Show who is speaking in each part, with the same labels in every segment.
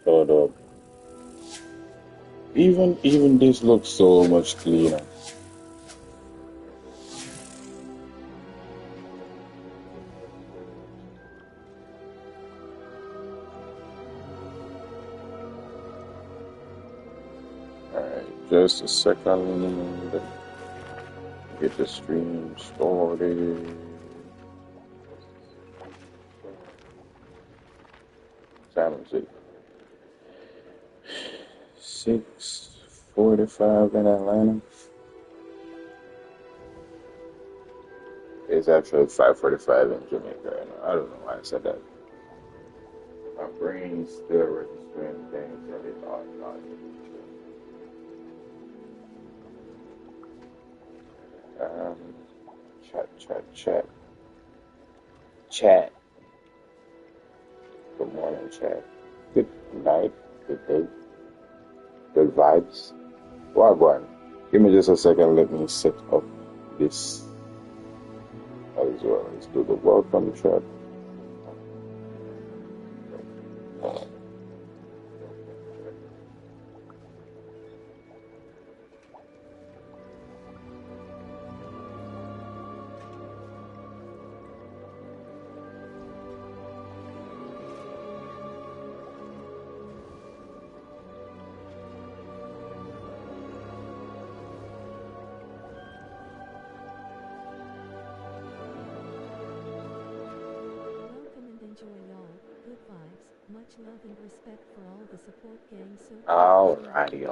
Speaker 1: But even this looks so much cleaner. Alright, just a second. Get the stream started. Time is it? 6:45 in Atlanta. It's actually 5:45 in Jamaica right now. I don't know why I said that. My brain's still registering things that it ought not to. Chat. Chat. Good morning, chat. Good night. Good day. Good vibes. Wagwan. Give me just a second. Let me set up this as well. Let's do the welcome chat. Alrighty.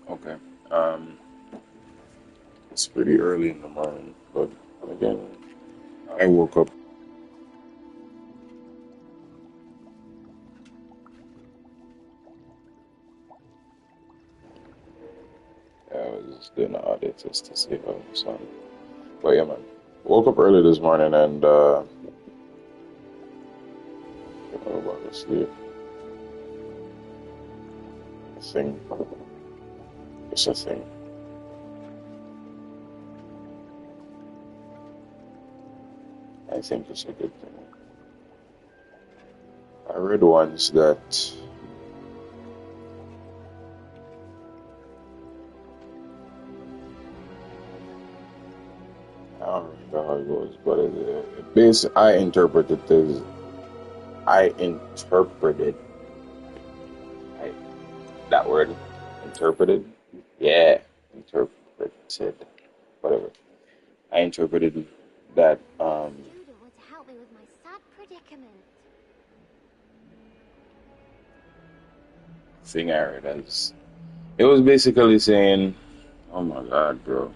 Speaker 1: Okay. It's pretty early in the morning, but again, I woke up. I was doing an audit just to see how it sounded. But yeah, man. Woke up early this morning and I was about to sleep. I think it's a thing. I think it's a good thing. I read once that I don't remember how it goes, but I interpreted that word interpreted. Yeah, interpreted. Whatever. I interpreted that
Speaker 2: would help me with my sad predicament.
Speaker 1: thing I read as it was basically saying, "Oh my God, bro."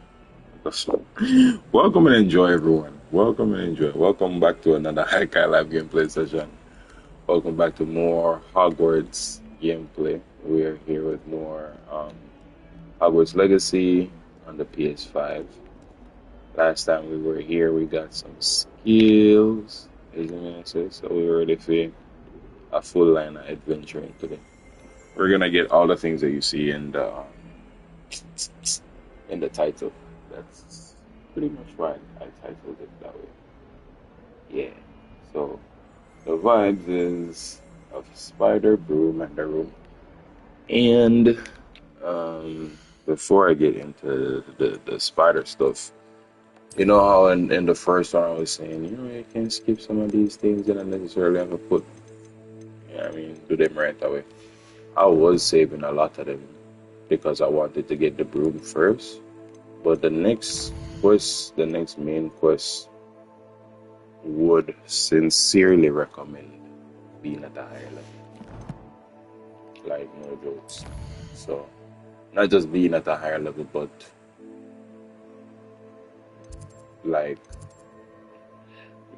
Speaker 1: Welcome and enjoy, everyone. Welcome and enjoy. Welcome back to another Hi13K live gameplay session. Welcome back to more Hogwarts gameplay. We are here with more Hogwarts Legacy on the PS5. Last time we were here, we got some skills, so we were ready for a full line of adventuring today. We're gonna get all the things that you see in the title. That's pretty much why I titled it that way. Yeah. So the vibes is of Spider, Broom, and the Room. And before I get into the spider stuff, you know how in the first one I was saying, you can skip some of these things and not necessarily have to put, do them right away. I was saving a lot of them because I wanted to get the broom first. But the next main quest, would sincerely recommend being at a higher level. Like, no jokes. So, not just being at a higher level, but like,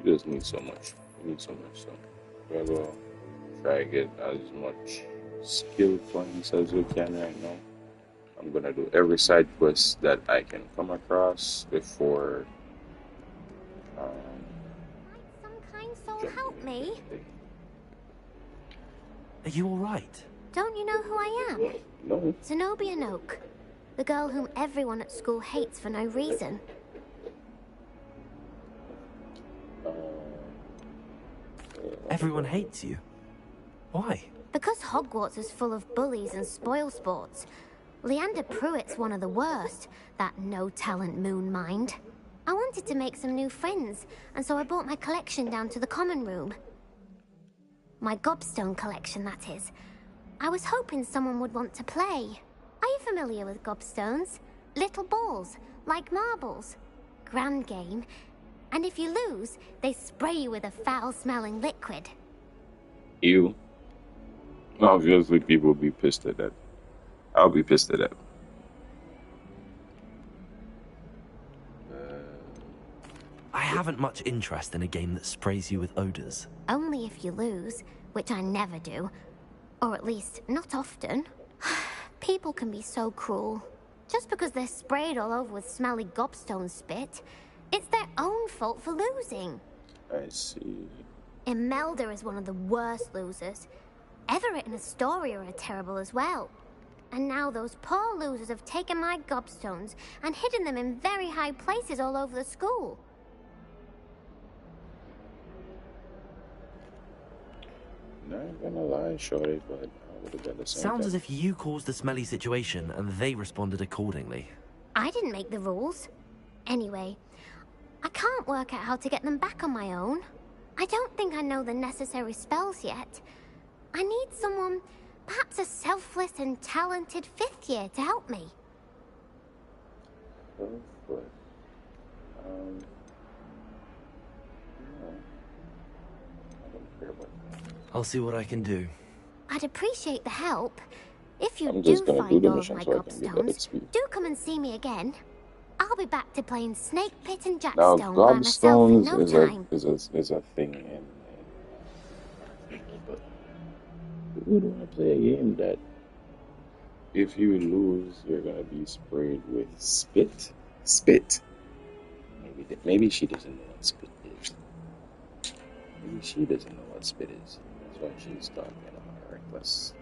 Speaker 1: you just need so much. So, we're going to try to get as much skill points as we can right now. I'm going to do every side quest that I can come across before.
Speaker 2: Might some kind soul help me?
Speaker 3: Are you all right?
Speaker 2: Don't you know who I am?
Speaker 1: No.
Speaker 2: Zenobia Noak. The girl whom everyone at school hates for no reason.
Speaker 3: Everyone hates you. Why?
Speaker 2: Because Hogwarts is full of bullies and spoilsports. Leander Pruitt's one of the worst, that no-talent moon mind. I wanted to make some new friends, and so I brought my collection down to the common room. My gobstone collection, that is. I was hoping someone would want to play. Are you familiar with gobstones? Little balls, like marbles. Grand game. And if you lose, they spray you with a foul-smelling liquid.
Speaker 1: Ew. Obviously, people will be pissed at that. I'll be pissed at that.
Speaker 3: I haven't much interest in a game that sprays you with odors.
Speaker 2: Only if you lose, which I never do. Or at least, not often. People can be so cruel. Just because they're sprayed all over with smelly gobstone spit, it's their own fault for losing.
Speaker 1: I see.
Speaker 2: Imelda is one of the worst losers. Everett and Astoria are terrible as well. And now those poor losers have taken my gobstones and hidden them in very high places all over the school.
Speaker 1: Not gonna lie, shorty, but I would have done the same
Speaker 3: Sounds
Speaker 1: thing.
Speaker 3: as if you caused the smelly situation and they responded accordingly.
Speaker 2: I didn't make the rules. Anyway, I can't work out how to get them back on my own. I don't think I know the necessary spells yet. I need someone, perhaps a selfless and talented fifth year to help me.
Speaker 1: Oh, but, no. I don't care about that.
Speaker 3: I'll see what I can do.
Speaker 2: I'd appreciate the help. If you
Speaker 1: I'm
Speaker 2: do
Speaker 1: just gonna do
Speaker 2: find
Speaker 1: the
Speaker 2: all of
Speaker 1: mission
Speaker 2: my
Speaker 1: so I can get that
Speaker 2: gobstones,
Speaker 1: XP.
Speaker 2: do come and see me again. I'll be back to playing Snake Pit and
Speaker 1: Now,
Speaker 2: Jackstone by myself in
Speaker 1: gobstones
Speaker 2: no
Speaker 1: is
Speaker 2: time.
Speaker 1: is a thing in but who would want to play a game that if you lose, you're gonna be sprayed with spit? Spit. Maybe she doesn't know what spit is. Maybe she doesn't know what spit is. That's why she's talking reckless,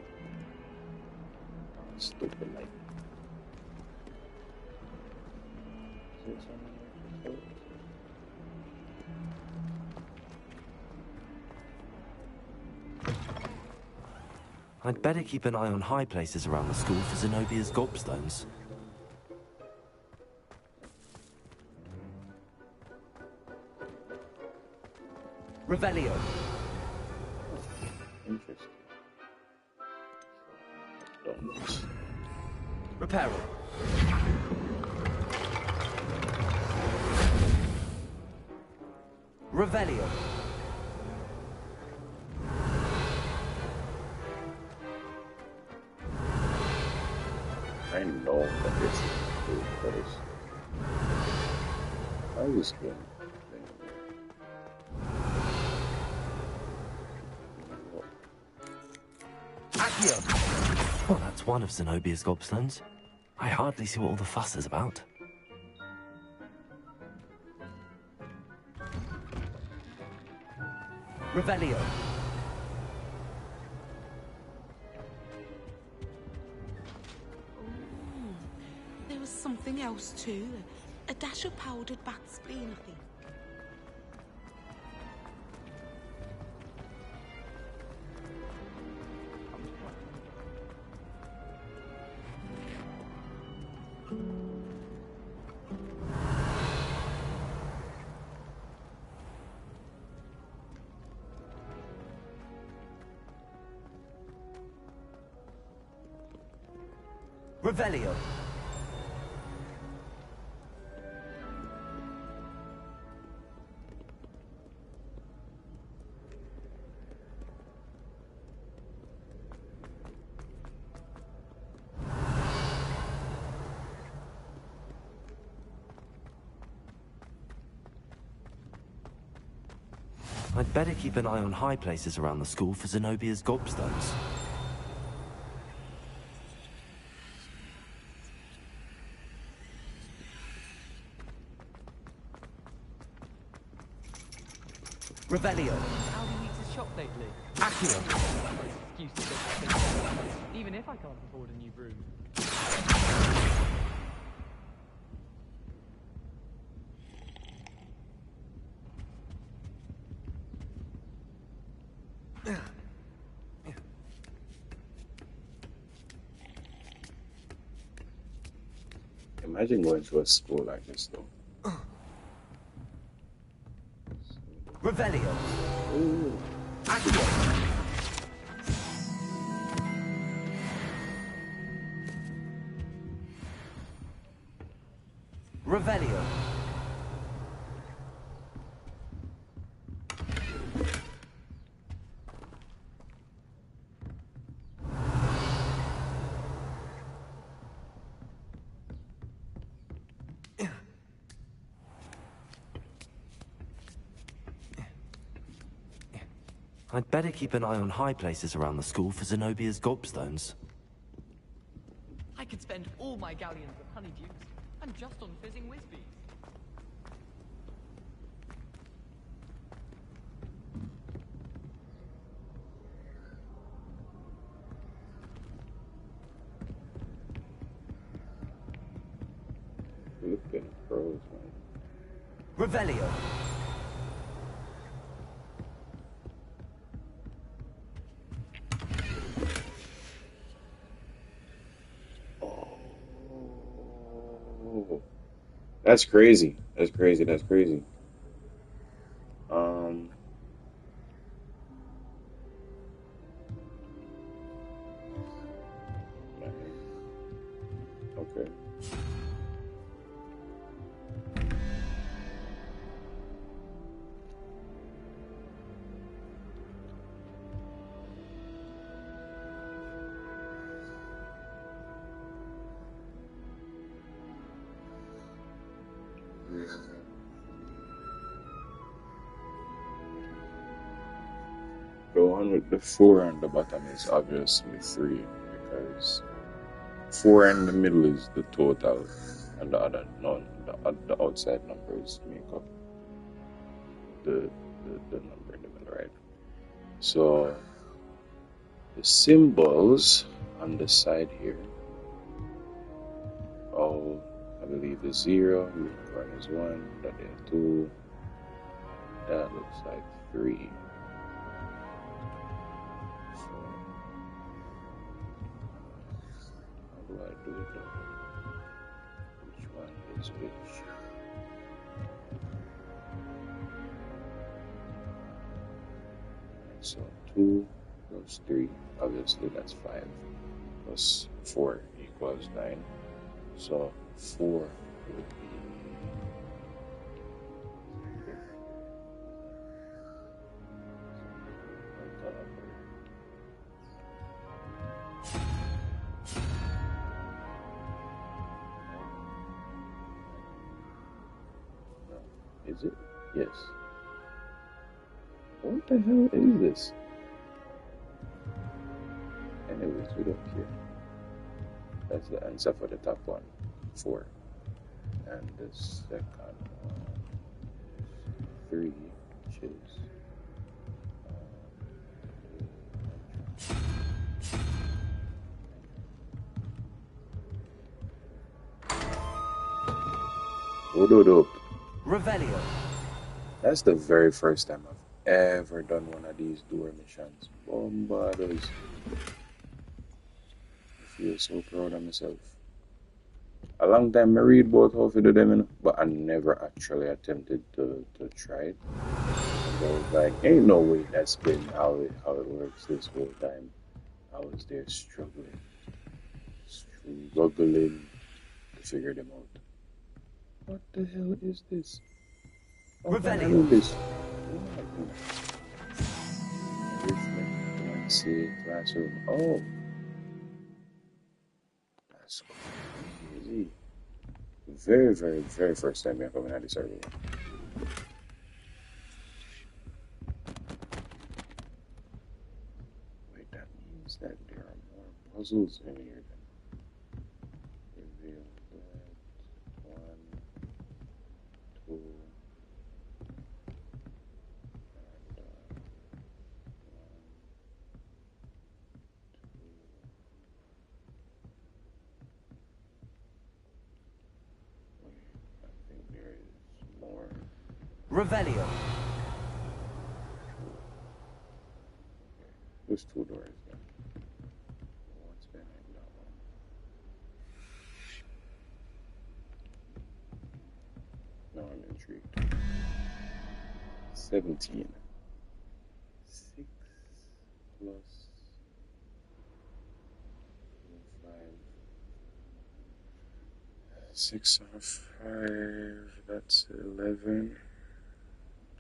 Speaker 1: stupid like.
Speaker 3: I'd better keep an eye on high places around the school for Zenobia's gobstones. Revelio.
Speaker 1: Interesting.
Speaker 3: Reparo. Revelio.
Speaker 1: I know that this is cool, but it's. I was good.
Speaker 3: Accio. Well, that's one of Zenobia's gobstones. I hardly see what all the fuss is about. Revelio.
Speaker 4: There was something else too. A dash of powdered bat spleen, I think.
Speaker 3: Revelio. I'd better keep an eye on high places around the school for Zenobia's gobstones. Revelio.
Speaker 4: I'll need to
Speaker 5: shop lately?
Speaker 3: Accio.
Speaker 5: Excuse to get things, even if I can't afford a new broom.
Speaker 1: Imagine going to a school like this, though.
Speaker 3: Revelio.
Speaker 1: Ooh.
Speaker 3: Accio. Revelio. I'd better keep an eye on high places around the school for Zenobia's gobstones.
Speaker 5: I could spend all my galleons of honeydukes and just on fizzing whizbees.
Speaker 1: Look at the pros, man.
Speaker 3: Revelio.
Speaker 1: Oh, that's crazy. That's crazy. That's crazy. Um, okay. The one with the 4 on the bottom is obviously 3 because 4 in the middle is the total, and the other no, the outside numbers make up the, the number in the middle, right? So the symbols on the side here, oh, I believe the 0, unicorn is 1, that is 2, that looks like 3. So how do I do it though? Which one is which? So 2 plus 3, obviously that's 5, plus 4 equals 9. So 4 would be is it? Yes. What the hell is this? Anyways, we don't care. That's the answer for the top one, 4. And the second one is 3, which is Ododo.
Speaker 3: Revelio.
Speaker 1: That's the very first time I've ever done one of these door missions. Bombardos. I feel so proud of myself. A long time I read about how to do them, you know, but I never actually attempted to try it. And I was like, ain't no way that's been how it works this whole time. I was there struggling to figure them out. What the hell is this? Oh,
Speaker 3: Revelio.
Speaker 1: This. Oh, reflect, see, classroom. Oh, that's crazy. Very, very, very first time I'm coming at this area. Wait, that means that there are more puzzles in here then. Reveal that 1, 2, and
Speaker 3: Revelio.
Speaker 1: There's 2 doors there. What's behind that one? Now I'm intrigued. 17. 6 plus 5. 6 and 5. That's 11.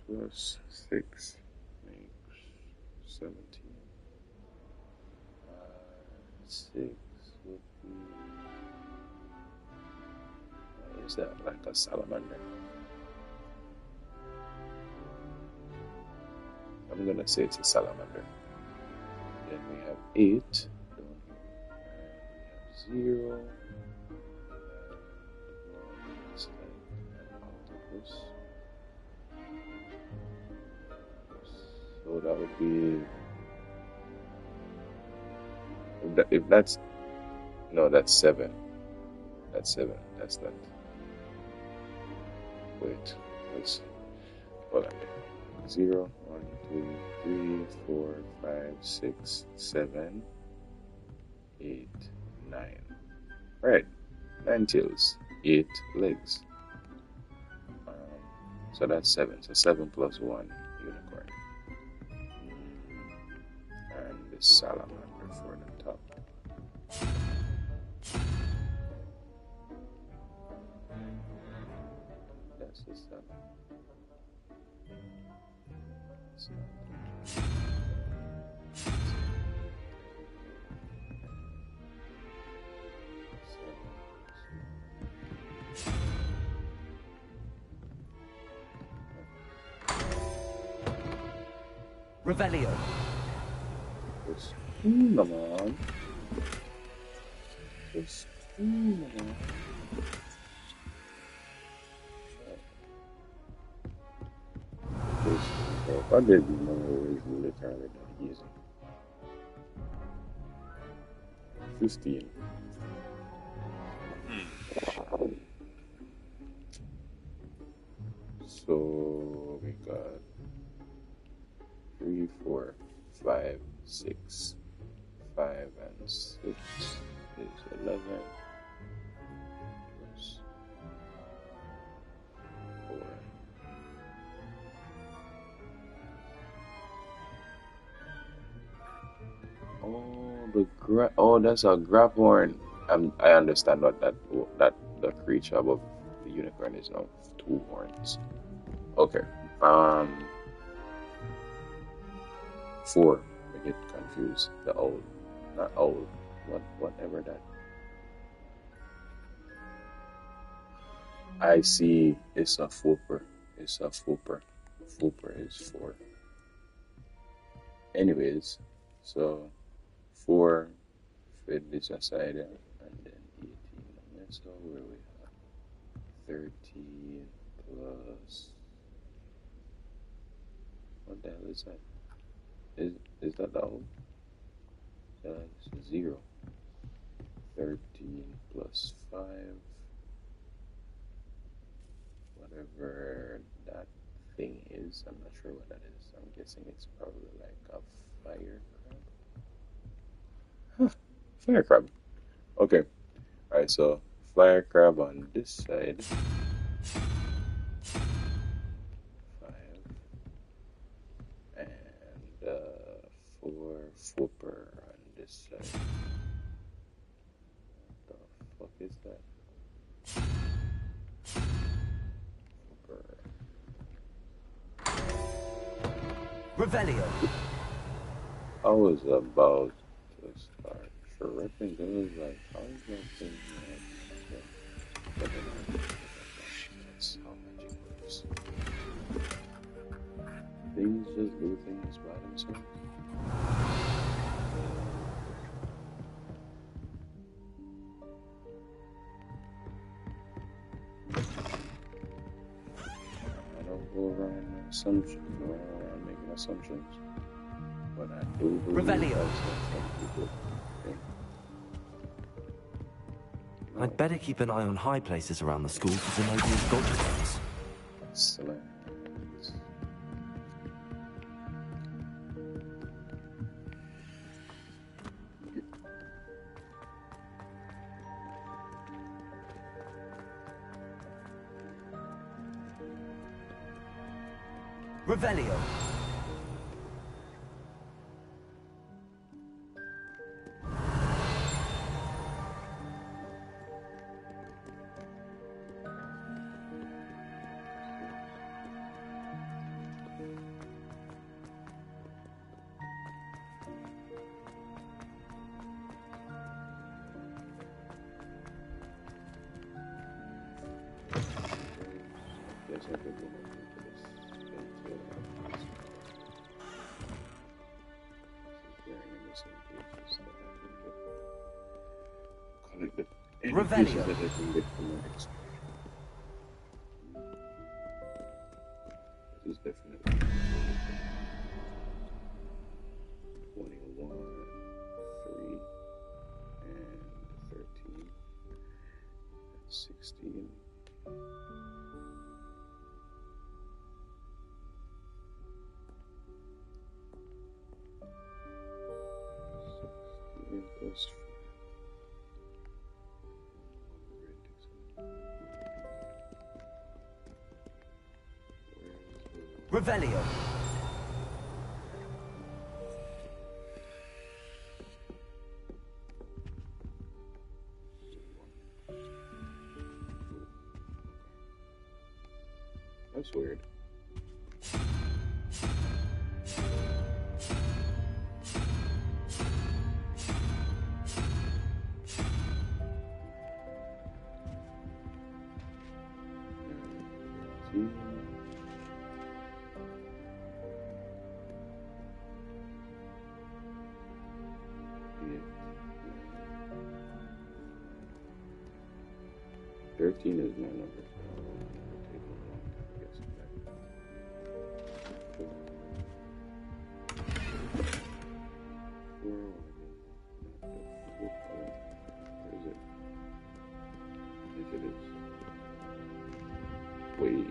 Speaker 1: Plus 6 makes 17. 6 would be. Is that like a salamander? I'm gonna say it's a salamander. Then we have 8 down here, and we have 0. And 1 is like an octopus. So that would be. If that's. No, that's 7. That's 7. That's that. Wait. Let's. Hold on. 0, 1, 2, 3, 4, 5, 6, 7, 8, 9. Right. 9 tails, 8 legs. So that's 7. So 7 plus 1 unicorn. And the salamander for the top. That's the salamander.
Speaker 3: Revelio.
Speaker 1: Just come on. Just come on. I didn't know it was literally that easy. 15. So we got 3, 4, 5, 6. 5 and 6 is 11. Plus 4. Oh, that's a grabhorn. I understand what that the creature above the unicorn is now 2 horns. Okay. 4. I get confused. The owl, not owl. Whatever that. I see. It's a fooper. It's a fooper. Fooper is 4. Anyways, so 4. Fit this aside, and then 18. So where we have 13 plus. What the hell is that? Is that all? That's 0. 13 plus 5. Whatever that thing is. I'm not sure what that is. I'm guessing it's probably like a fire crab. Huh. Fire crab. Okay. Alright, so fire crab on this side. 5. And 4 flipper on this side. What the fuck is that? Flipper.
Speaker 3: Revelio.
Speaker 1: I was about to start tripping. It was like, I was not thinking that. But then that's how magic works. Things just do things by themselves. I don't go around making assumptions. But I do believe
Speaker 3: Revelio.
Speaker 1: that's what some people think.
Speaker 3: I'd better keep an eye on high places around the school for Zenobia God's.
Speaker 1: Excellent.
Speaker 3: Revelio.
Speaker 1: Guess I could go into this. Collect the any pieces that I can get from my ex. This is definitely 21, 3, and 13, 16. Plus
Speaker 3: Revelio.
Speaker 1: That's weird. Yeah. 13 is my number. Take a long time to get some back. Where is it? If it is. Wait.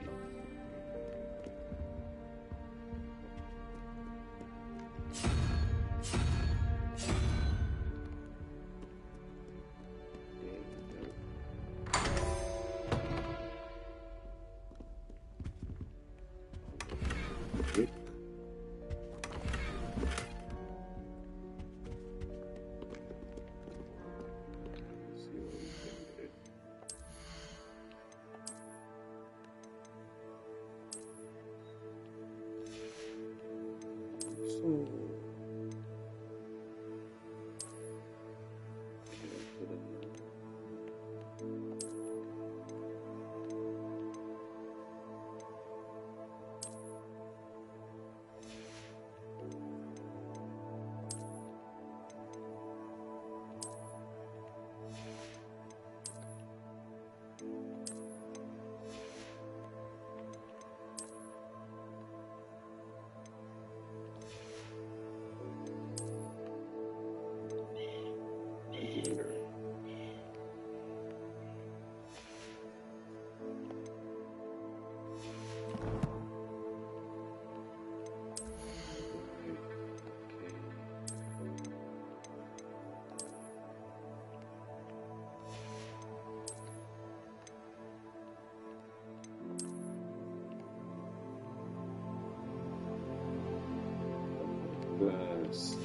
Speaker 1: Yes.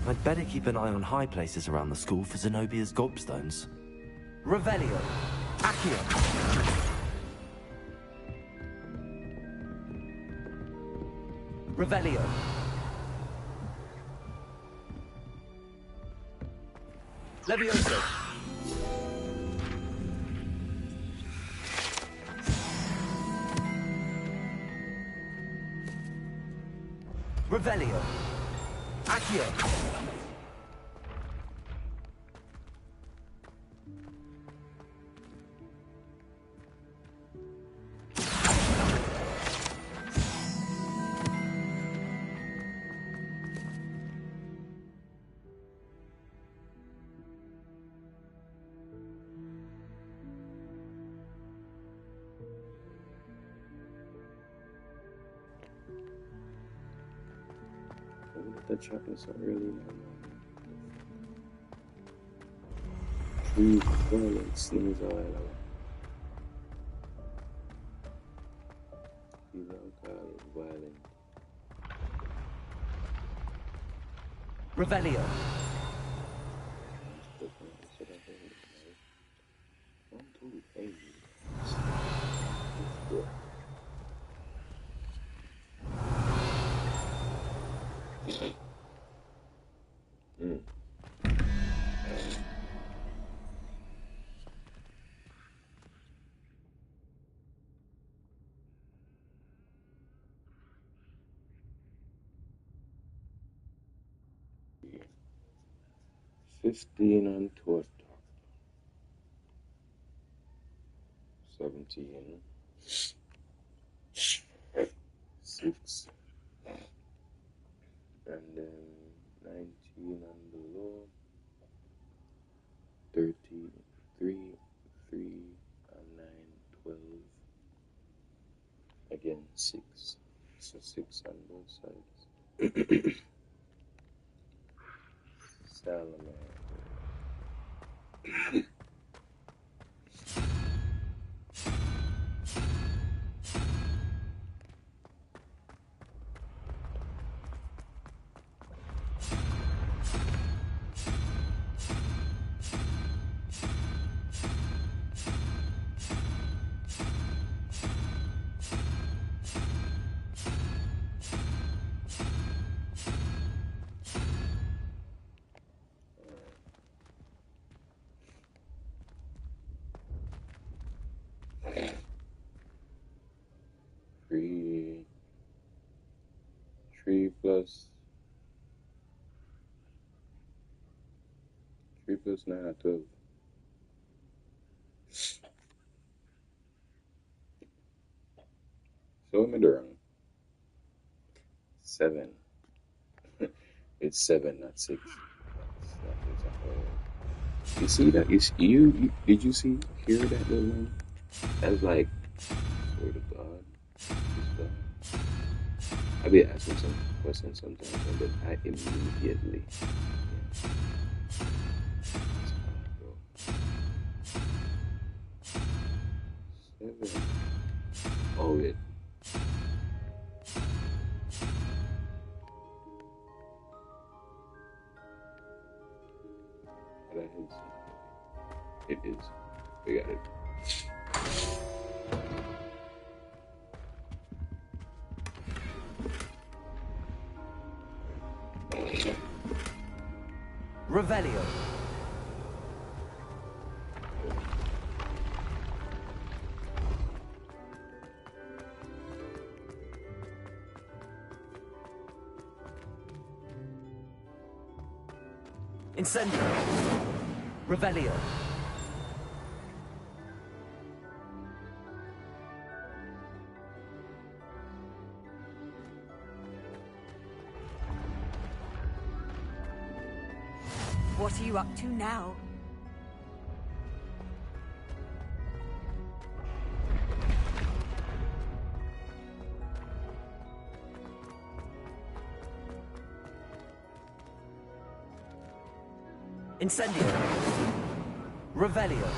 Speaker 3: I'd better keep an eye on high places around the school for Zenobia's gobstones. Revelio. Accio. Revelio. Levioso. Revelio. Accio.
Speaker 1: The chocolate so early. Tree falling, sneeze oil. These alcohol is violent.
Speaker 3: Revelio.
Speaker 1: Yeah. 15 on tour. 17. 6. And then 19 on the low. 13. 3. 3. And 9. 12. Again, 6. So 6 on both sides. Salamander. Three. 3 plus 9 are 12. So I'm wrong. 7. It's 7, not 6. You see that? You did you hear that little one? That's like, swear to God, it's God. I be asking some questions sometimes, and then I immediately, it's God, bro. 7. Oh, it. That is. It is. We got it.
Speaker 3: Revelio. Incendio. Revelio.
Speaker 6: What are you up to now?
Speaker 3: Incendio. Revelio.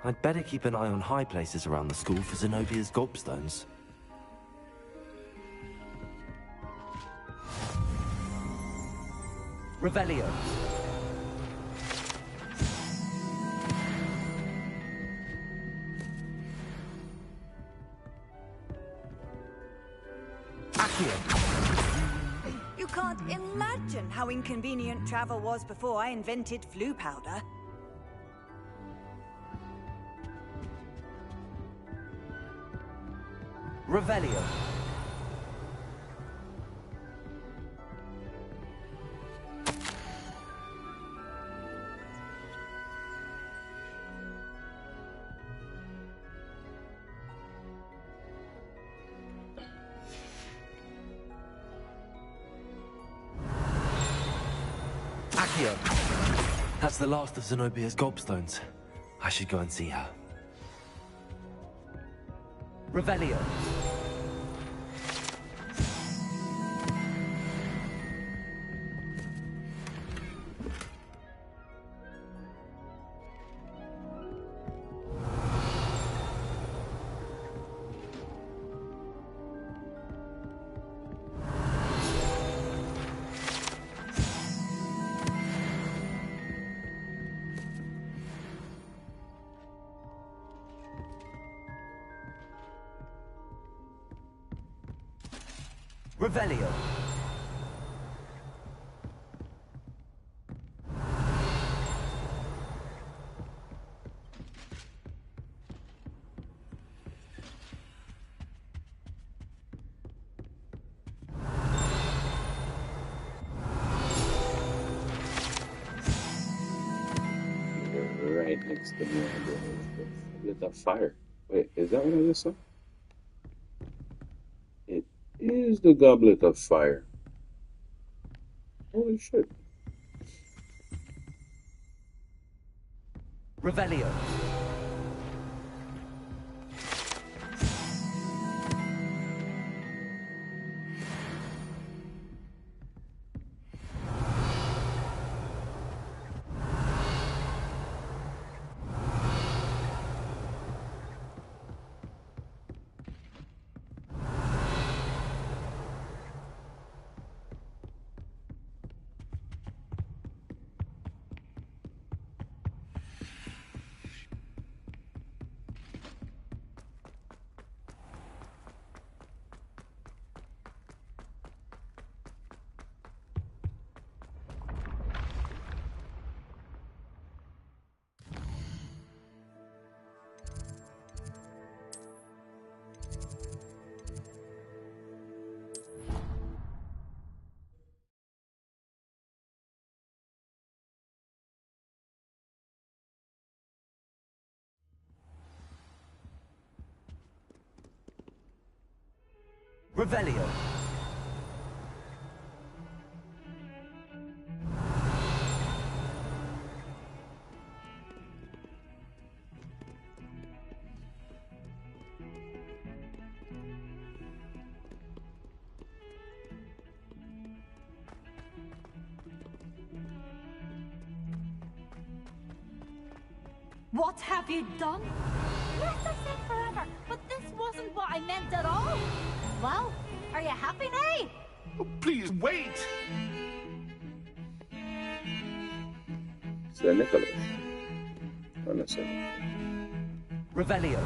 Speaker 3: I'd better keep an eye on high places around the school for Zenobia's gobstones. Revelio.
Speaker 6: You can't imagine how inconvenient travel was before I invented flu powder.
Speaker 3: Revelio. Accio! That's the last of Zenobia's gobstones. I should go and see her. Revelio. Revelio.
Speaker 1: You're right next to me. Lit of fire. Wait, is that what I just saw? It is the goblet of fire. Holy shit.
Speaker 3: Revelio. Revelio.
Speaker 7: What have you done? Yes, I said forever, but this wasn't what I meant at all. Well, are you happy now?
Speaker 8: Oh, please wait.
Speaker 1: Sir Nicholas. Oh, no, sir.
Speaker 3: Revelio.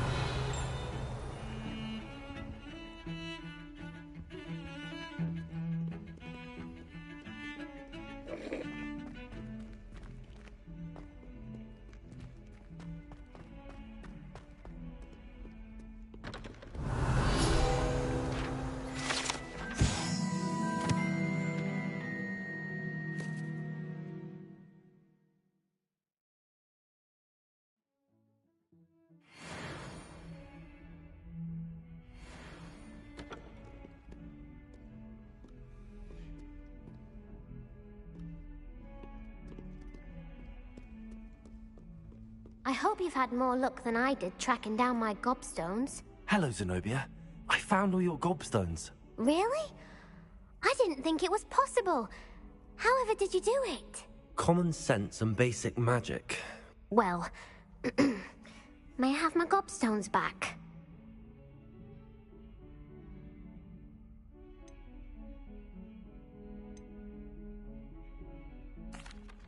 Speaker 2: I hope you've had more luck than I did tracking down my gobstones.
Speaker 3: Hello, Zenobia. I found all your gobstones.
Speaker 2: Really? I didn't think it was possible. However did you do it?
Speaker 3: Common sense and basic magic.
Speaker 2: Well, may I have my gobstones back?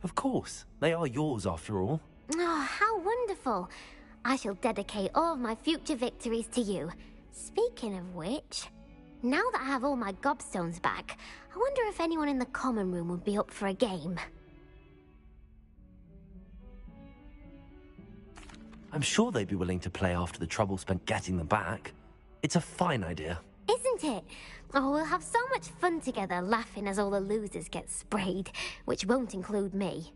Speaker 3: Of course. They are yours after all.
Speaker 2: Oh, how wonderful. I shall dedicate all of my future victories to you. Speaking of which, now that I have all my gobstones back, I wonder if anyone in the common room would be up for a game.
Speaker 3: I'm sure they'd be willing to play after the trouble spent getting them back. It's a fine idea.
Speaker 2: Isn't it? Oh, we'll have so much fun together laughing as all the losers get sprayed, which won't include me.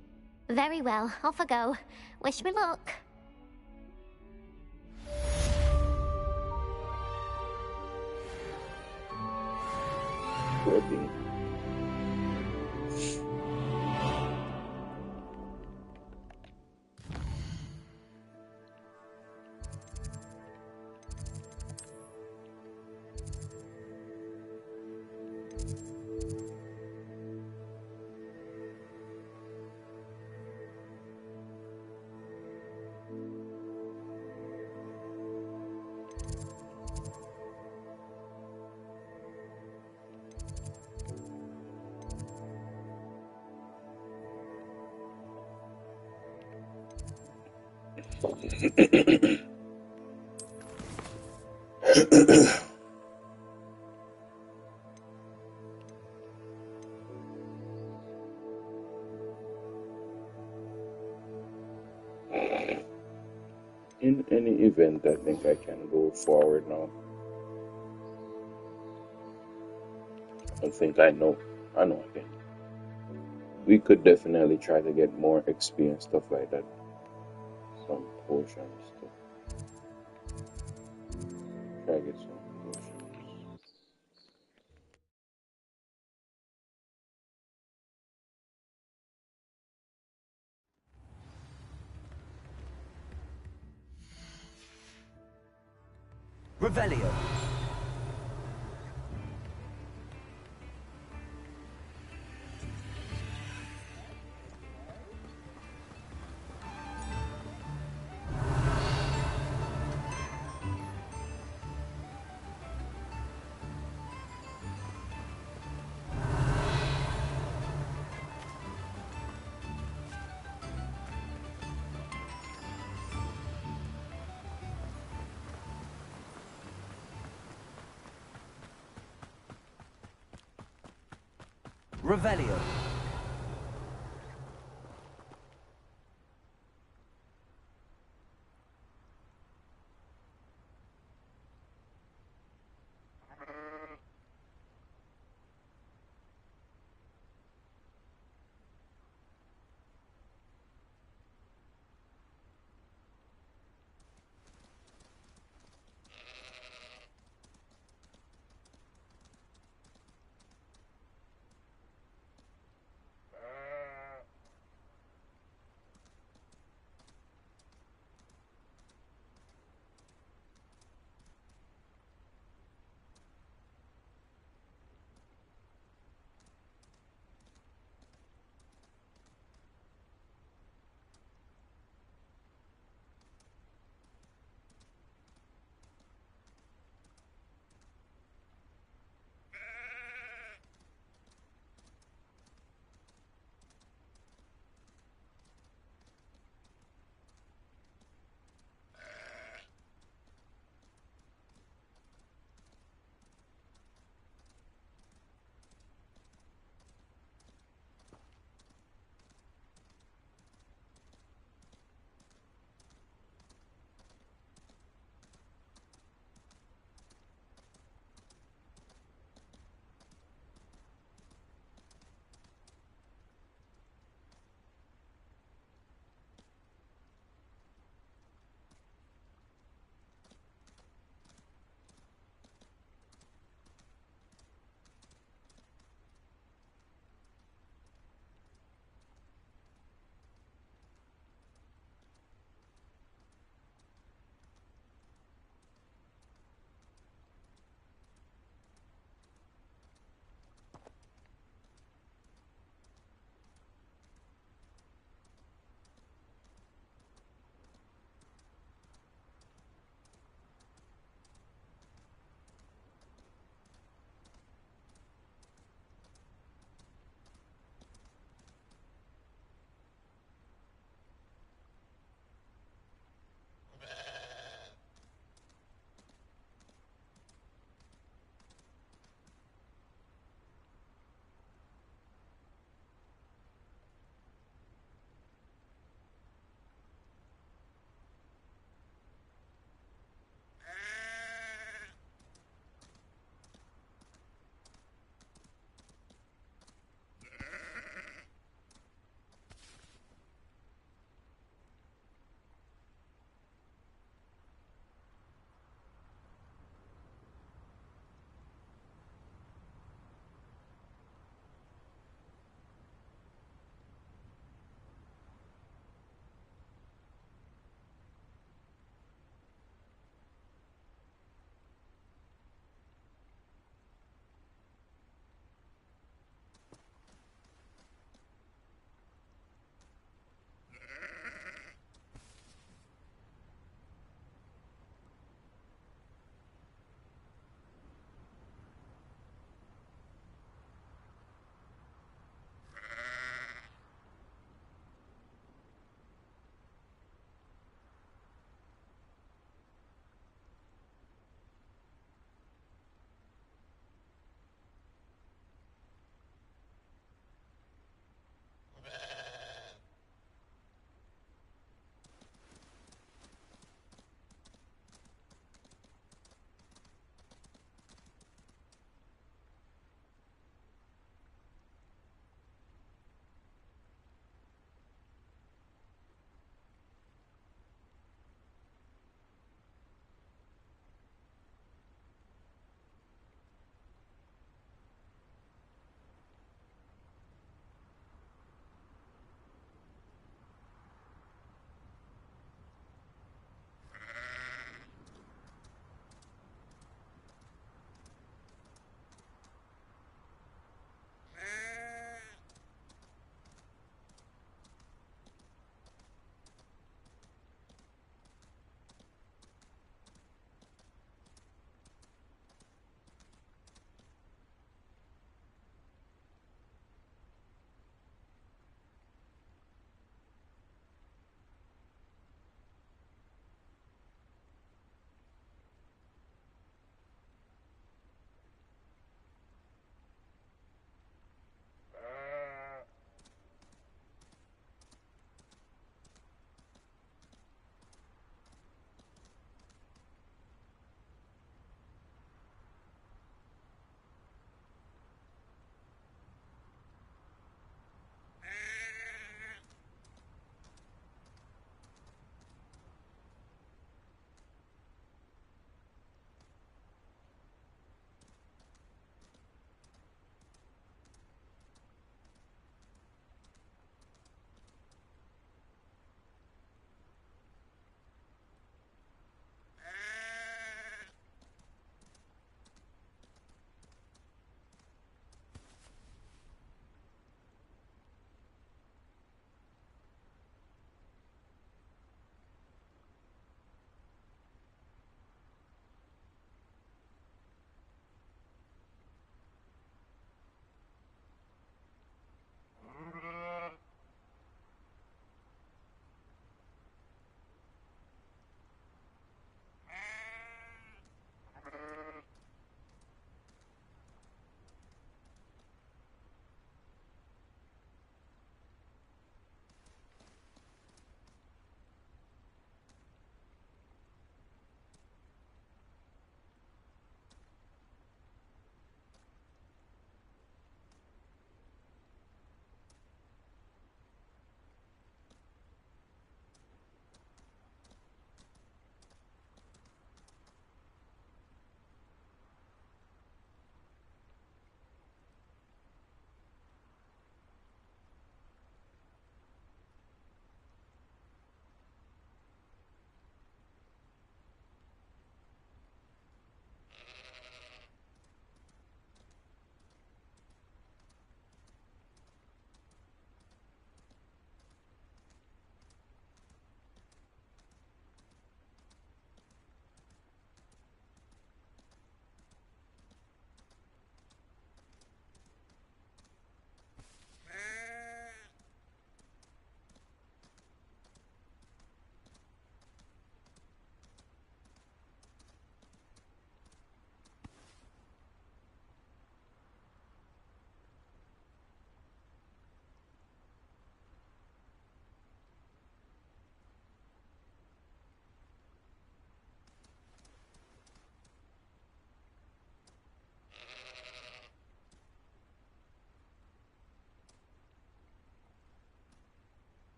Speaker 2: Very well, off I go. Wish me luck.
Speaker 1: In any event, I think I can go forward now. I think I know. I know I can. We could definitely try to get more XP and stuff like that. Some potions. Try to get some potions.
Speaker 3: Revelio. Revelio.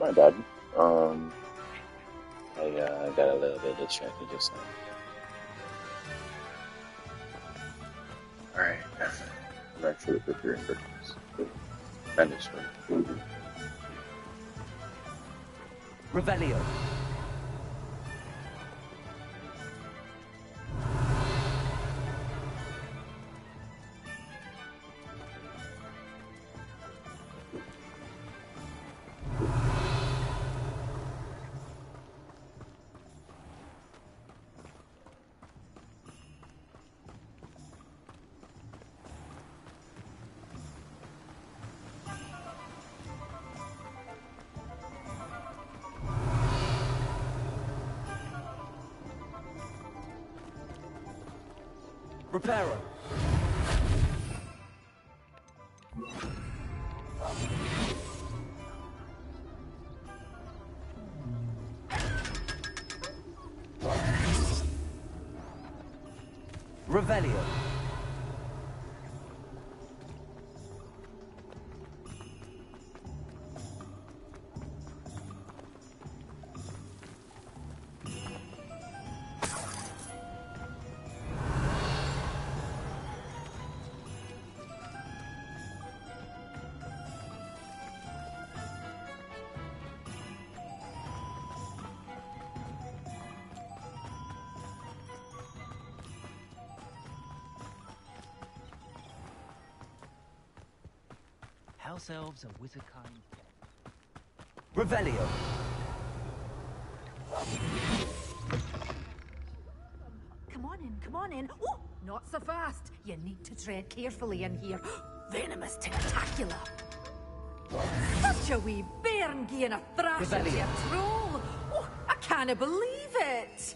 Speaker 1: My bad. Um, I got a little bit distracted just now. Alright, I'm actually preparing for this. And this one.
Speaker 3: Revelio. Reparo. Revelio.
Speaker 9: House elves and wizard kind.
Speaker 3: Revelio.
Speaker 7: Come on in. Oh, not so fast. You need to tread carefully in here. Venomous tentacula. Such a wee bairn giving a thrash at your troll. Oh, I can't believe it.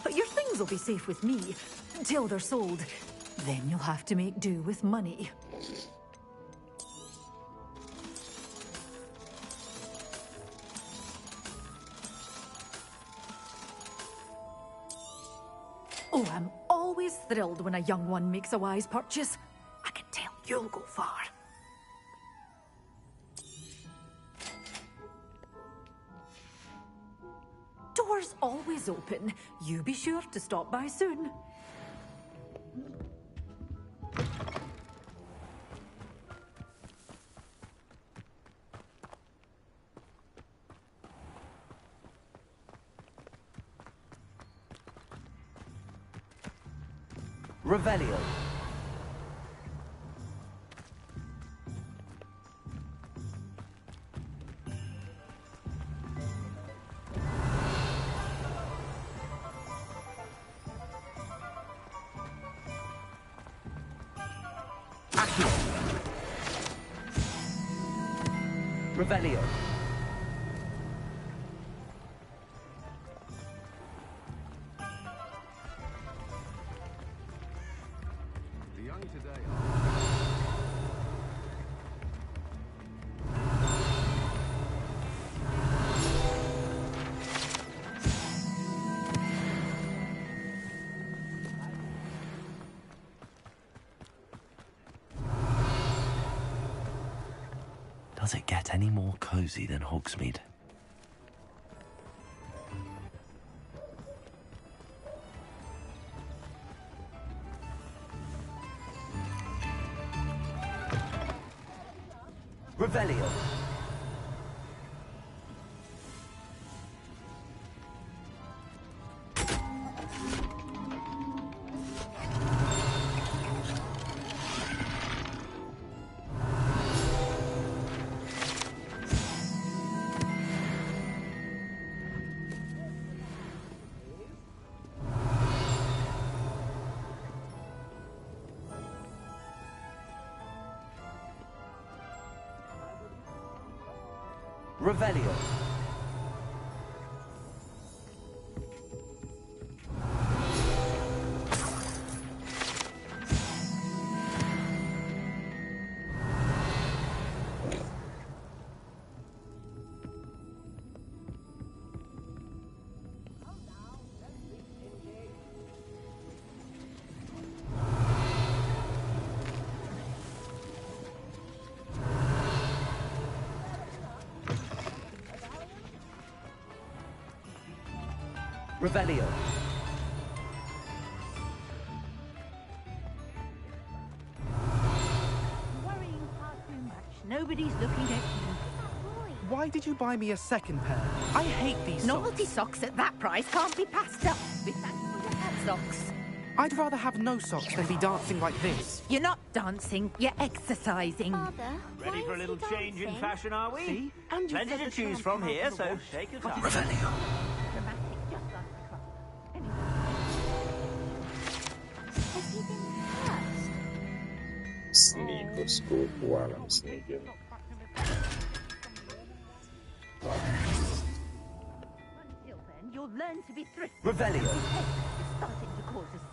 Speaker 7: But your things will be safe with me until they're sold. Then you'll have to make do with money. Oh, I'm always thrilled when a young one makes a wise purchase. I can tell you'll go far. Doors always open. You be sure to stop by soon.
Speaker 3: Revelio. Revelio.
Speaker 8: The young today
Speaker 3: Does it get any more cozy than Hogsmeade? Revelio. Revelio. Revelio.
Speaker 7: Worrying far too much. Nobody's looking at you.
Speaker 10: Why did you buy me a second pair? I hate these
Speaker 7: Novelty
Speaker 10: socks.
Speaker 7: socks at that price can't be passed up. With that socks.
Speaker 10: I'd rather have no socks than be dancing like this.
Speaker 7: You're not dancing, you're exercising.
Speaker 2: Father,
Speaker 9: Ready for a little change in fashion, are we?
Speaker 10: See? And you
Speaker 9: Plenty
Speaker 10: said
Speaker 9: to
Speaker 10: the
Speaker 9: choose
Speaker 10: tramp
Speaker 9: from
Speaker 10: can't
Speaker 9: here,
Speaker 10: have
Speaker 9: so
Speaker 10: a wash.
Speaker 9: take your time.
Speaker 3: Revelio.
Speaker 7: Dramatic, just like the club. Anyway.
Speaker 2: has he been cursed?
Speaker 1: Sneak or school while I'm sneaking.
Speaker 7: Until then, you'll learn to be thrifty.
Speaker 3: Revelio.
Speaker 7: It's starting to cause a scene.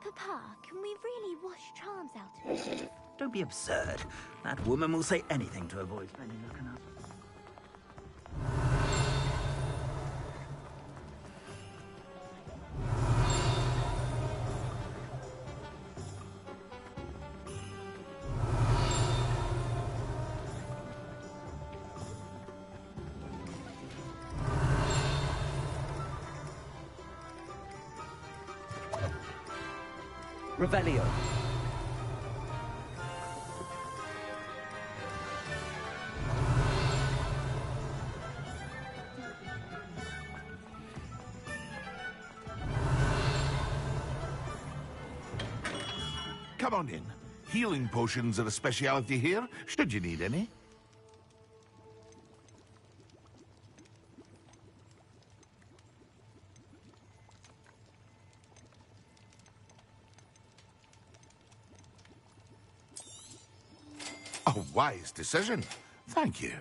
Speaker 2: Papa, can we really wash charms out of it?
Speaker 9: Don't be absurd. That woman will say anything to avoid spending looking up.
Speaker 3: Revelio.
Speaker 11: Come on in. Healing potions are a speciality here, should you need any. A wise decision. Thank you.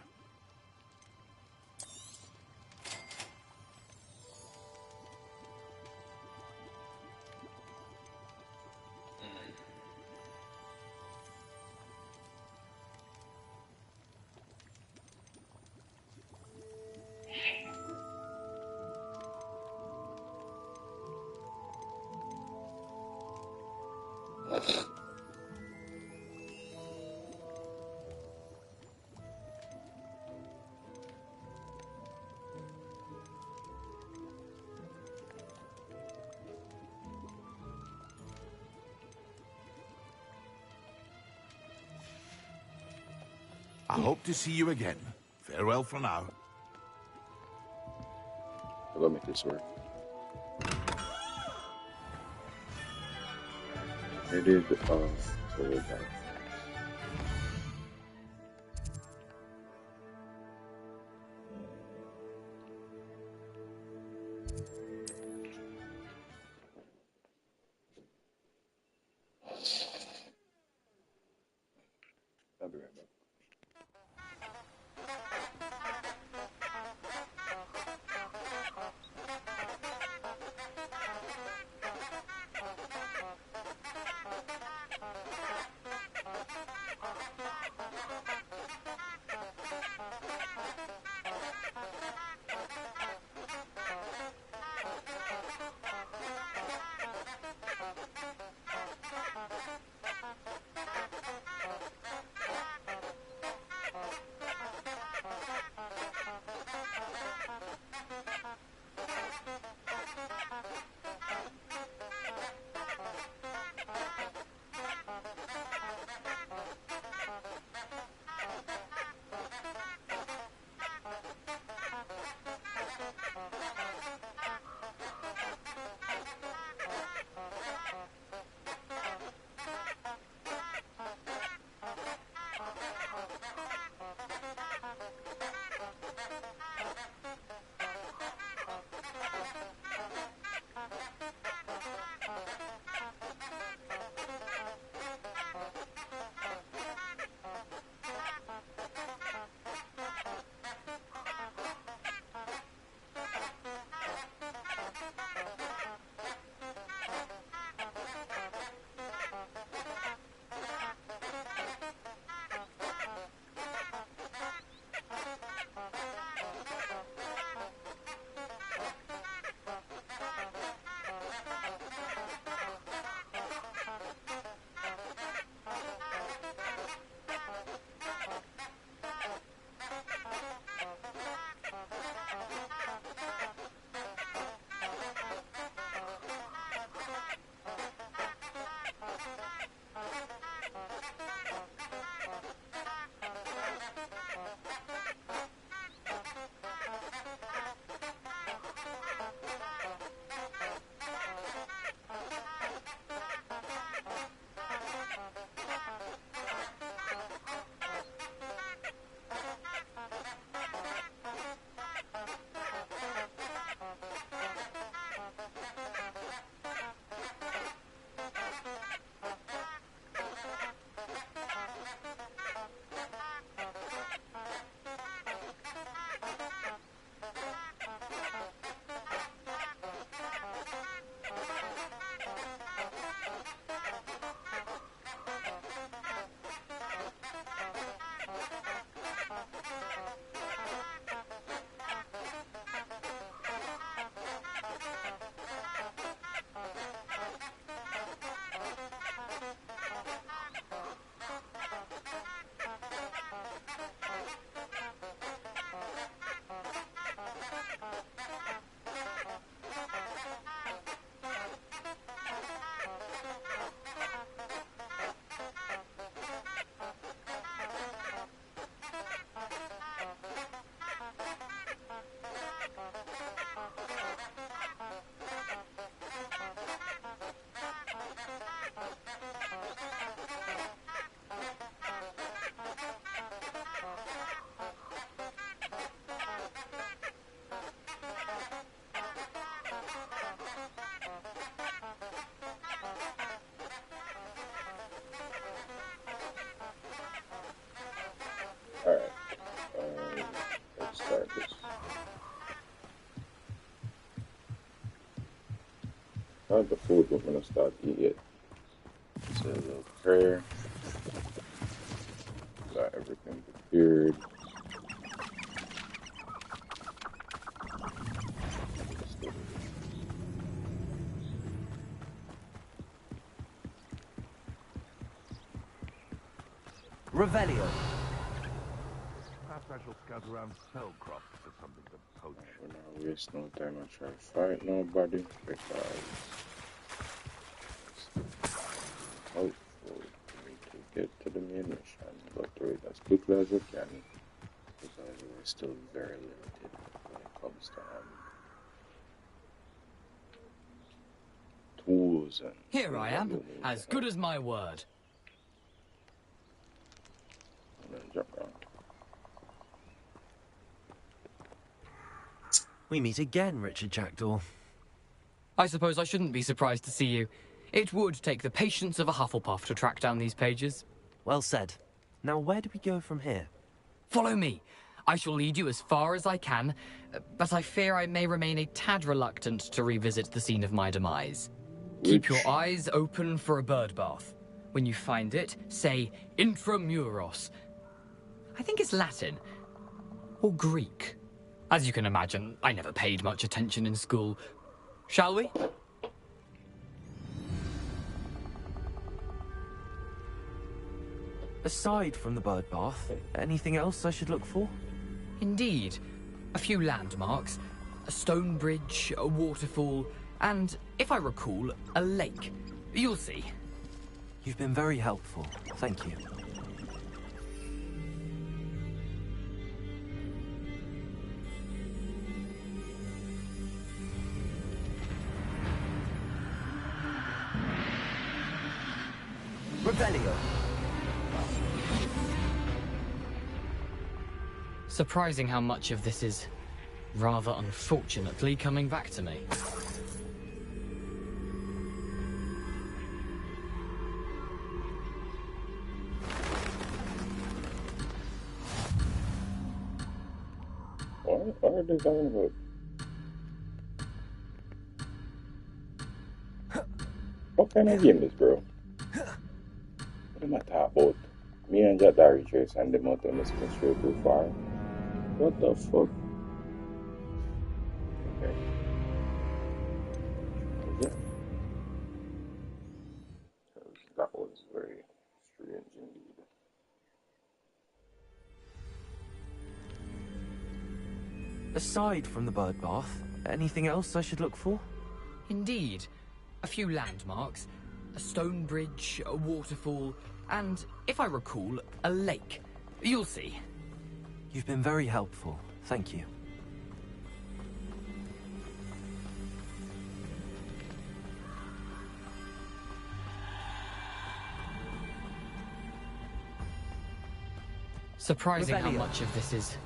Speaker 11: I hope to see you again. Farewell for now.
Speaker 1: I'll go make this work. It is the so we're done. I'll be right back. Not the food we're gonna start eating yet. So a little prayer. Got everything prepared.
Speaker 3: Revelio.
Speaker 11: Perhaps I shall scout around cell crops for something to poach.
Speaker 1: We're not wasting no time and try to fight nobody because hopefully we need to get to the main mission, go through it as quickly as we can because we're still very limited when it comes to tools and
Speaker 5: Here I am, as good as my word.
Speaker 1: And then jump around.
Speaker 3: We meet again, Richard Jackdaw.
Speaker 5: I suppose I shouldn't be surprised to see you. It would take the patience of a Hufflepuff to track down these pages.
Speaker 3: Well said. Now, where do we go from here?
Speaker 5: Follow me. I shall lead you as far as I can, but I fear I may remain a tad reluctant to revisit the scene of my demise. Keep your eyes open for a bird bath. When you find it, say Intramuros. I think it's Latin. Or Greek. As you can imagine, I never paid much attention in school. Shall we?
Speaker 3: Aside from the bird bath, anything else I should look for?
Speaker 5: Indeed. A few landmarks, a stone bridge, a waterfall, and, if I recall, a lake. You'll see.
Speaker 3: You've been very helpful. Thank you. Revelio.
Speaker 5: Surprising how much of this is, rather unfortunately, coming back to me.
Speaker 1: What are they talking about? What kind of game is, bro? What am I talking about? Me and Jack Diary Trace and the mountain is going straight too far. What the fuck? Okay. Yeah. That was very strange indeed.
Speaker 3: Aside from the bird bath, anything else I should look for?
Speaker 5: Indeed. A few landmarks, a stone bridge, a waterfall, and, if I recall, a lake. You'll see.
Speaker 3: You've been very helpful. Thank you.
Speaker 5: Surprising how
Speaker 3: Revelio.
Speaker 5: much of this is,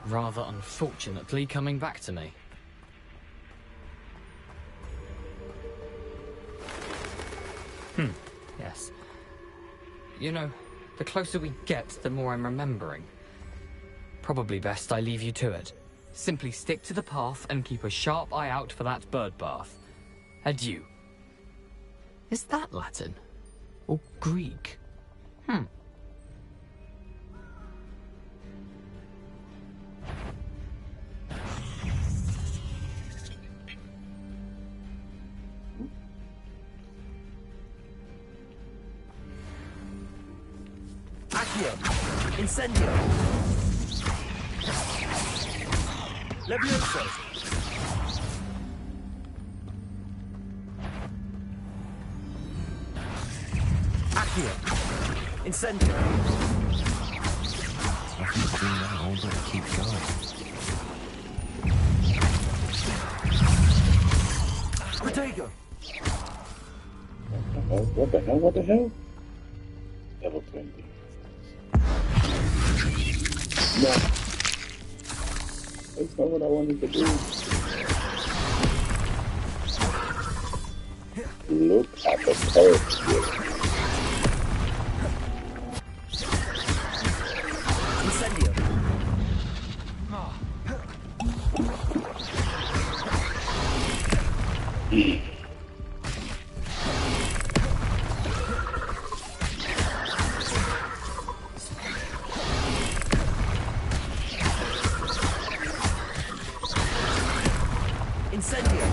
Speaker 5: rather unfortunately, coming back to me. Yes. You know, the closer we get, the more I'm remembering. Probably best I leave you to it. Simply stick to the path and keep a sharp eye out for that bird bath. Adieu. Is that Latin? Or Greek?
Speaker 3: Accio! Incendio! Levioso! Accio! Incendio!
Speaker 12: Nothing to do now, but keep going.
Speaker 3: Protego!
Speaker 1: What the hell? What the hell? Level 20. No. That's not what I wanted to do. Look at the curves here.
Speaker 3: Incendio! Incendio!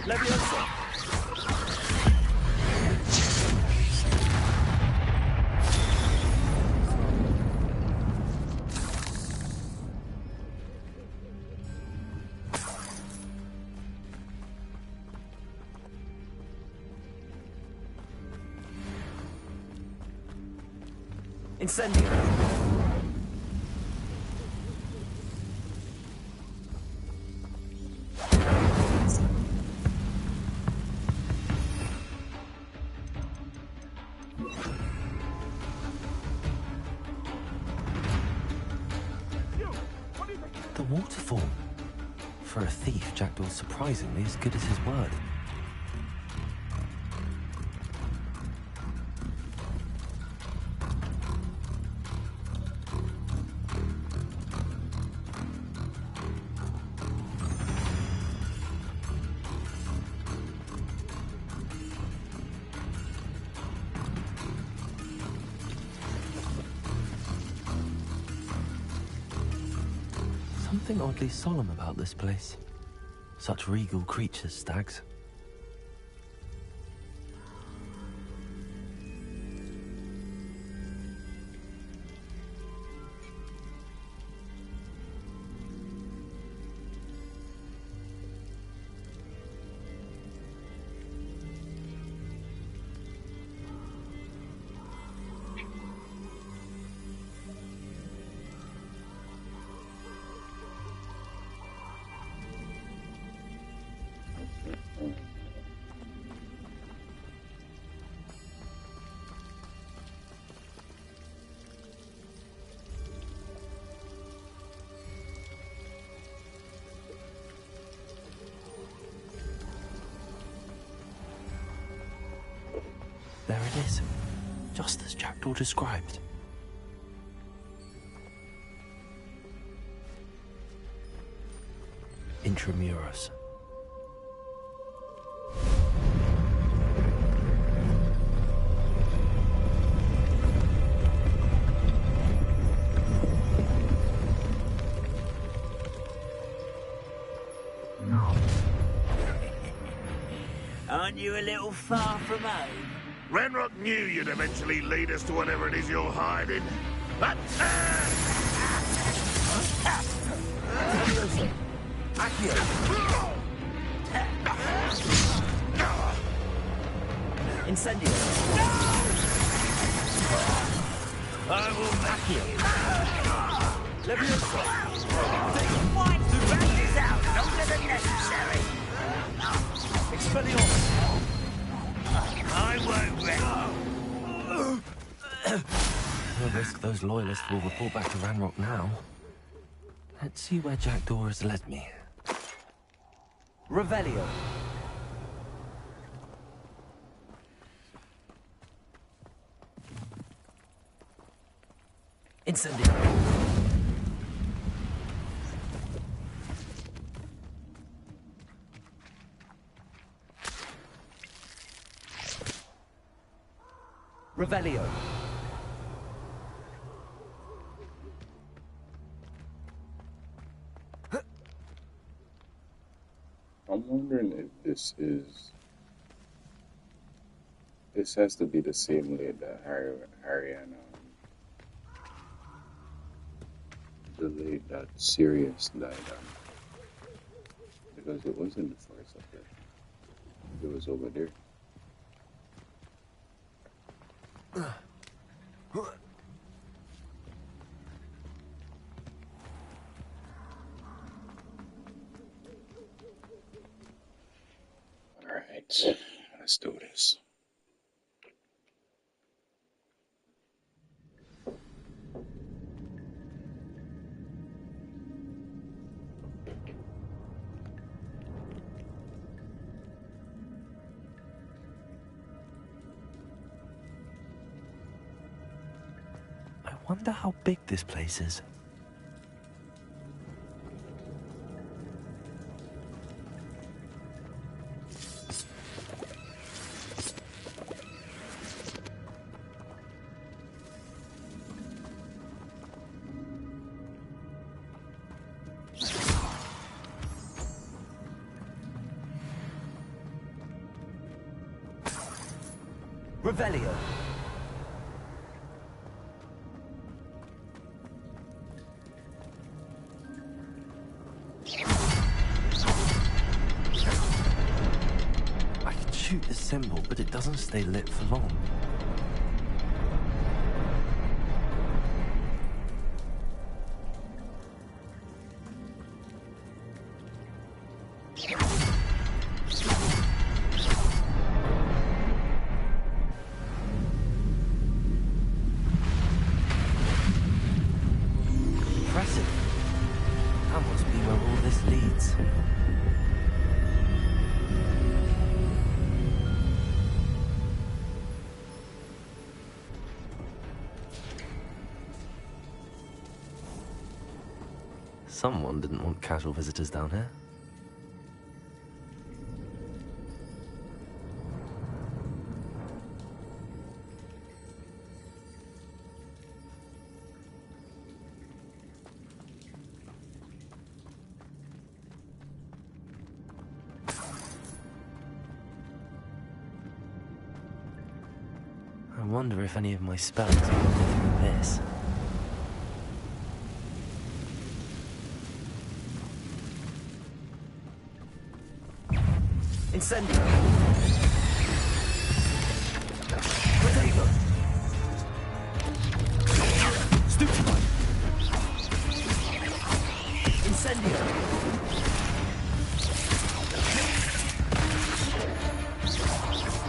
Speaker 3: Leviosa! Incendio!
Speaker 12: The waterfall. For a thief, Jackdaw's surprisingly as good as his word. Something oddly solemn about this place. Such regal creatures, stags. There it is, just as Jackdaw described. Intramuros.
Speaker 9: Aren't you a little far from home?
Speaker 11: Ranrock knew you'd eventually lead us to whatever it is you're hiding. But...
Speaker 3: Incendio!
Speaker 9: I will back you.
Speaker 3: Leviosa!
Speaker 9: Why drag this out longer than necessary?
Speaker 3: Expelliarmus!
Speaker 9: I won't rest.
Speaker 12: No risk those loyalists will report back to Ranrock now. Let's see where Jackdaw has led me.
Speaker 3: Revelio! Incendio! Revelio!
Speaker 1: I'm wondering if this has to be the same lady that Harry and the late that Sirius died on, because it wasn't the first up there. It was over there. All right, let's do this.
Speaker 12: I wonder how big this place is.
Speaker 3: Revelio. I can shoot the symbol, but it doesn't stay lit for long. Impressive. That must be where all this leads. Someone didn't want casual visitors down here. I wonder if any of my spells are from this. Incendio! Potato! Stupefy! Incendio!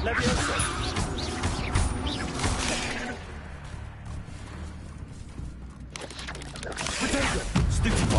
Speaker 3: Leviosa! Potato! Stupefy!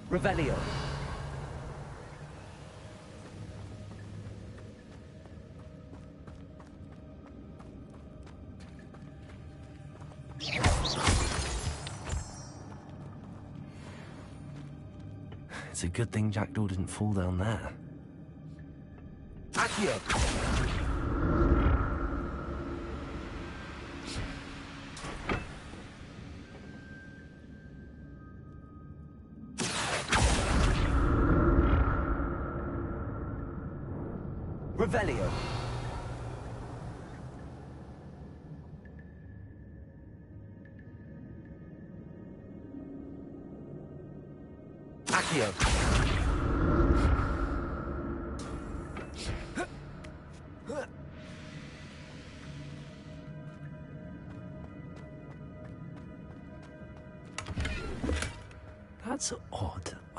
Speaker 3: Revelio. It's a good thing Jackdaw didn't fall down there. Accio! Revelio. Accio.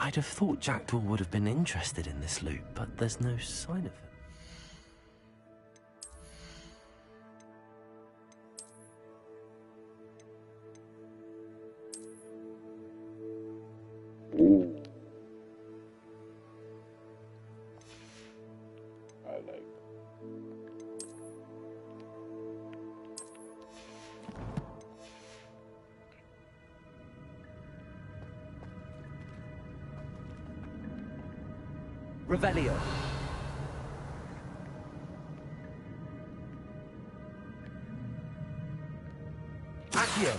Speaker 12: I'd have thought Jackdaw would have been interested in this loot, but there's no sign of it.
Speaker 1: Ooh. I like that.
Speaker 3: Revelio. Accio.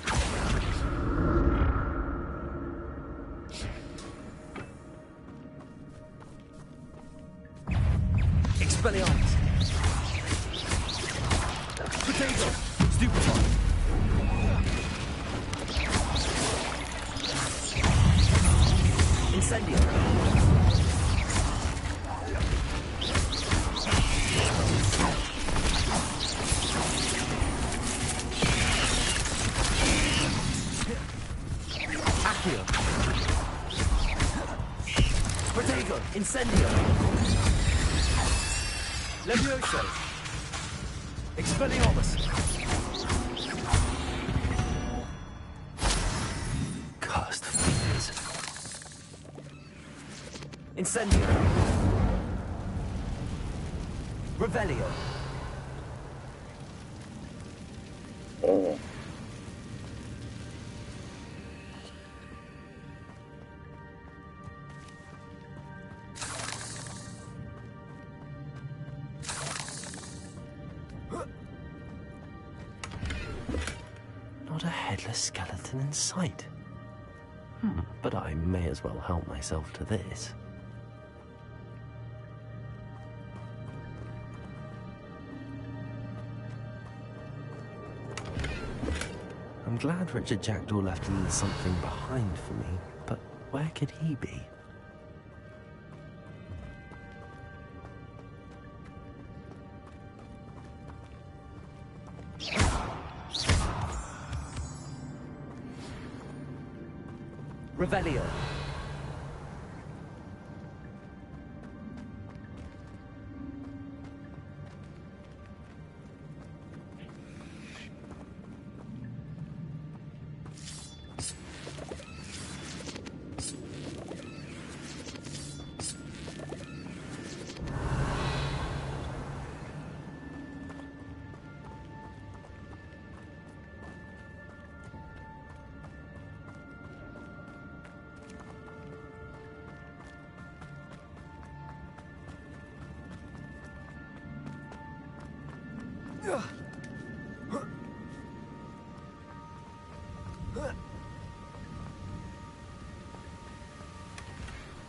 Speaker 3: Expelliarmus. Potato. Stupefy. Incendio. Accio. Protego. Incendio. Levioso. Expelliarmus.
Speaker 12: Cursed fiends.
Speaker 3: Incendio. Revelio.
Speaker 1: Oh.
Speaker 12: Not a headless skeleton in sight. But I may as well help myself to this. I'm glad Richard Jackdaw left a little something behind for me, but where could he be?
Speaker 3: Revelio.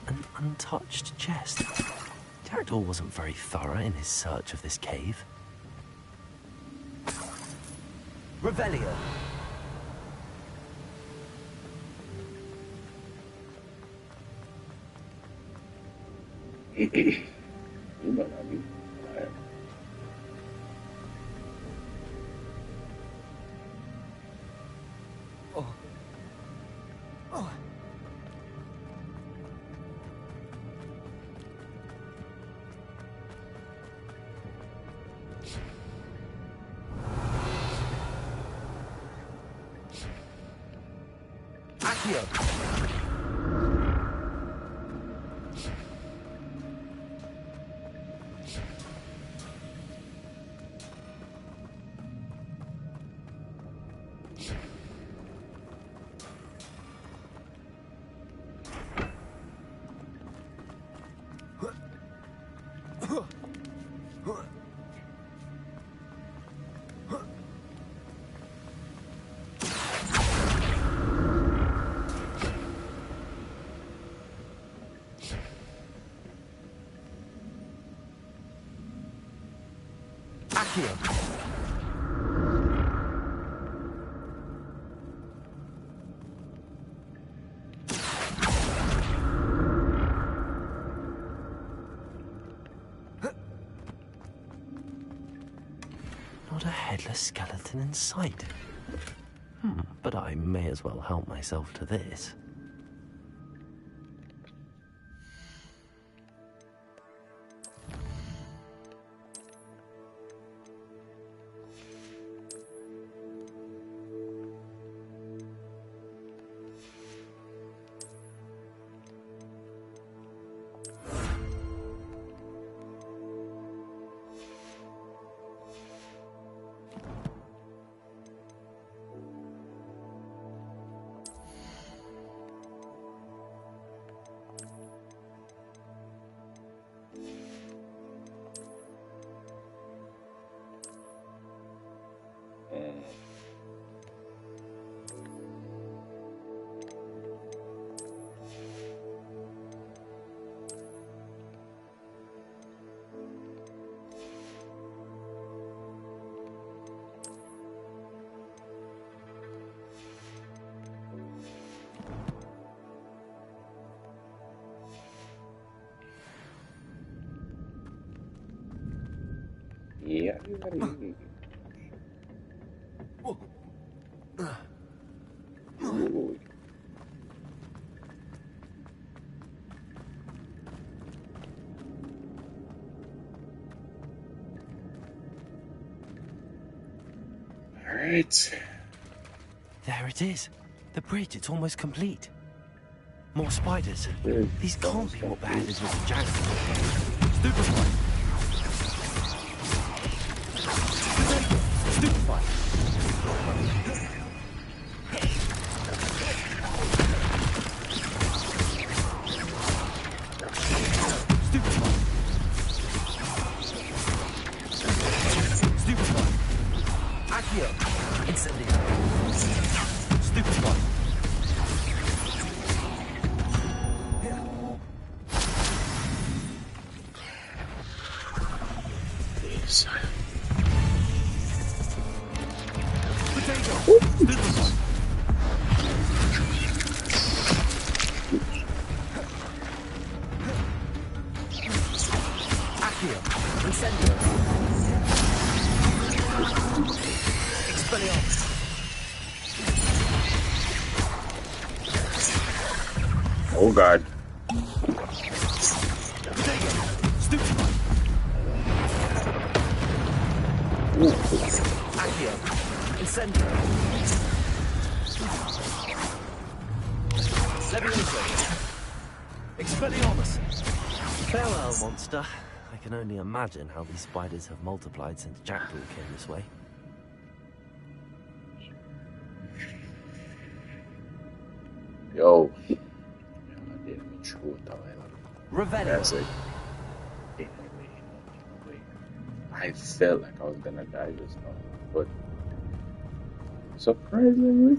Speaker 12: An untouched chest. Jackdaw wasn't very thorough in his search of this cave.
Speaker 3: Revelio.
Speaker 1: You might not be.
Speaker 3: Accio. Accio.
Speaker 12: Not a headless skeleton in sight. But I may as well help myself to this.
Speaker 1: Yeah. Ooh. All right.
Speaker 12: There it is. The bridge, it's almost complete. More spiders. These can't be what beheaded Mr. Jackson. Stupefy. Stupefy.
Speaker 1: Oh God.
Speaker 12: Accio. Incendio. Levioso. Expelliarmus. Farewell, monster. I can only imagine how these spiders have multiplied since Jackdaw came this way.
Speaker 1: Yo.
Speaker 12: Revelio.
Speaker 1: That's it. I felt like I was gonna die just now, but surprisingly,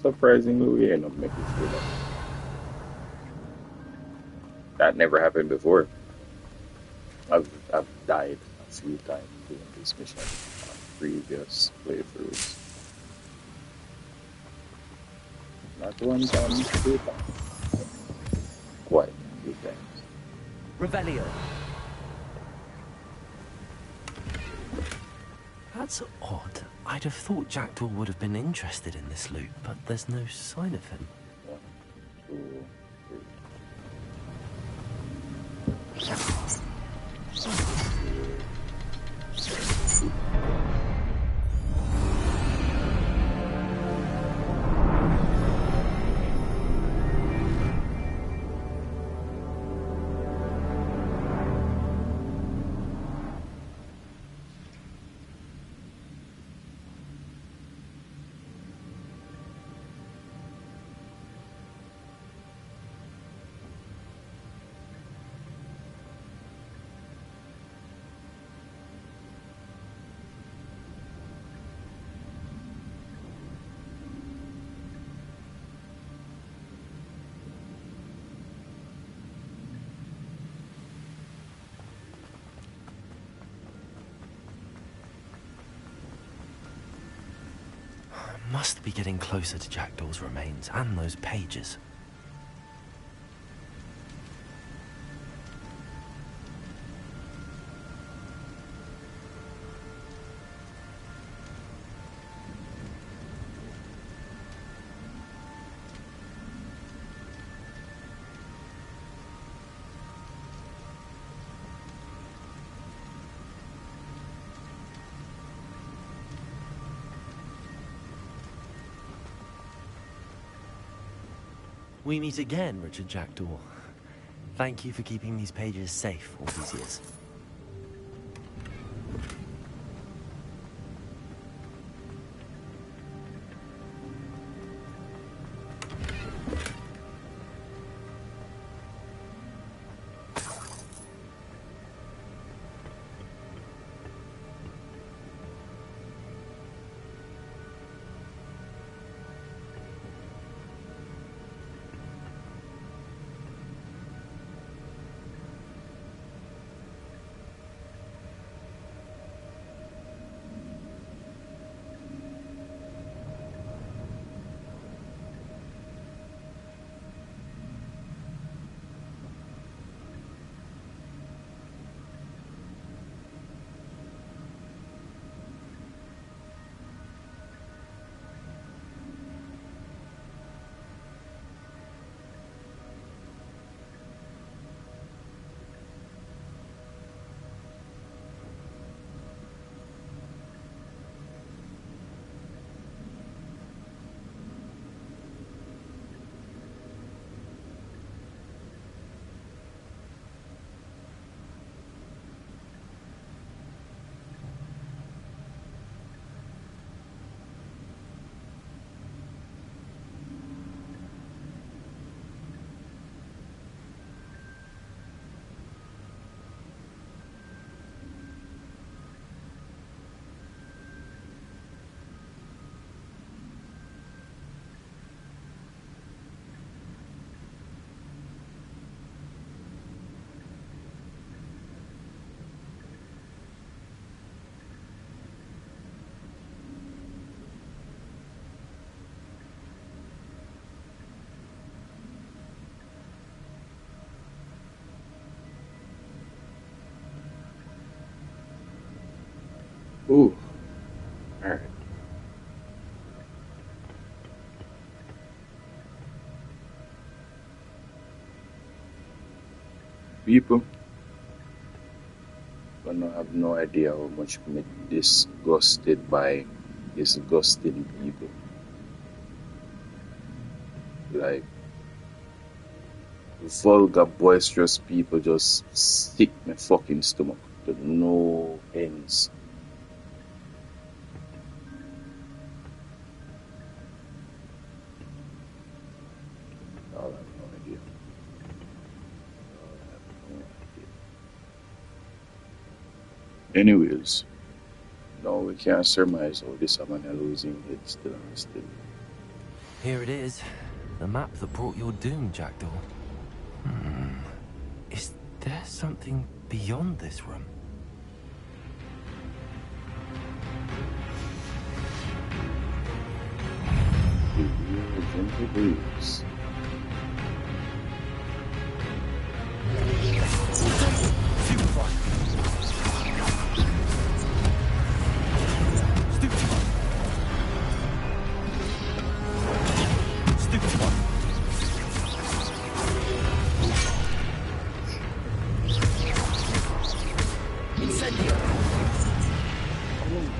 Speaker 1: we ended up making through that. That never happened before. I've died a few times doing this mission on previous playthroughs. Not one time, two times. Quite a few times.
Speaker 12: Revelio. That's odd. I'd have thought Jackdaw would have been interested in this loot, but there's no sign of him.
Speaker 1: 1, 2, 3.
Speaker 12: Must be getting closer to Jackdaw's remains and those pages. We meet again, Richard Jackdaw. Thank you for keeping these pages safe all these years.
Speaker 1: People, I have no idea how much I'm disgusted by disgusting people. Like, vulgar, boisterous people just stick my fucking stomach to no ends. I have no idea. Anyways, no, we can't surmise how this man are losing it still and still.
Speaker 3: Here it is. The map that brought your doom, Jackdaw. Is there something beyond this room?
Speaker 1: Gentle breeze.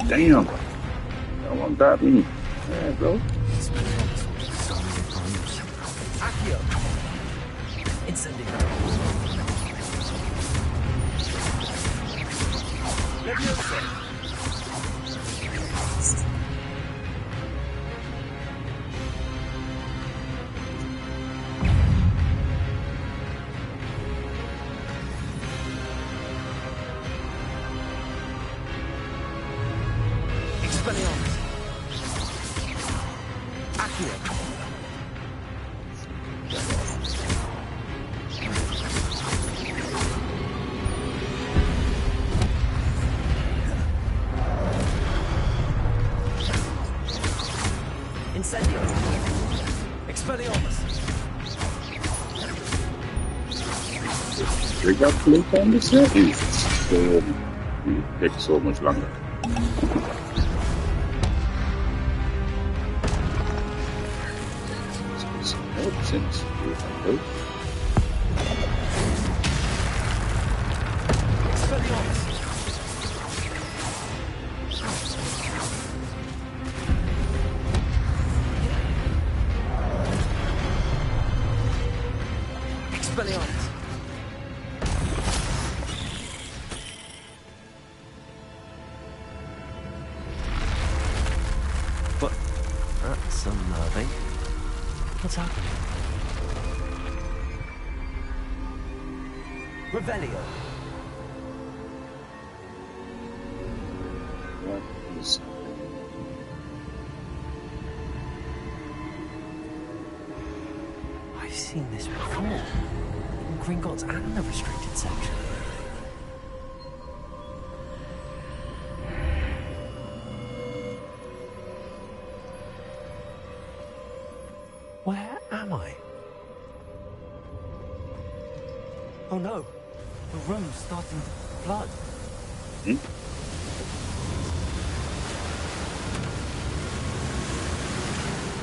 Speaker 1: Damn. That one got me. Yeah, bro.
Speaker 3: Accio. Incendio. Leviosa. Expelliarmus. Accio. Incendio. Expelliarmus.
Speaker 1: We got play on this set. So it takes so much longer. Since
Speaker 3: Expelliarmus. Expelliarmus. But that's unnerving. What's happening? Revelio.
Speaker 1: what is
Speaker 3: I've seen this before. In Gringotts and the restricted section. Where am I? Oh no, the room's starting to flood.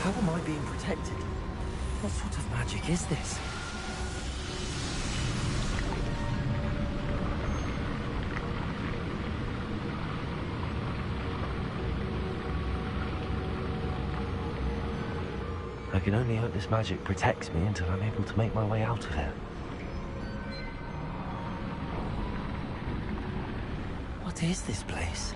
Speaker 3: How am I being protected? What sort of magic is this? I can only hope this magic protects me until I'm able to make my way out of here. What is this place?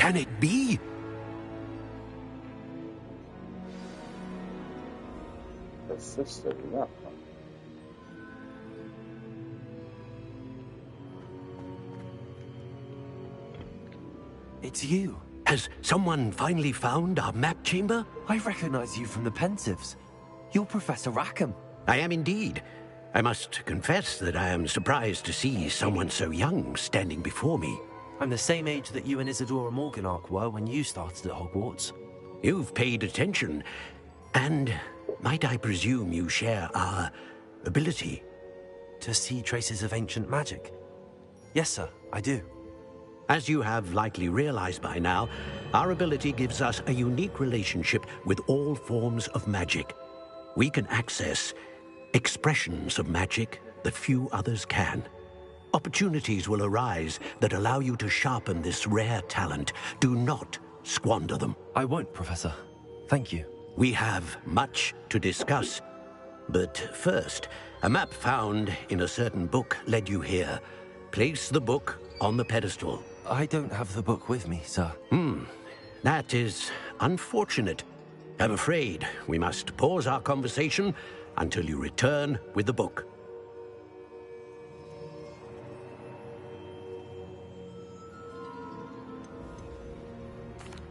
Speaker 13: can it be?
Speaker 1: Professor Rackham.
Speaker 12: It's you.
Speaker 13: Has someone finally found our map chamber?
Speaker 12: I recognize you from the Pensives. You're Professor Rackham.
Speaker 13: I am indeed. I must confess that I am surprised to see someone so young standing before me.
Speaker 12: I'm the same age that you and Isadora Morganach were when you started at Hogwarts.
Speaker 13: You've paid attention, and might I presume you share our ability?
Speaker 12: To see traces of ancient magic? Yes, sir, I do.
Speaker 13: As you have likely realized by now, our ability gives us a unique relationship with all forms of magic. We can access expressions of magic that few others can. Opportunities will arise that allow you to sharpen this rare talent. Do not squander them.
Speaker 12: I won't, Professor. Thank you.
Speaker 13: We have much to discuss. But first, a map found in a certain book led you here. Place the book on the pedestal.
Speaker 12: I don't have the book with me, sir.
Speaker 13: That is unfortunate. I'm afraid we must pause our conversation until you return with the book.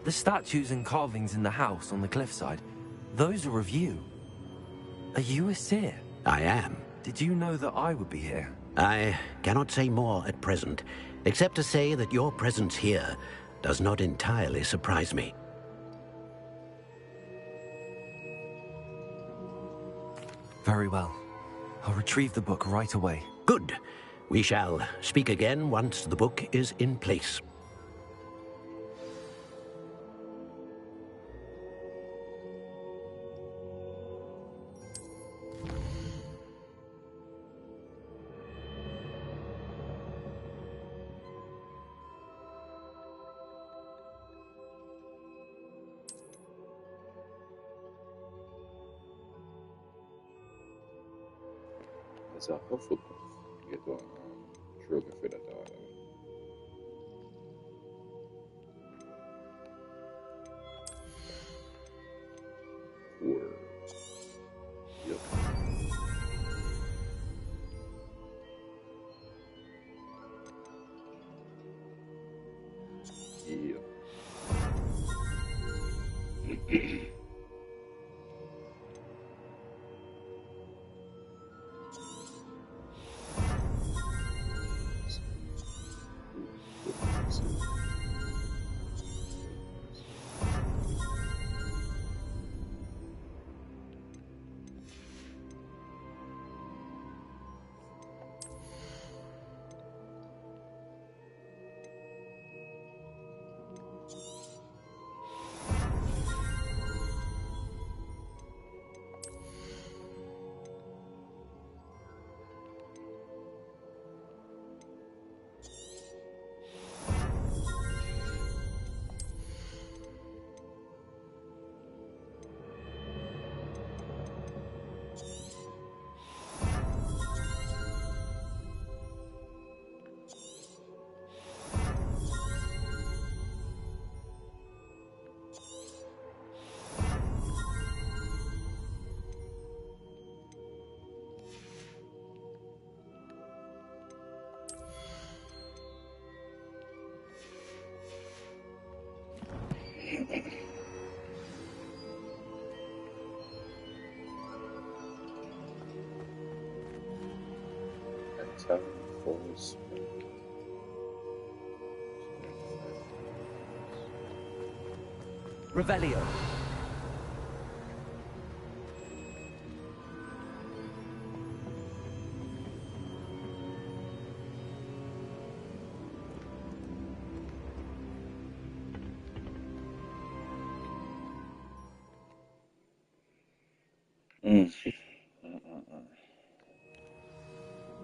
Speaker 12: The statues and carvings in the house on the cliffside, those are of you. Are you a seer?
Speaker 13: I am.
Speaker 12: Did you know that I would be here?
Speaker 13: I cannot say more at present, except to say that your presence here does not entirely surprise me.
Speaker 12: Very well. I'll retrieve the book right away.
Speaker 13: Good. We shall speak again once the book is in place.
Speaker 1: It's a Hufflepuff. Get one trophy for that. Word. Yep. Yeah.
Speaker 3: Revelio.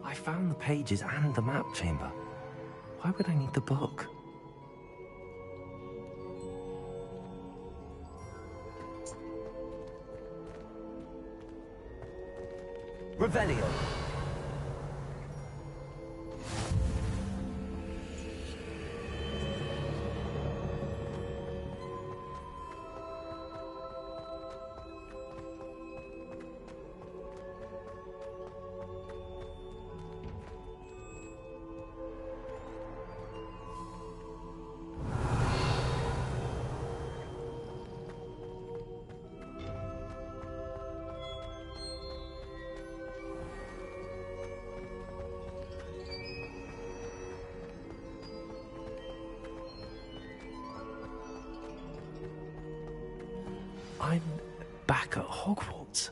Speaker 12: I found the pages and the map chamber. Why would I need the book?
Speaker 3: Revelio.
Speaker 12: I'm back at Hogwarts.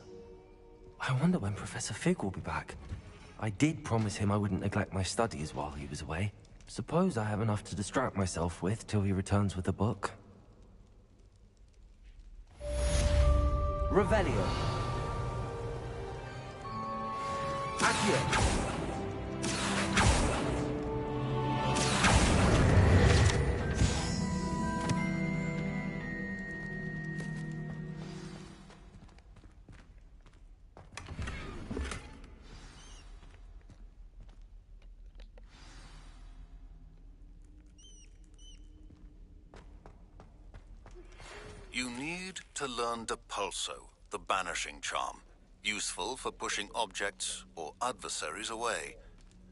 Speaker 12: I wonder when Professor Fig will be back. I did promise him I wouldn't neglect my studies while he was away. Suppose I have enough to distract myself with till he returns with a book.
Speaker 3: Revelio. Accio.
Speaker 14: You need to learn Depulso, the banishing charm. Useful for pushing objects or adversaries away.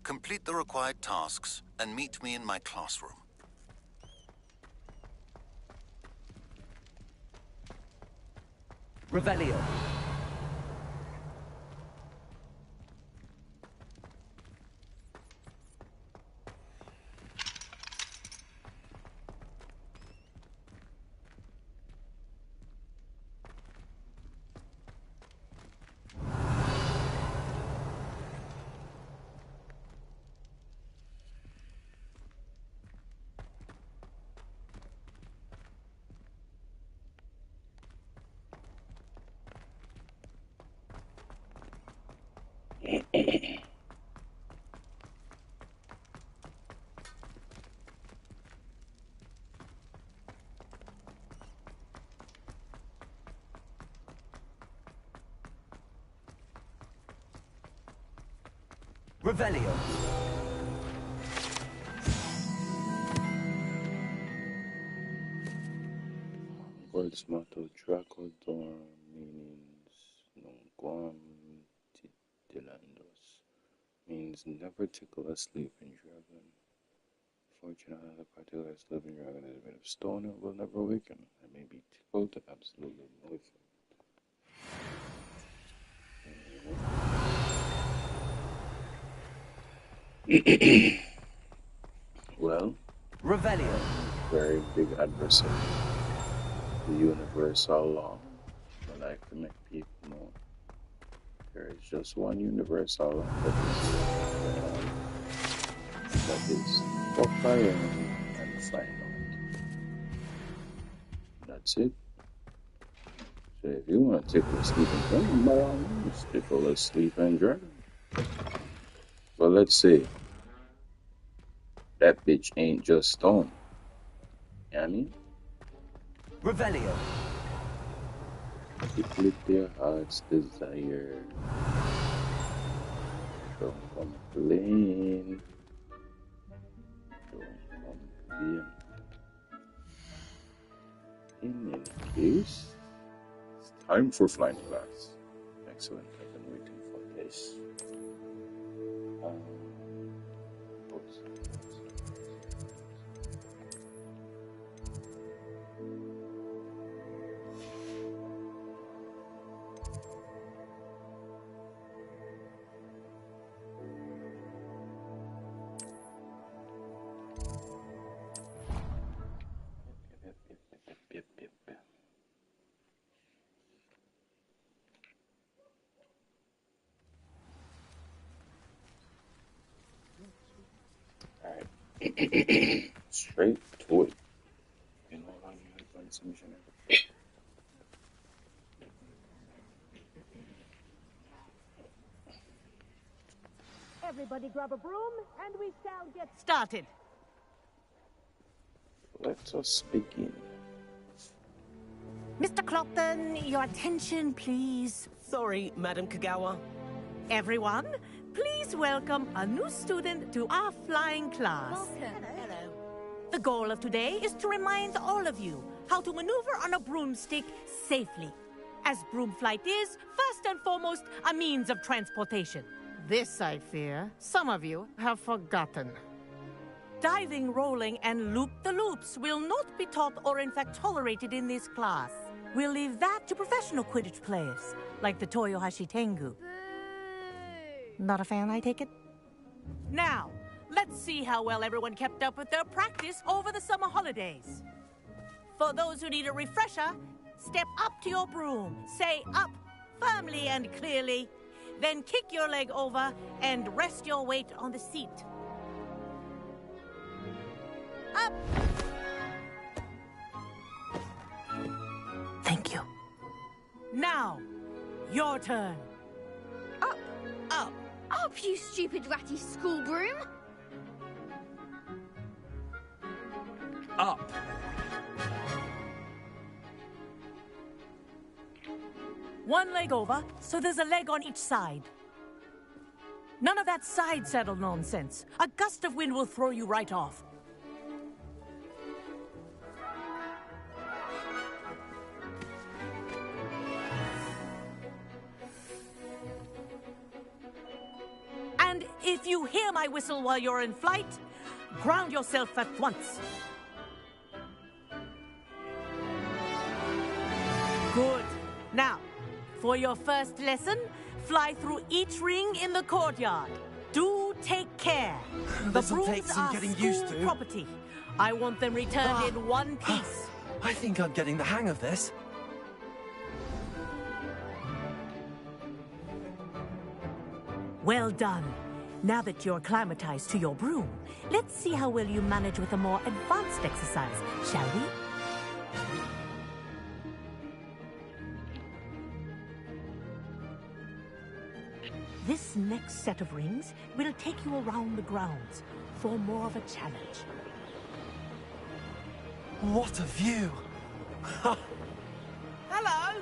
Speaker 14: Complete the required tasks and meet me in my classroom.
Speaker 3: Revelio. Revelio.
Speaker 1: Words motto Dracodor means non quam titilandos, means never tickle a sleeping dragon. Fortunately, the particular sleeping dragon is made of stone and will never awaken. It may be tickled to absolutely no effect. Well,
Speaker 3: Revelio.
Speaker 1: Very big adversary. The universal law. I like to make people know there is just one universal law that is for fire and find out. That's it. So if you want to tickle a sleeping dragon, by all means, tickle a sleeping dragon. But let's say that bitch ain't just stone. You know what I mean?
Speaker 3: Revelio.
Speaker 1: Tickle their heart's desire. Don't complain. Don't complain. In any case, it's time for flying class. Excellent. I've been waiting for this. Straight to it. You know how you have done submission.
Speaker 15: Everybody grab a broom and we shall get started.
Speaker 1: Let us begin.
Speaker 15: Mr. Clopton, your attention, please.
Speaker 10: Sorry, Madam Kagawa.
Speaker 15: Everyone, please welcome a new student to our flying class.
Speaker 7: Welcome. Hello.
Speaker 15: The goal of today is to remind all of you how to maneuver on a broomstick safely, as broom flight is, first and foremost, a means of transportation. This, I fear, some of you have forgotten. Diving, rolling, and loop-the-loops will not be taught or in fact tolerated in this class. We'll leave that to professional Quidditch players, like the Toyohashi Tengu. Not a fan, I take it? Now, let's see how well everyone kept up with their practice over the summer holidays. For those who need a refresher, step up to your broom. Say up firmly and clearly. Then kick your leg over and rest your weight on the seat. Up! Thank you. Now, your turn.
Speaker 2: Up!
Speaker 15: Up!
Speaker 2: Up, you stupid ratty school broom!
Speaker 12: Up.
Speaker 15: One leg over, so there's a leg on each side. None of that side saddle nonsense. A gust of wind will throw you right off. And if you hear my whistle while you're in flight, ground yourself at once. Good. Now, for your first lesson, fly through each ring in the courtyard. Do take care. The
Speaker 12: This'll take
Speaker 15: brooms
Speaker 12: some
Speaker 15: are
Speaker 12: getting
Speaker 15: school
Speaker 12: used to.
Speaker 15: property. I want them returned in one piece.
Speaker 12: I think I'm getting the hang of this.
Speaker 15: Well done. Now that you're acclimatized to your broom, let's see how well you manage with a more advanced exercise, shall we? This next set of rings will take you around the grounds for more of a challenge.
Speaker 12: What a view!
Speaker 16: Hello!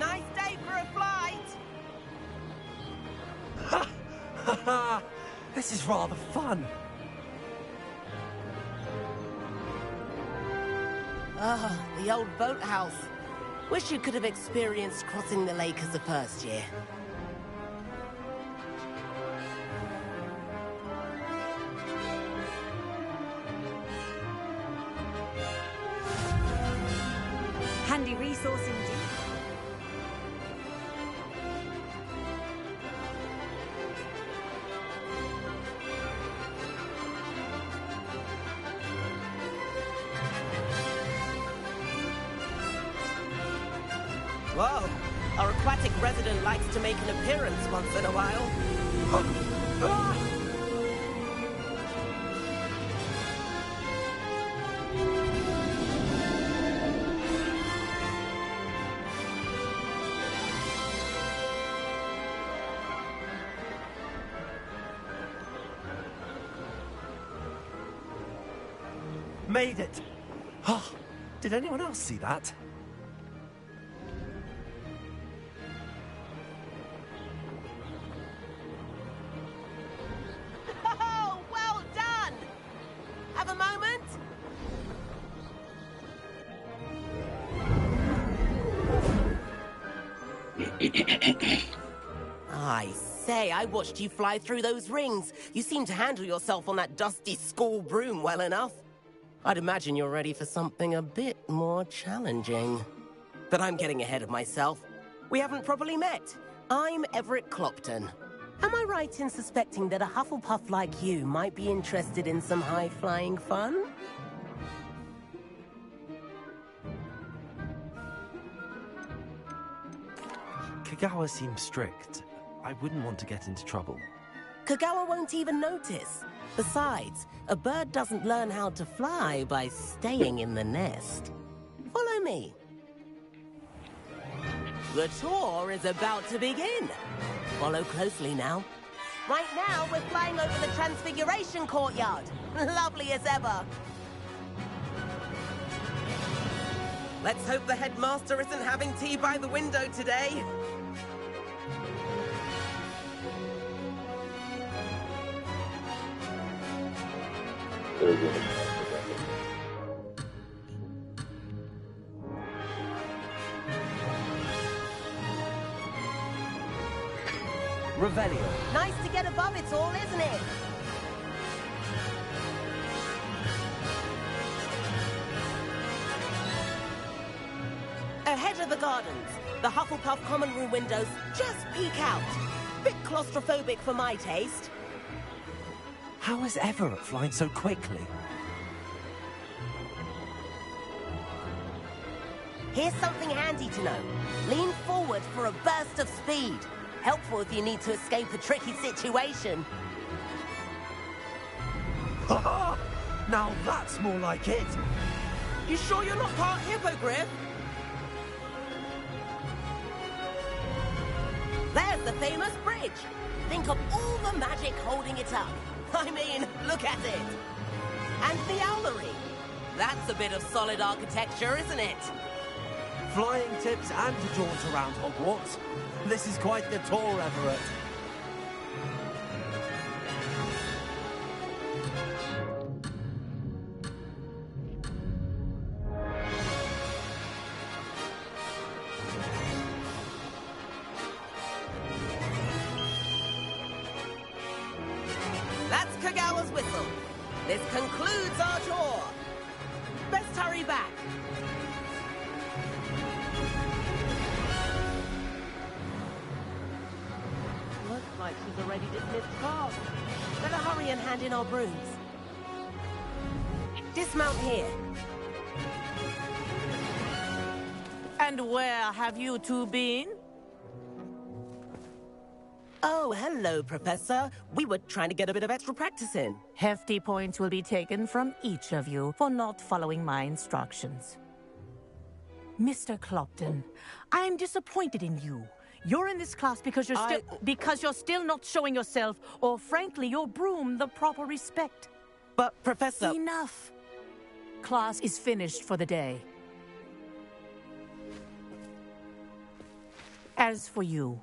Speaker 16: Nice day for a flight!
Speaker 12: This is rather fun.
Speaker 16: Ah, the old boathouse. Wish you could have experienced crossing the lake as a first year.
Speaker 6: Handy resource indeed.
Speaker 16: Whoa! Our aquatic resident likes to make an appearance once in a while.
Speaker 12: Made it! Oh, did anyone else see that?
Speaker 16: Oh, well done! Have a moment? I say, I watched you fly through those rings. You seem to handle yourself on that dusty school broom well enough. I'd imagine you're ready for something a bit more challenging. But I'm getting ahead of myself. We haven't properly met. I'm Everett Clopton. Am I right in suspecting that a Hufflepuff like you might be interested in some high-flying fun?
Speaker 12: Kagawa seems strict. I wouldn't want to get into trouble.
Speaker 16: Kagawa won't even notice. Besides, a bird doesn't learn how to fly by staying in the nest. Follow me. The tour is about to begin. Follow closely now. Right now, we're flying over the Transfiguration Courtyard. Lovely as ever. Let's hope the headmaster isn't having tea by the window today.
Speaker 3: Revelio.
Speaker 16: Nice to get above it all, isn't it? Ahead of the gardens, the Hufflepuff common room windows just peek out. Bit claustrophobic for my taste.
Speaker 12: How is Everett flying so quickly?
Speaker 16: Here's something handy to know. Lean forward for a burst of speed. Helpful if you need to escape a tricky situation.
Speaker 12: Ha-ha! Now that's more like it.
Speaker 16: You sure you're not part hippogriff? There's the famous bridge. Think of all the magic holding it up. I mean, look at it. And the owlery. That's a bit of solid architecture, isn't it?
Speaker 12: Flying tips and a jaunt around Hogwarts. This is quite the tour, Everett.
Speaker 16: That's Kagawa's whistle. This concludes our tour. Best hurry back. Looks like she's already dismissed class. Better hurry and hand in our brooms. Dismount here.
Speaker 15: And where have you two been?
Speaker 16: Oh, hello, Professor. We were trying to get a bit of extra practice in.
Speaker 15: Hefty points will be taken from each of you for not following my instructions. Mr. Clopton, I'm disappointed in you. You're in this class because you're still not showing yourself, or frankly, your broom the proper respect.
Speaker 16: But, Professor...
Speaker 15: Enough. Class is finished for the day. As for you,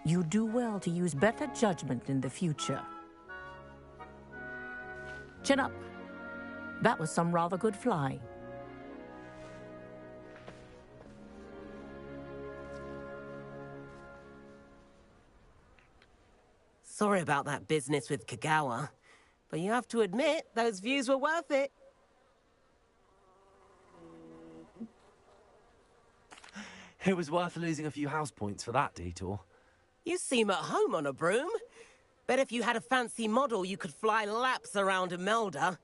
Speaker 15: you do well to use better judgment in the future. Chin up. That was some rather good flying.
Speaker 16: Sorry about that business with Kagawa, but you have to admit, those views were worth it.
Speaker 12: It was worth losing a few house points for that detour.
Speaker 16: You seem at home on a broom. Bet if you had a fancy model, you could fly laps around Imelda.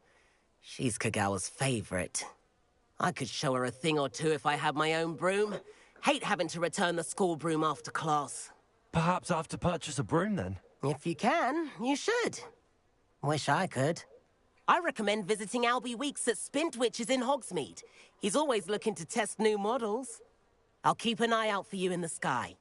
Speaker 16: She's Kagawa's favorite. I could show her a thing or two if I had my own broom. Hate having to return the school broom after class.
Speaker 12: Perhaps I have to purchase a broom then?
Speaker 16: If you can, you should. Wish I could. I recommend visiting Albie Weeks at Spintwitches in Hogsmeade. He's always looking to test new models. I'll keep an eye out for you in the sky.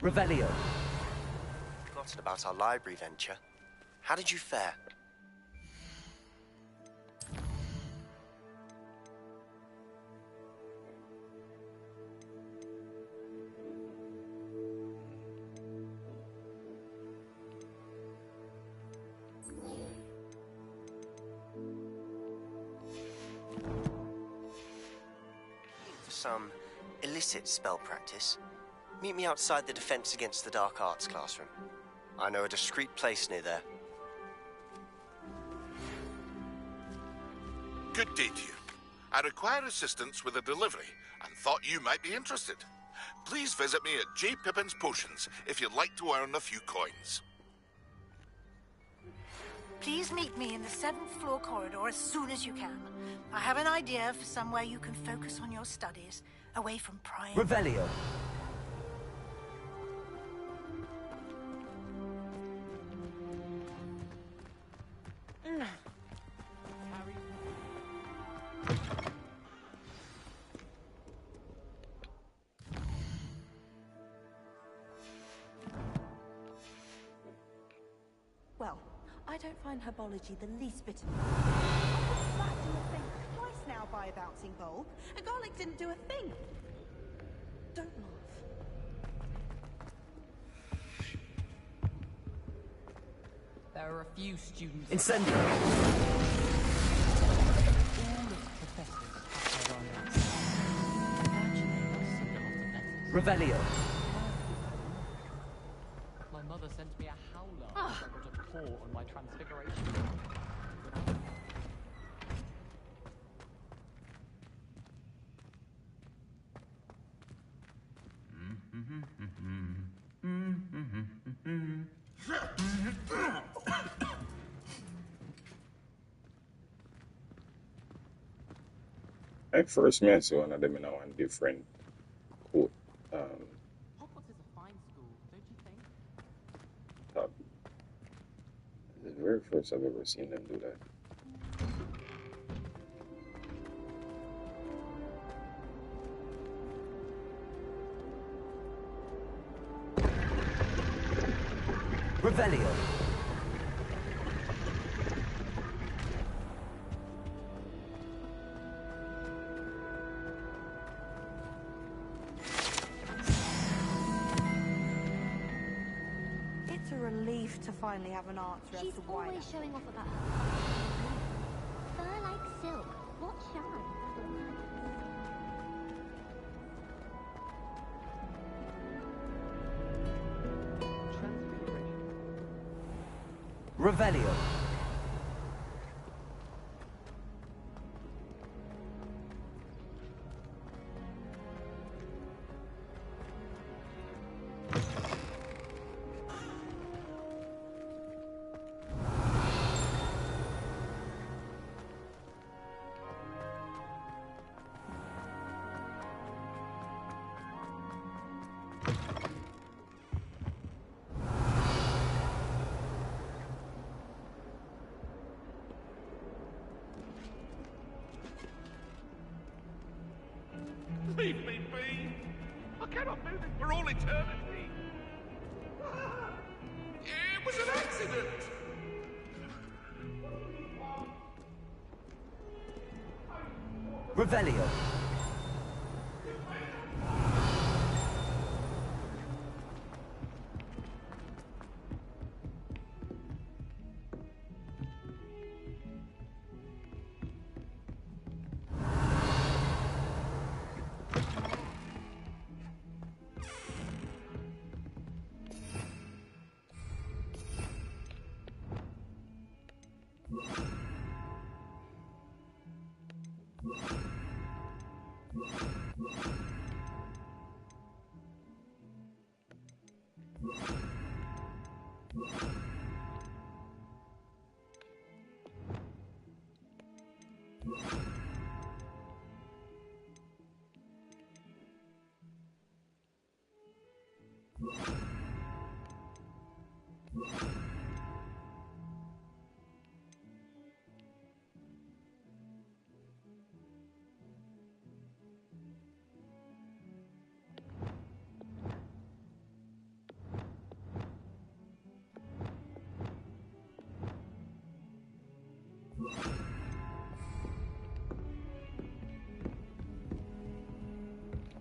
Speaker 3: Revelio.
Speaker 17: Forgotten about our library venture. How did you fare? For some illicit spell practice, meet me outside the Defense Against the Dark Arts classroom. I know a discreet place near there.
Speaker 11: Good day to you. I require assistance with a delivery and thought you might be interested. Please visit me at J. Pippin's Potions if you'd like to earn a few coins.
Speaker 18: Please meet me in the 7th floor corridor as soon as you can. I have an idea for somewhere you can focus on your studies, away from prying.
Speaker 3: Revelio.
Speaker 19: Well, I don't find herbology the least bit amusing. I was slapped in the face twice now by a bouncing bulb. A garlic didn't do a thing. Don't laugh.
Speaker 5: There are a few students...
Speaker 3: Incendio!
Speaker 5: All the professors have their own accents. Imagine they must send a lot of letters.
Speaker 3: Revelio.
Speaker 5: My mother sent me a howler as I got a paw on my transfiguration.
Speaker 1: At first, me I see one of them in a one different quote.
Speaker 5: Hogwarts is a fine school, don't you think?
Speaker 1: Top. It's the very first I've ever seen them do that.
Speaker 3: Revelio.
Speaker 19: It's a relief to finally have an answer as
Speaker 2: She's
Speaker 19: to why.
Speaker 2: always showing off about her fur like silk. What shine?
Speaker 3: Revelio.
Speaker 20: Leave me be! I cannot do this for all eternity! It was an accident!
Speaker 3: Revelio.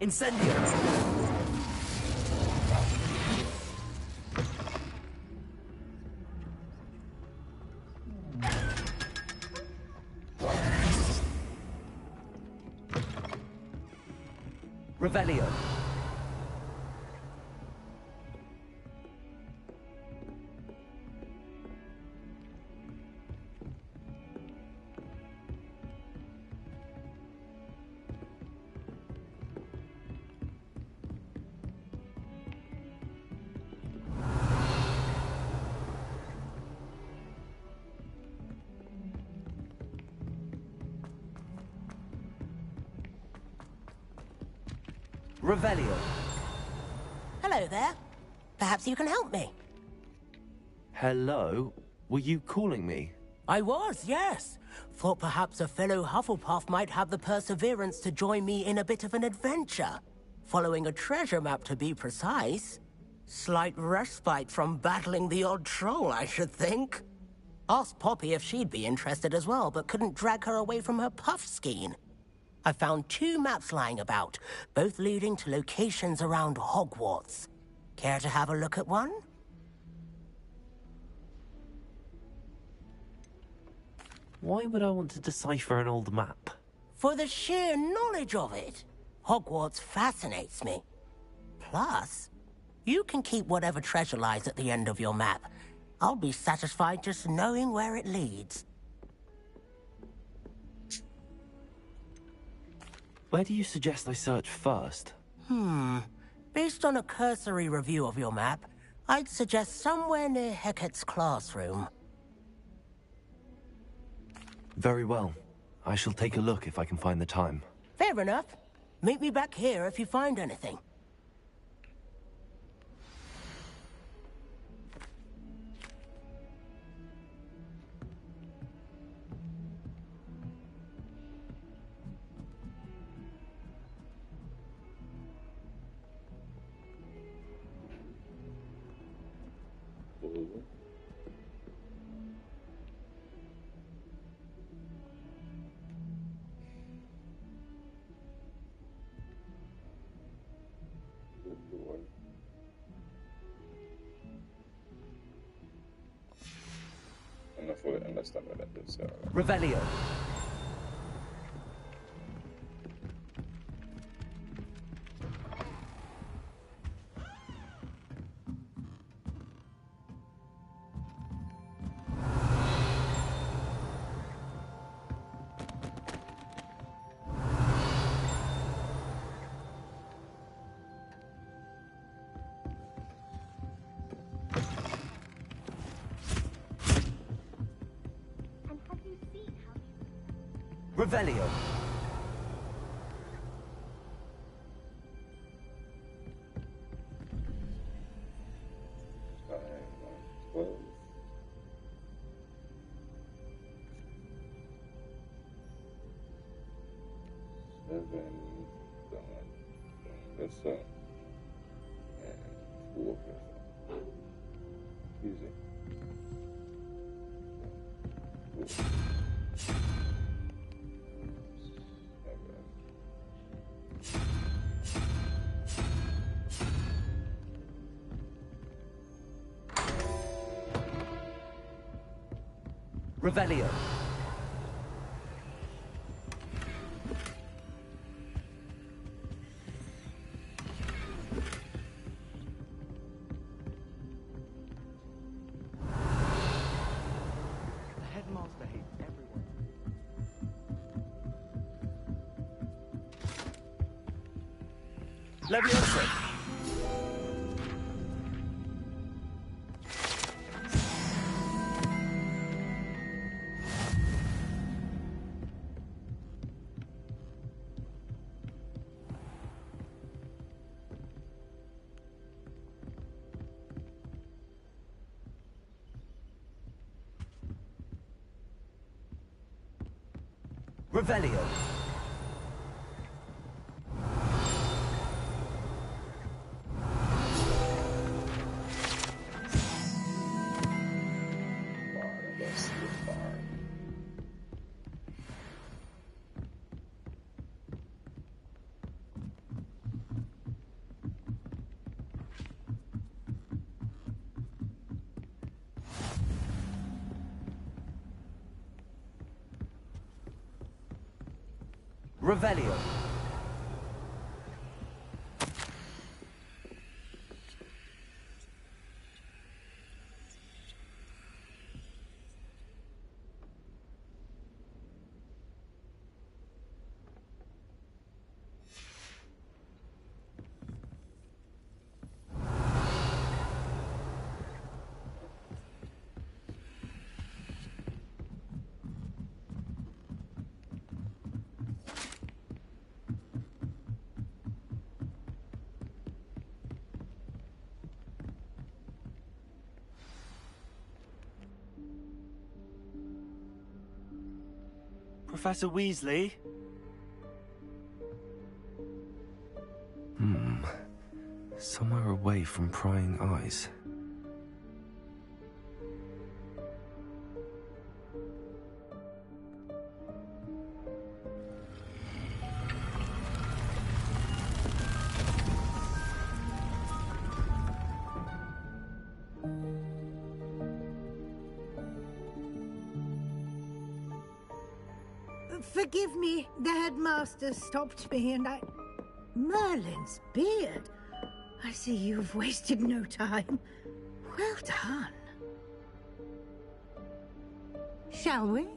Speaker 3: Incendio. Revelio. Revelio.
Speaker 16: Hello there. Perhaps you can help me.
Speaker 12: Hello? Were you calling me?
Speaker 16: I was, yes. Thought perhaps a fellow Hufflepuff might have the perseverance to join me in a bit of an adventure. Following a treasure map, to be precise. Slight respite from battling the odd troll, I should think. Asked Poppy if she'd be interested as well, but couldn't drag her away from her puff skein. I found 2 maps lying about, both leading to locations around Hogwarts. Care to have a look at one?
Speaker 12: Why would I want to decipher an old map?
Speaker 16: For the sheer knowledge of it. Hogwarts fascinates me. Plus, you can keep whatever treasure lies at the end of your map. I'll be satisfied just knowing where it leads.
Speaker 12: Where do you suggest I search first?
Speaker 16: Based on a cursory review of your map, I'd suggest somewhere near Hecat's classroom.
Speaker 12: Very well. I shall take a look if I can find the time.
Speaker 16: Fair enough. Meet me back here if you find anything.
Speaker 1: I'm not fully understand what that is.
Speaker 3: Revelio. Revelio.
Speaker 1: Easy.
Speaker 3: Revelio.
Speaker 10: The headmaster hates everyone.
Speaker 3: Leviosa. Revelio. Revelio.
Speaker 12: Professor Weasley? Somewhere away from prying eyes.
Speaker 18: Forgive me, the headmaster stopped me and I... Merlin's beard. I see you've wasted no time. Well done. Shall we?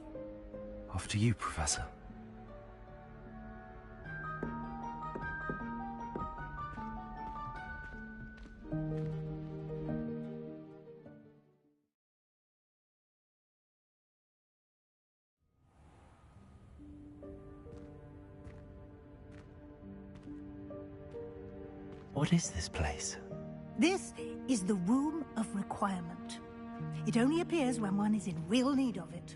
Speaker 12: After you, Professor. What is this place?
Speaker 18: This is the Room of Requirement. It only appears when one is in real need of it.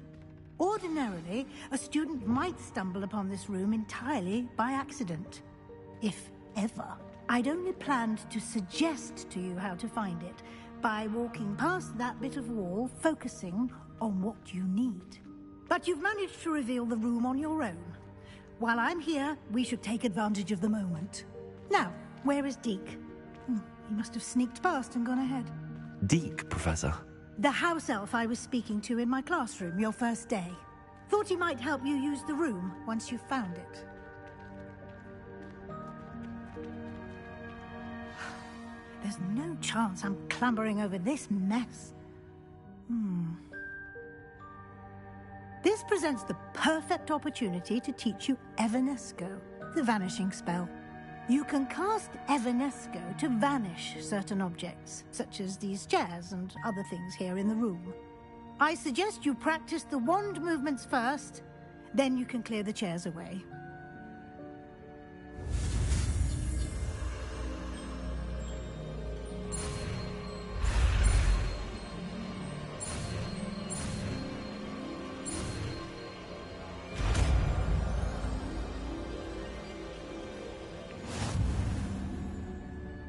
Speaker 18: Ordinarily, a student might stumble upon this room entirely by accident. If ever. I'd only planned to suggest to you how to find it by walking past that bit of wall, focusing on what you need. But you've managed to reveal the room on your own. While I'm here, we should take advantage of the moment. Now, where is Deke? He must have sneaked past and gone ahead.
Speaker 12: Deke, Professor.
Speaker 18: The house elf I was speaking to in my classroom your first day. Thought he might help you use the room once you found it. There's no chance I'm clambering over this mess. This presents the perfect opportunity to teach you Evanesco, the vanishing spell. You can cast Evanesco to vanish certain objects, such as these chairs and other things here in the room. I suggest you practice the wand movements first, then you can clear the chairs away.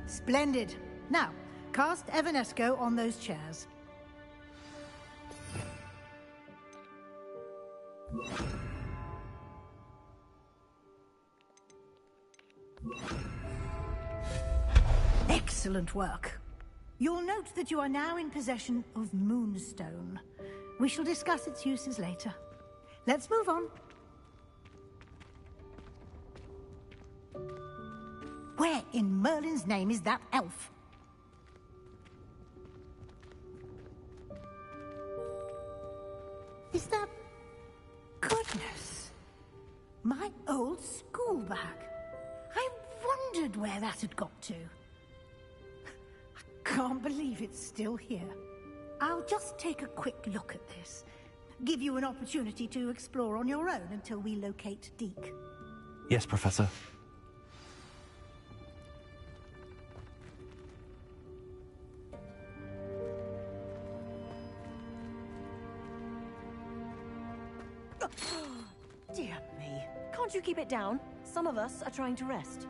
Speaker 18: Splendid. Now, cast Evanesco on those chairs. Excellent work. You'll note that you are now in possession of Moonstone. We shall discuss its uses later. Let's move on. Where in Merlin's name is that elf? Is that... Goodness! My old school bag. I wondered where that had got to. I can't believe it's still here. I'll just take a quick look at this. Give you an opportunity to explore on your own until we locate Deke.
Speaker 12: Yes, Professor.
Speaker 21: Dear me. Can't you keep it down? Some of us are trying to rest.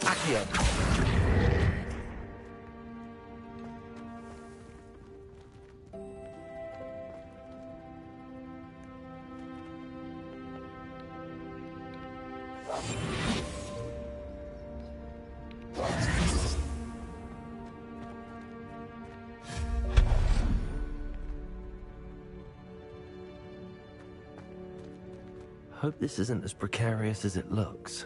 Speaker 12: Accio. Hope this isn't as precarious as it looks.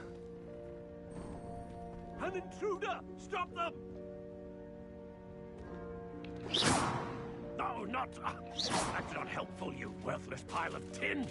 Speaker 20: An intruder! Stop them! No, not... that's not helpful, you worthless pile of tin!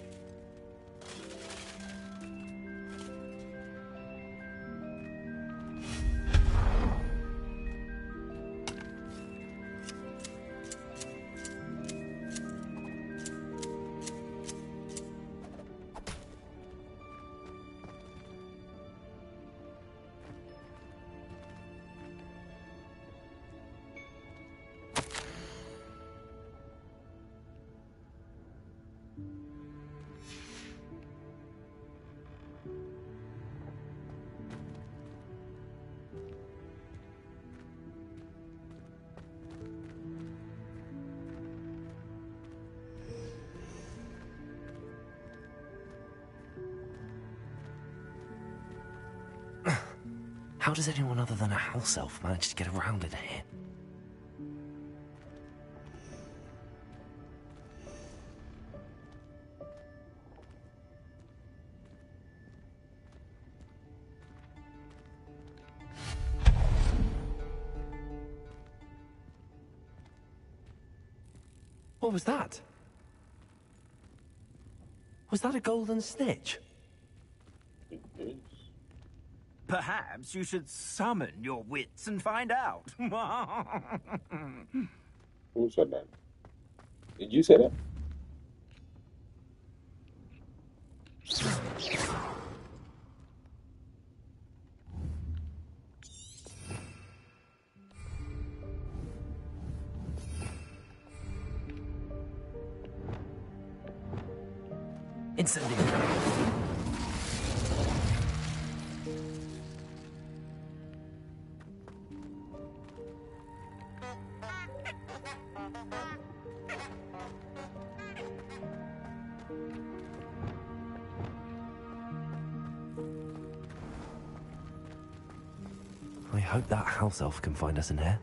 Speaker 12: How does anyone other than a house elf manage to get around in here? What was that? Was that a golden snitch?
Speaker 9: Perhaps you should summon your wits and find out.
Speaker 1: Who said that? Did you say that?
Speaker 12: Incendiary. I hope that house elf can find us in here.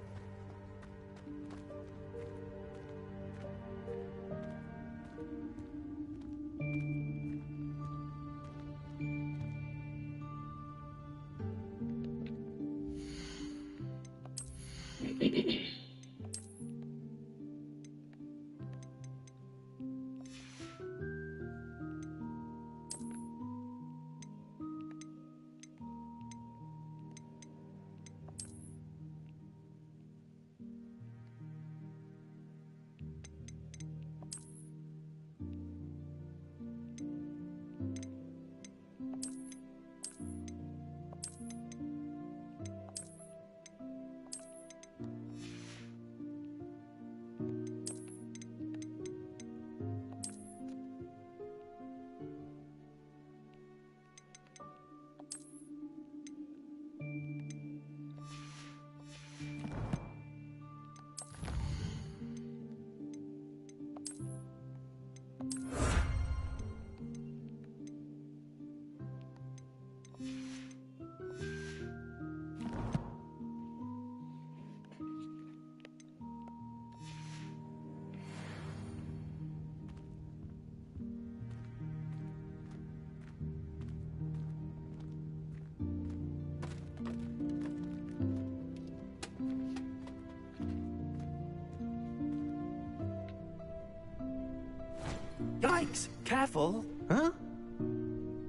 Speaker 13: Yikes! Careful! Huh?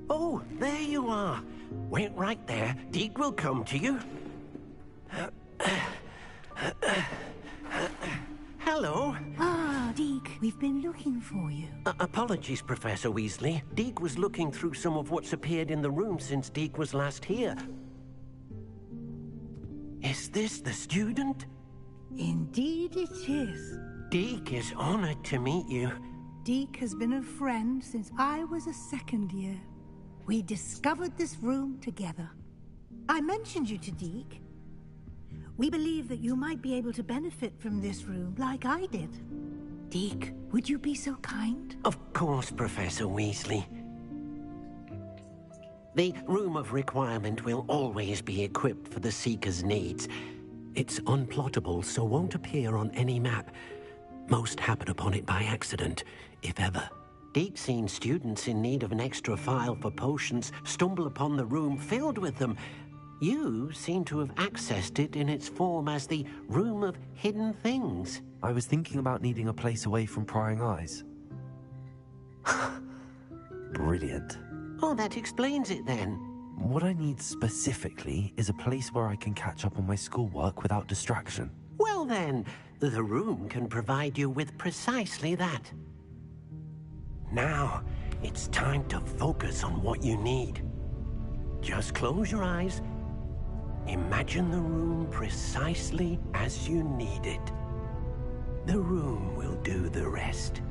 Speaker 13: Oh, there you are. Wait right there. Deke will come to you. Hello.
Speaker 18: Ah, Deke, we've been looking for you.
Speaker 13: Apologies, Professor Weasley. Deke was looking through some of what's appeared in the room since Deke was last here. Is this the student?
Speaker 18: Indeed it is.
Speaker 13: Deke is honored to meet you.
Speaker 18: Deke has been a friend since I was a second year. We discovered this room together. I mentioned you to Deke. We believe that you might be able to benefit from this room like I did. Deke, would you be so kind?
Speaker 13: Of course, Professor Weasley. The Room of Requirement will always be equipped for the Seeker's needs. It's unplottable, so won't appear on any map. Most happen upon it by accident, if ever. Deke's seen students in need of an extra file for potions stumble upon the room filled with them. You seem to have accessed it in its form as the Room of Hidden Things.
Speaker 12: I was thinking about needing a place away from prying eyes. Brilliant.
Speaker 13: Oh, that explains it then.
Speaker 12: What I need specifically is a place where I can catch up on my schoolwork without distraction.
Speaker 13: Well then, the room can provide you with precisely that. Now, it's time to focus on what you need. Just close your eyes. Imagine the room precisely as you need it. The room will do the rest.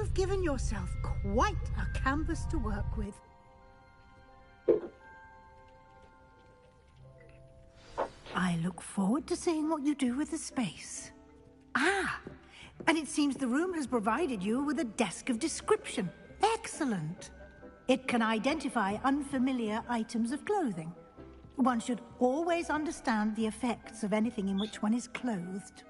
Speaker 18: You've given yourself quite a canvas to work with. I look forward to seeing what you do with the space. Ah, and it seems the room has provided you with a desk of description. Excellent. It can identify unfamiliar items of clothing. One should always understand the effects of anything in which one is clothed.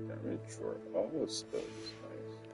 Speaker 1: Damage for all spells. Nice.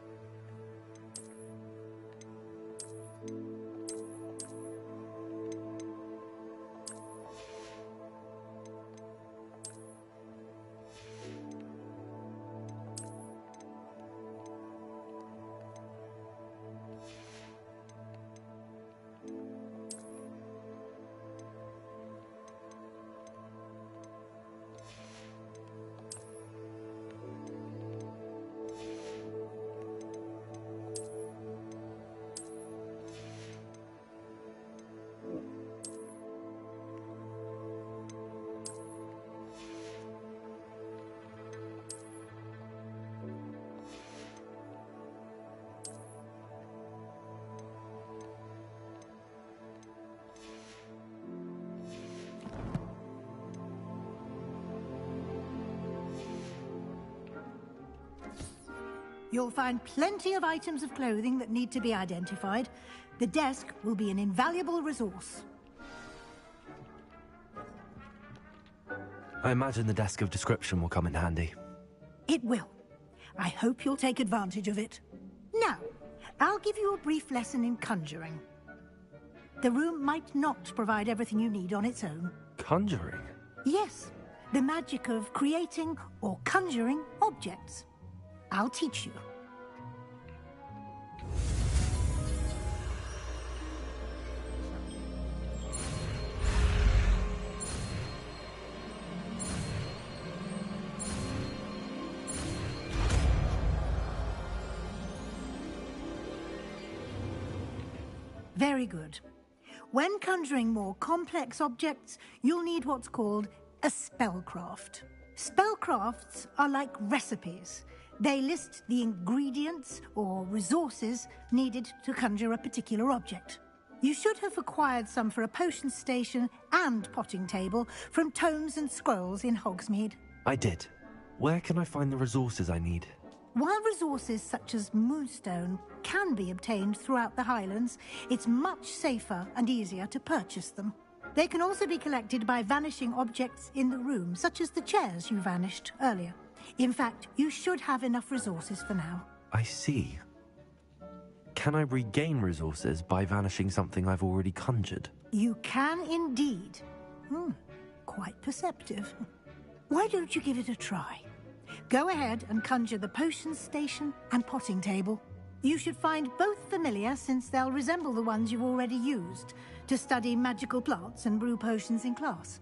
Speaker 18: You'll find plenty of items of clothing that need to be identified. The desk will be an invaluable resource.
Speaker 12: I imagine the desk of description will come in handy.
Speaker 18: It will. I hope you'll take advantage of it. Now, I'll give you a brief lesson in conjuring. The room might not provide everything you need on its own.
Speaker 12: Conjuring?
Speaker 18: Yes, the magic of creating or conjuring objects. I'll teach you. Very good. When conjuring more complex objects, you'll need what's called a spellcraft. Spellcrafts are like recipes. They list the ingredients or resources needed to conjure a particular object. You should have acquired some for a potion station and potting table from tomes and scrolls in Hogsmeade.
Speaker 12: I did. Where can I find the resources I need?
Speaker 18: While resources such as moonstone can be obtained throughout the Highlands, it's much safer and easier to purchase them. They can also be collected by vanishing objects in the room, such as the chairs you vanished earlier. In fact, you should have enough resources for now.
Speaker 12: I see. Can I regain resources by vanishing something I've already conjured?
Speaker 18: You can indeed. Quite perceptive. Why don't you give it a try? Go ahead and conjure the potion station and potting table. You should find both familiar, since they'll resemble the ones you've already used to study magical plants and brew potions in class.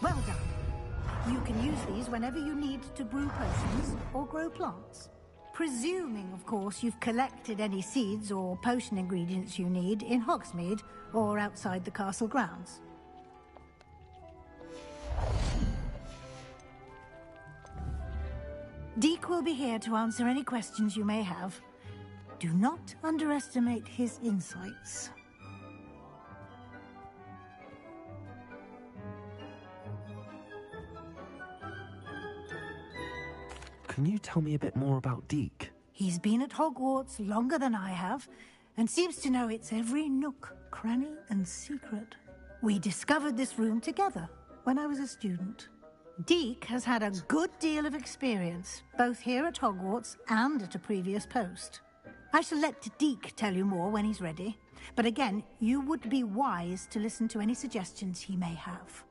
Speaker 18: Well done. You can use these whenever you need to brew potions or grow plants. Presuming, of course, you've collected any seeds or potion ingredients you need in Hogsmeade or outside the castle grounds. Deke will be here to answer any questions you may have. Do not underestimate his insights.
Speaker 12: Can you tell me a bit more about Deke?
Speaker 18: He's been at Hogwarts longer than I have, and seems to know its every nook, cranny, and secret. We discovered this room together when I was a student. Deke has had a good deal of experience, both here at Hogwarts and at a previous post. I shall let Deke tell you more when he's ready, but again, you would be wise to listen to any suggestions he may have.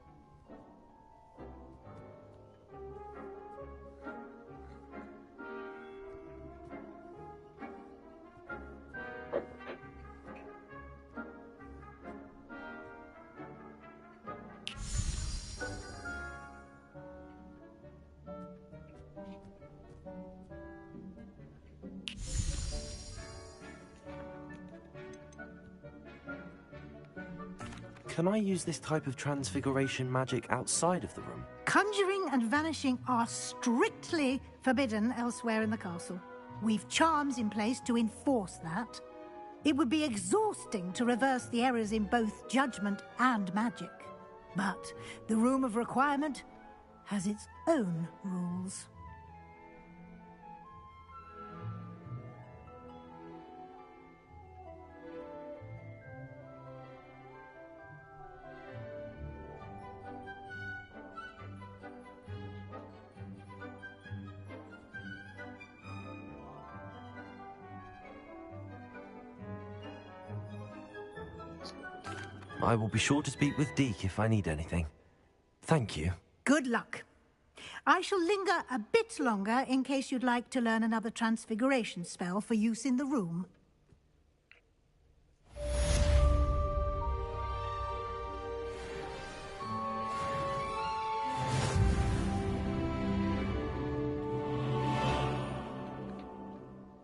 Speaker 12: Can I use this type of transfiguration magic outside of the room?
Speaker 18: Conjuring and vanishing are strictly forbidden elsewhere in the castle. We've charms in place to enforce that. It would be exhausting to reverse the errors in both judgment and magic. But the Room of Requirement has its own rules.
Speaker 12: I will be sure to speak with Deke if I need anything. Thank you.
Speaker 18: Good luck. I shall linger a bit longer in case you'd like to learn another transfiguration spell for use in the room.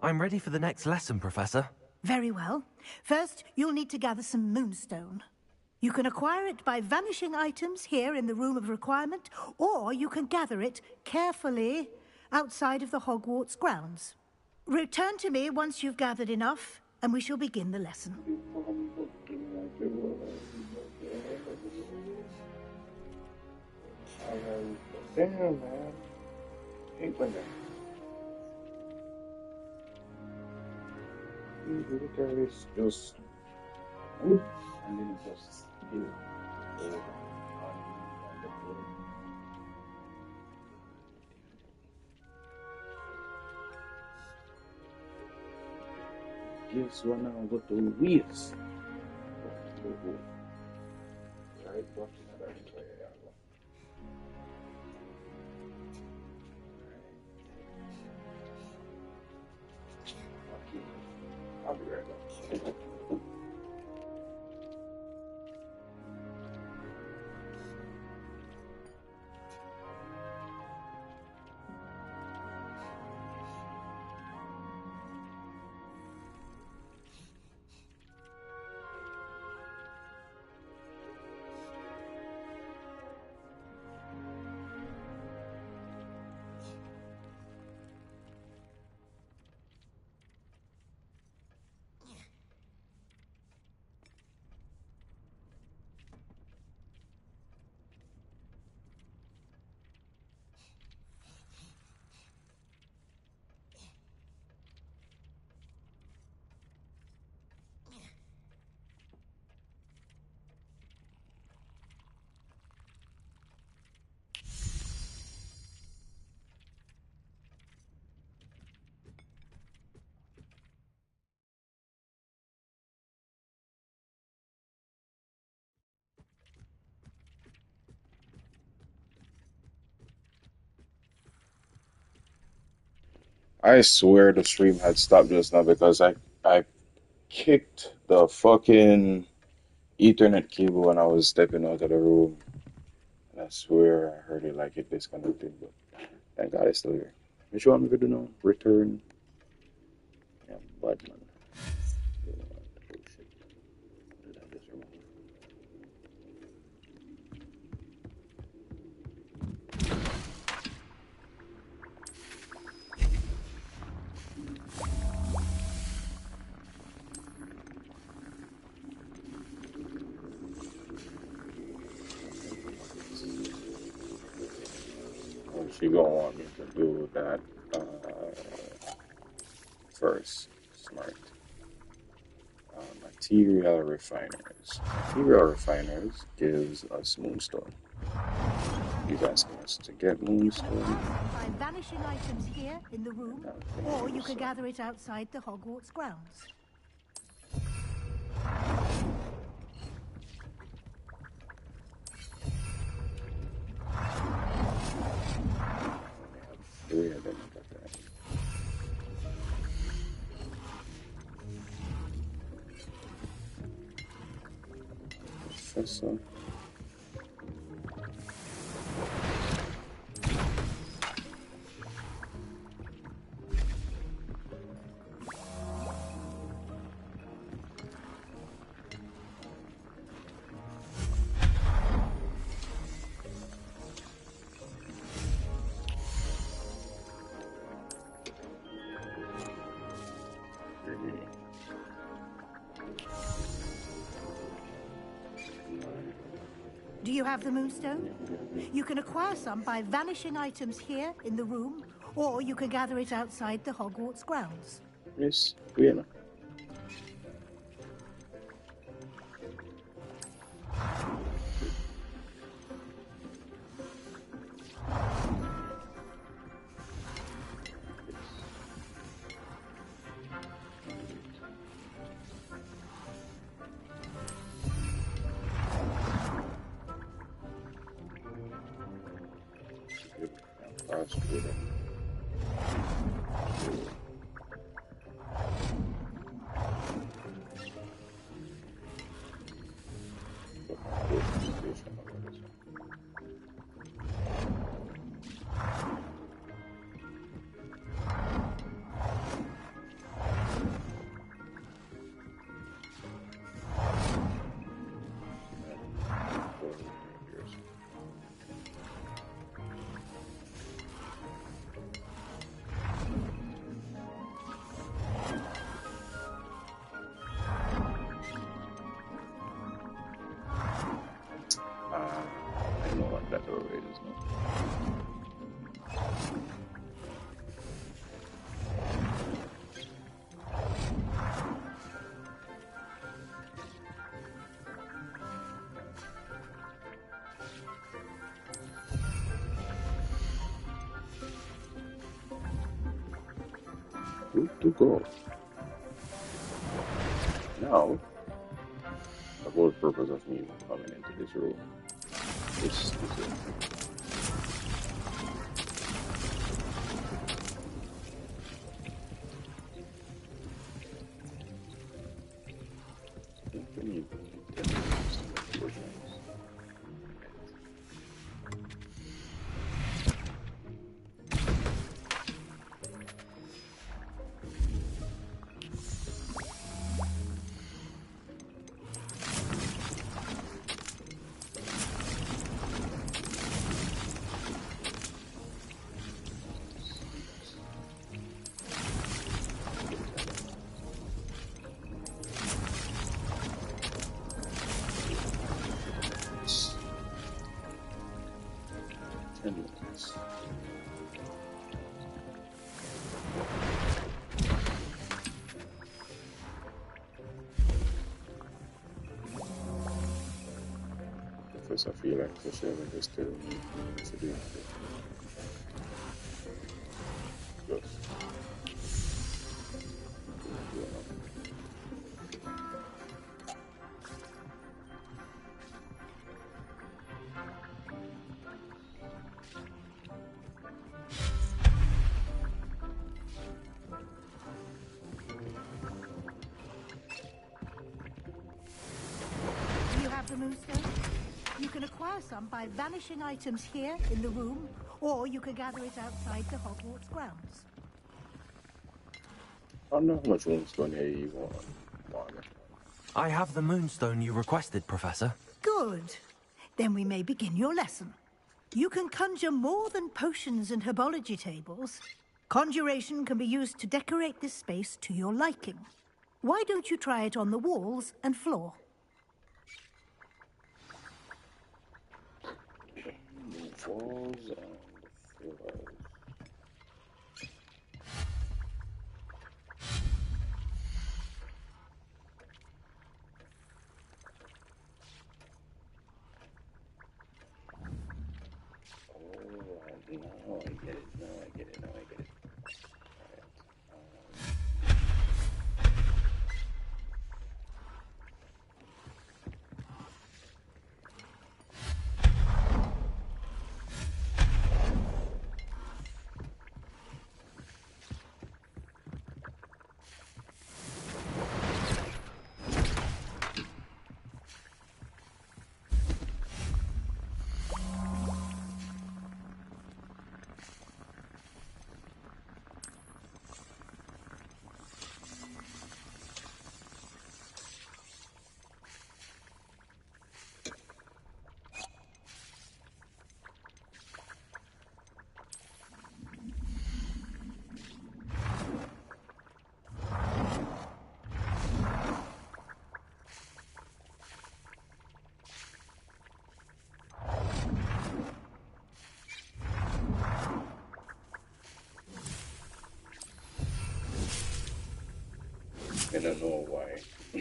Speaker 12: I'm ready for the next lesson, Professor.
Speaker 18: Very well. First, you'll need to gather some moonstone. You can acquire it by vanishing items here in the Room of Requirement, or you can gather it carefully outside of the Hogwarts grounds. Return to me once you've gathered enough, and we shall begin the lesson.
Speaker 1: Damn, man. Hate when that. Literally is just wood and then it just build over on the floor. Guess what now? What the wheels? Right, watching that actually. I'll be right back. I swear the stream had stopped just now because I kicked the fucking Ethernet cable when I was stepping out of the room. And I swear I heard it like it disconnected, but thank God it's still here. What you want me to do now? Return? Yeah, bad man. Oh shit. What did I just remove? Oh, she gonna want me to do that first. Smart. Material refiners. Material refiners gives us moonstone. He's asking us to get moonstone.
Speaker 18: By vanishing items here in the room, or you could gather it outside the Hogwarts grounds.
Speaker 1: Three of them. Okay. Professor.
Speaker 18: Do you have the moonstone? You can acquire some by vanishing items here in the room, or you can gather it outside the Hogwarts grounds.
Speaker 1: Yes, Vienna. I know what that already is now. Good to go. Now, the whole purpose of me coming into this room is because I feel like for sure we just still need to do it. Yes.
Speaker 18: a moonstone? You can acquire some by vanishing items here in the room, or you can gather it outside the Hogwarts grounds.
Speaker 1: I don't know how much moonstone here you want.
Speaker 12: I have the moonstone you requested, Professor.
Speaker 18: Good. Then we may begin your lesson. You can conjure more than potions and herbology tables. Conjuration can be used to decorate this space to your liking. Why don't you try it on the walls and floor?
Speaker 1: Walls and floors. Now I get it. Now I get it. Now I get it. I don't know why. I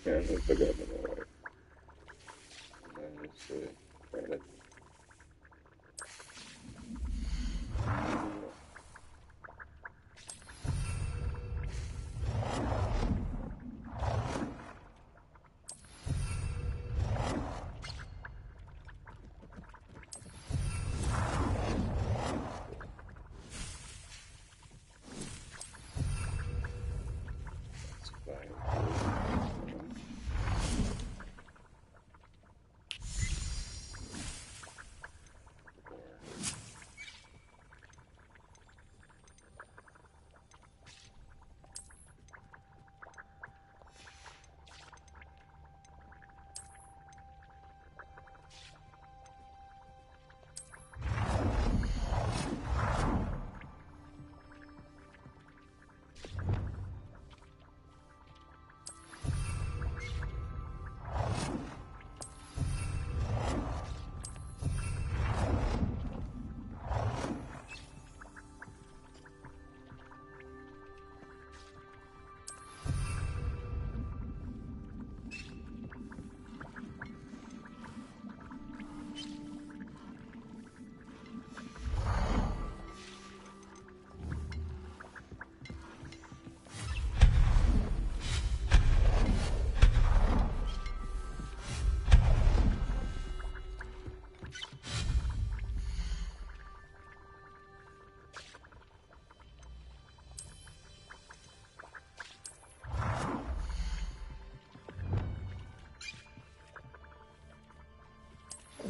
Speaker 1: don't know why. Let's try that.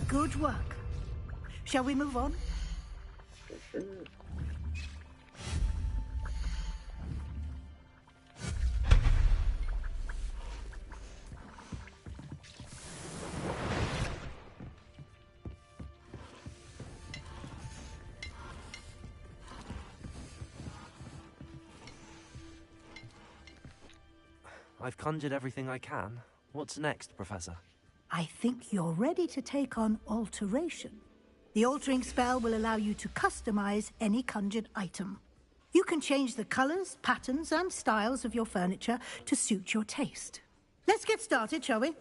Speaker 18: Good work. Shall we move on?
Speaker 1: Sure.
Speaker 12: I've conjured everything I can. What's next, Professor?
Speaker 18: I think you're ready to take on alteration. The altering spell will allow you to customize any conjured item. You can change the colors, patterns, and styles of your furniture to suit your taste. Let's get started, shall we?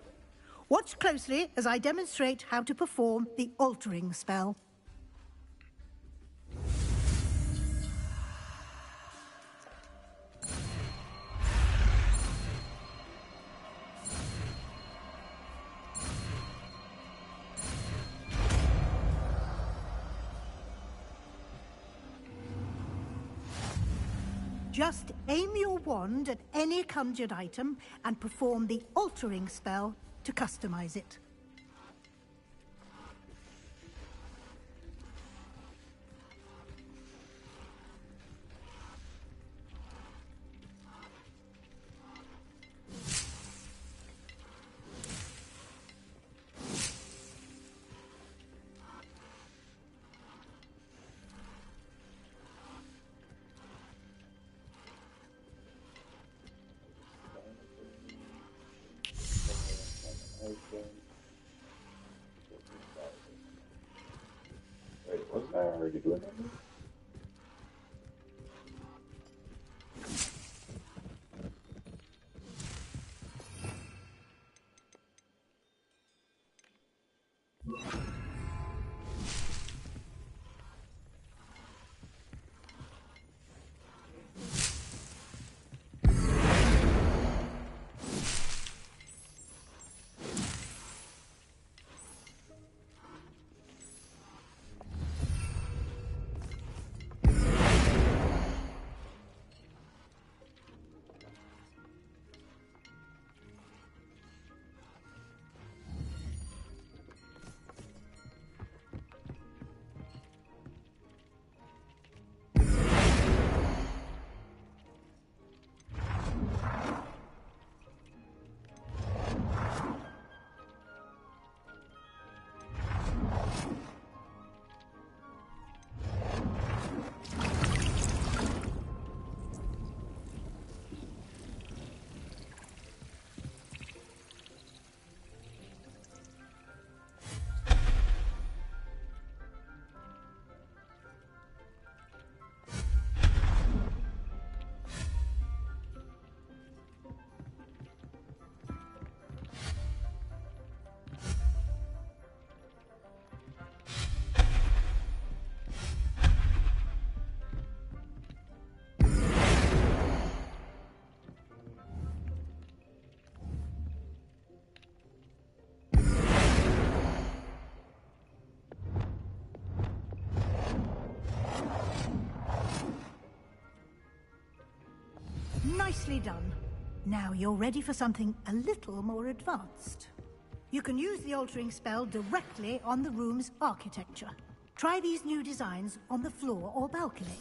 Speaker 18: Watch closely as I demonstrate how to perform the altering spell. Just aim your wand at any conjured item and perform the altering spell to customize it.
Speaker 1: Wait, wasn't I already doing that?
Speaker 18: Nicely done. Now you're ready for something a little more advanced. You can use the altering spell directly on the room's architecture. Try these new designs on the floor or balcony.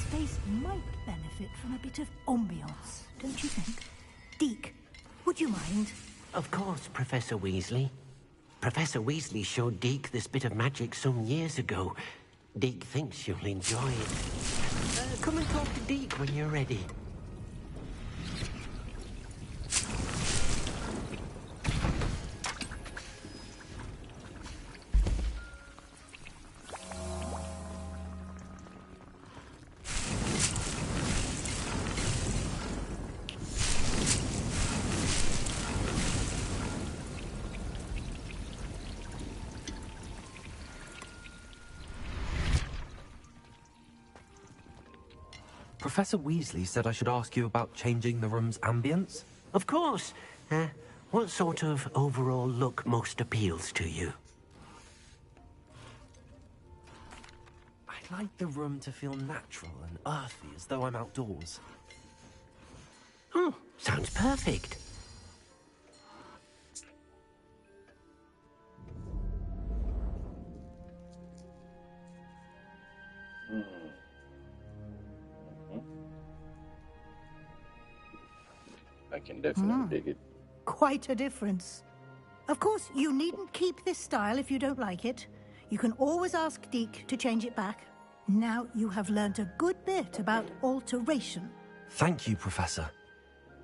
Speaker 18: Space might benefit from a bit of ambiance, don't you think? Deke, would you mind?
Speaker 13: Of course, Professor Weasley. Professor Weasley showed Deke this bit of magic some years ago. Deke thinks you'll enjoy it. Come and talk to Deke when you're ready.
Speaker 12: Professor Weasley said I should ask you about changing the room's ambience.
Speaker 13: Of course. What sort of overall look most appeals to you?
Speaker 12: I'd like the room to feel natural and earthy, as though I'm outdoors.
Speaker 13: Oh, sounds perfect.
Speaker 1: I can definitely dig it.
Speaker 18: Quite a difference. Of course, you needn't keep this style if you don't like it. You can always ask Deke to change it back. Now you have learnt a good bit about alteration.
Speaker 12: Thank you, Professor.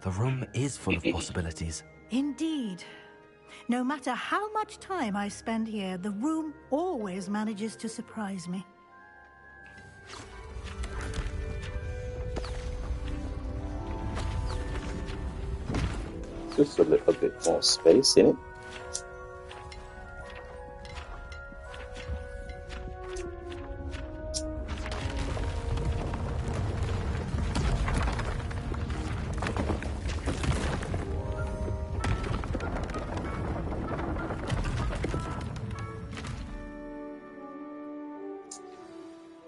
Speaker 12: The room is full of possibilities.
Speaker 18: Indeed. No matter how much time I spend here, the room always manages to surprise me.
Speaker 1: Just a little bit more space in it.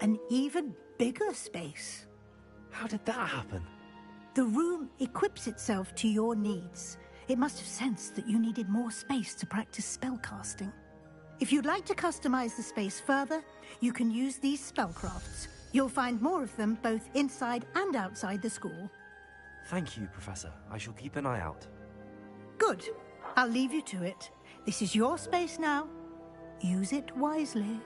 Speaker 18: An even bigger space.
Speaker 12: How did that happen?
Speaker 18: The room equips itself to your needs. It must have sensed that you needed more space to practice spellcasting. If you'd like to customize the space further, you can use these spellcrafts. You'll find more of them both inside and outside the school.
Speaker 12: Thank you, Professor. I shall keep an eye out.
Speaker 18: Good. I'll leave you to it. This is your space now. Use it wisely.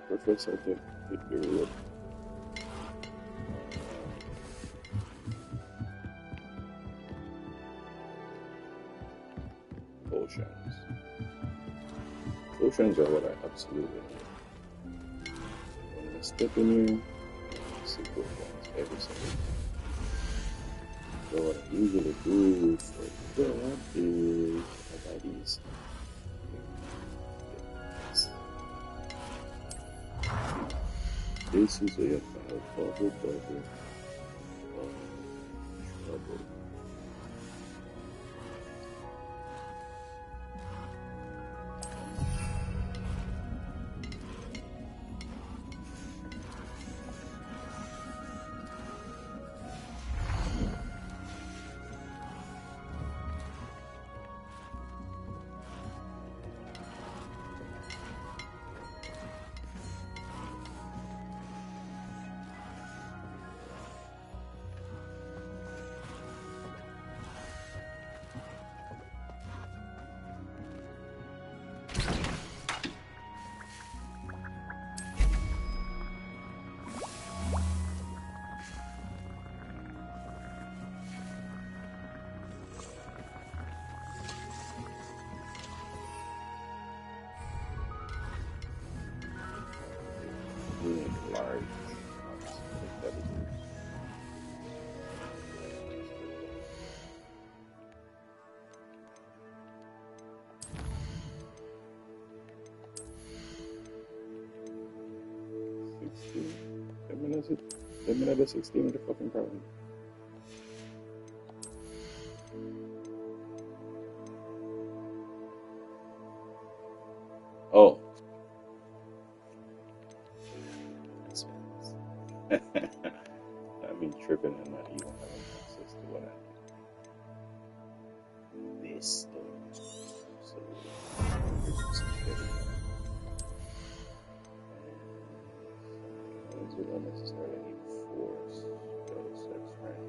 Speaker 1: Professor, I think you're right. Potions. Potions are what I absolutely need. When I step in here, I see potions every single time. So what I usually do for that is I buy these. This is a bubble. Trouble. Large. Let me know the 16 with the fucking problem. Oh. I mean, tripping and not even having access to what I need. This stuff. So, we don't necessarily need force. That's right.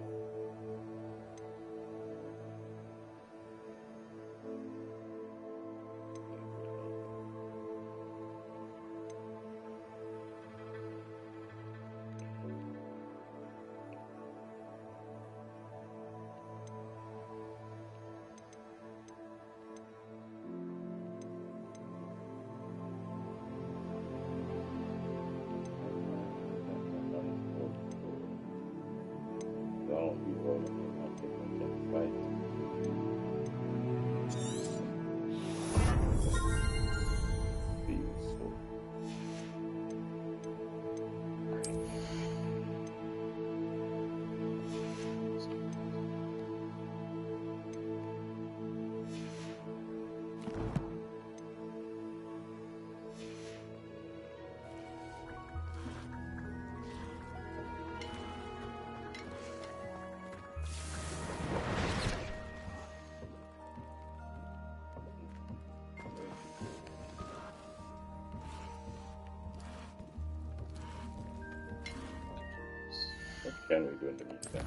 Speaker 1: can we do in the meantime?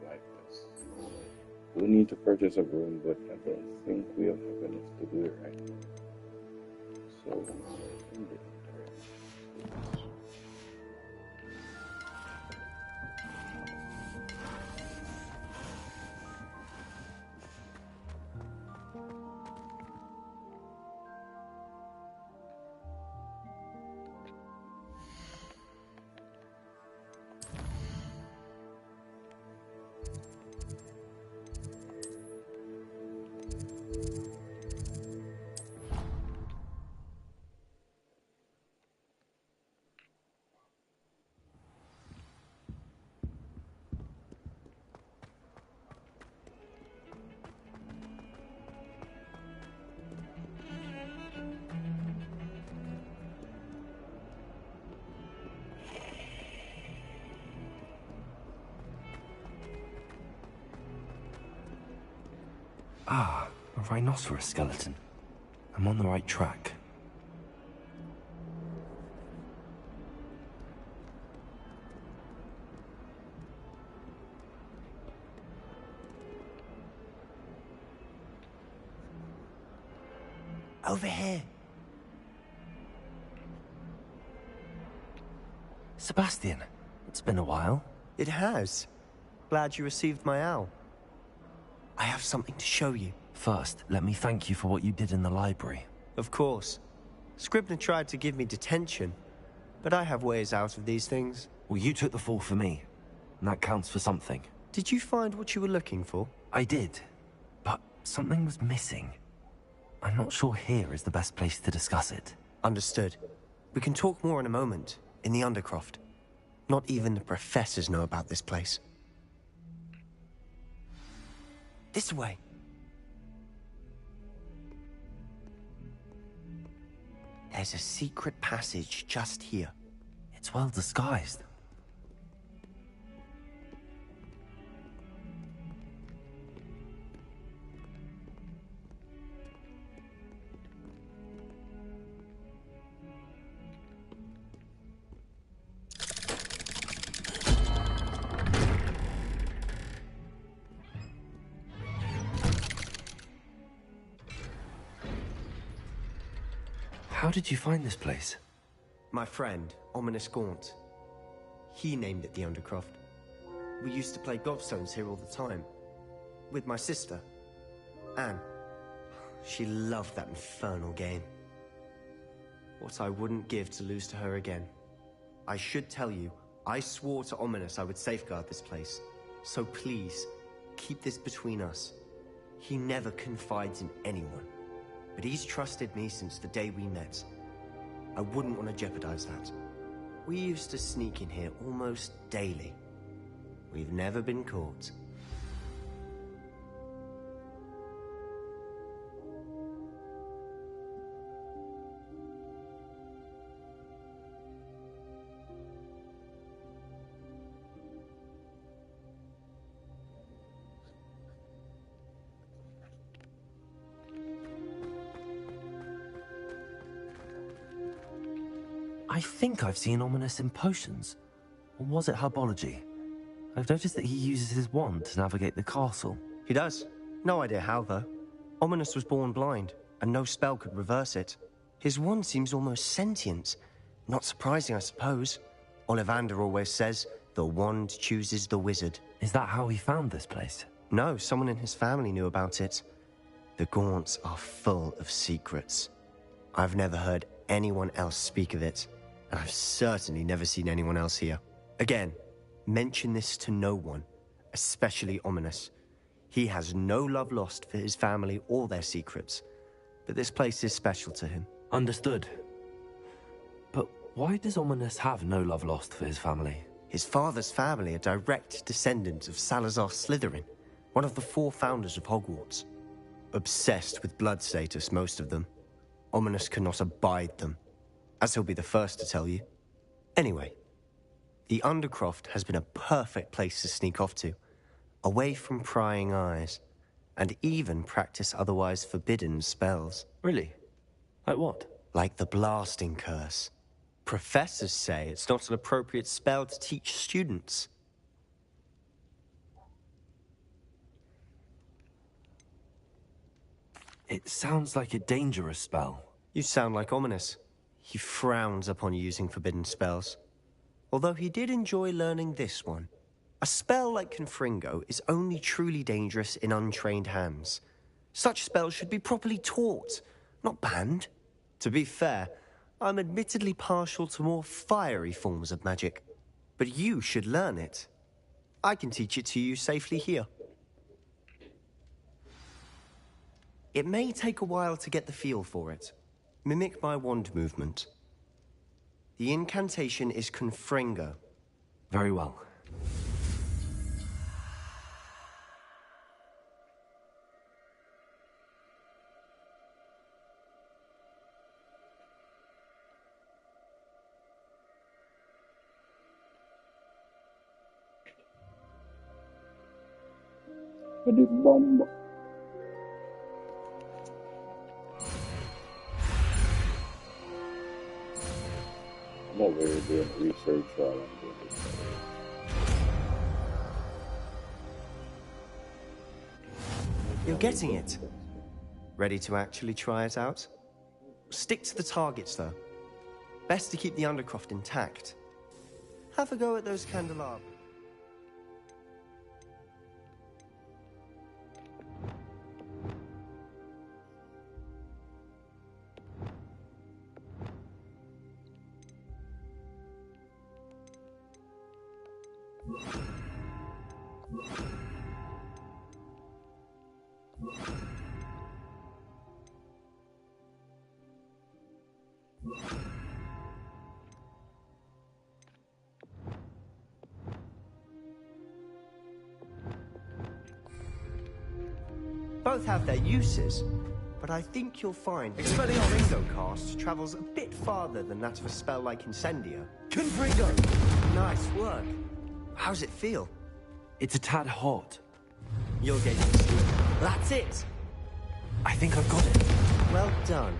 Speaker 1: Like this. We need to purchase a broom, but I don't think we have enough to do it right now. So,
Speaker 12: Ah, a rhinoceros skeleton. I'm on the right track.
Speaker 17: Over here.
Speaker 12: Sebastian, it's been a while.
Speaker 17: It has. Glad you received my owl. I have something to show you.
Speaker 12: First, let me thank you for what you did in the library.
Speaker 17: Of course. Scribner tried to give me detention, but I have ways out of these things.
Speaker 12: Well, you took the fall for me, and that counts for something.
Speaker 17: Did you find what you were looking for?
Speaker 12: I did, but something was missing. I'm not sure here is the best place to discuss it.
Speaker 17: Understood. We can talk more in a moment, in the Undercroft. Not even the professors know about this place. This way. There's a secret passage just here.
Speaker 12: It's well disguised. How did you find this place?
Speaker 17: My friend, Ominous Gaunt. He named it the Undercroft. We used to play gobstones here all the time. With my sister, Anne. She loved that infernal game. What I wouldn't give to lose to her again. I should tell you, I swore to Ominous I would safeguard this place. So please, keep this between us. He never confides in anyone. But he's trusted me since the day we met. I wouldn't want to jeopardize that. We used to sneak in here almost daily. We've never been caught.
Speaker 12: I think I've seen Ominous in potions. Or was it herbology? I've noticed that he uses his wand to navigate the castle.
Speaker 17: He does. No idea how, though. Ominous was born blind, and no spell could reverse it. His wand seems almost sentient. Not surprising, I suppose. Ollivander always says, the wand chooses the wizard.
Speaker 12: Is that how he found this place?
Speaker 17: No, someone in his family knew about it. The Gaunts are full of secrets. I've never heard anyone else speak of it, and I've certainly never seen anyone else here. Again, mention this to no one, especially Ominous. He has no love lost for his family or their secrets, but this place is special to him.
Speaker 12: Understood. But why does Ominous have no love lost for his family?
Speaker 17: His father's family are direct descendants of Salazar Slytherin, one of the 4 founders of Hogwarts. Obsessed with blood status, most of them. Ominous cannot abide them, as he'll be the first to tell you. Anyway, the Undercroft has been a perfect place to sneak off to, away from prying eyes, and even practice otherwise forbidden spells.
Speaker 12: Really? Like what?
Speaker 17: Like the blasting curse. Professors say it's not an appropriate spell to teach students.
Speaker 12: It sounds like a dangerous spell.
Speaker 17: You sound like Ominous. He frowns upon using forbidden spells. Although he did enjoy learning this one. A spell like Confringo is only truly dangerous in untrained hands. Such spells should be properly taught, not banned. To be fair, I'm admittedly partial to more fiery forms of magic. But you should learn it. I can teach it to you safely here. It may take a while to get the feel for it. Mimic my wand movement. The incantation is Confringo.
Speaker 12: Very well.
Speaker 1: Bomb. I'm over here doing research while I'm doing this.
Speaker 17: You're getting it. Ready to actually try it out? Stick to the targets, though. Best to keep the Undercroft intact. Have a go at those candelabras. Both have their uses, but I think you'll find Confringo cast travels a bit farther than that of a spell like Incendia. Confringo! Nice work. How's it feel?
Speaker 12: It's a tad hot.
Speaker 17: You'll get used to it. That's it!
Speaker 12: I think I've got it.
Speaker 17: Well done.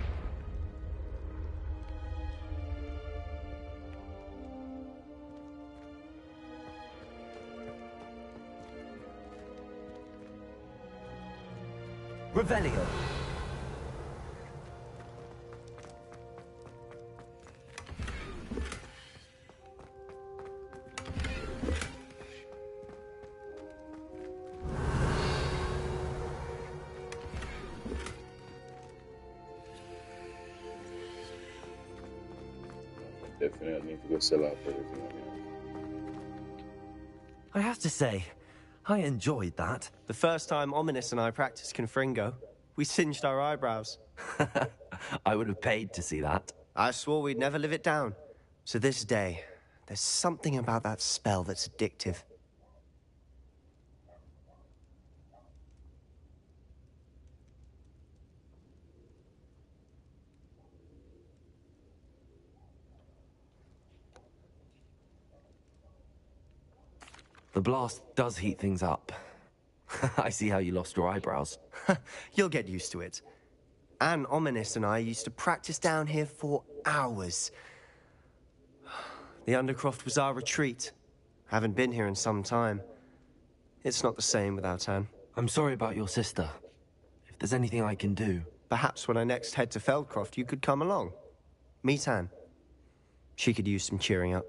Speaker 12: Revelio.
Speaker 1: Definitely need to go sell out everything I have.
Speaker 12: I have to say, I enjoyed that.
Speaker 17: The first time Ominous and I practiced Confringo, we singed our eyebrows.
Speaker 12: I would have paid to see that.
Speaker 17: I swore we'd never live it down. To this day, there's something about that spell that's addictive.
Speaker 12: The blast does heat things up. I see how you lost your eyebrows.
Speaker 17: You'll get used to it. Anne, Ominous and I used to practice down here for hours. The Undercroft was our retreat. Haven't been here in some time. It's not the same without Anne.
Speaker 12: I'm sorry about your sister. If there's anything I can do...
Speaker 17: Perhaps when I next head to Feldcroft, you could come along. Meet Anne. She could use some cheering up.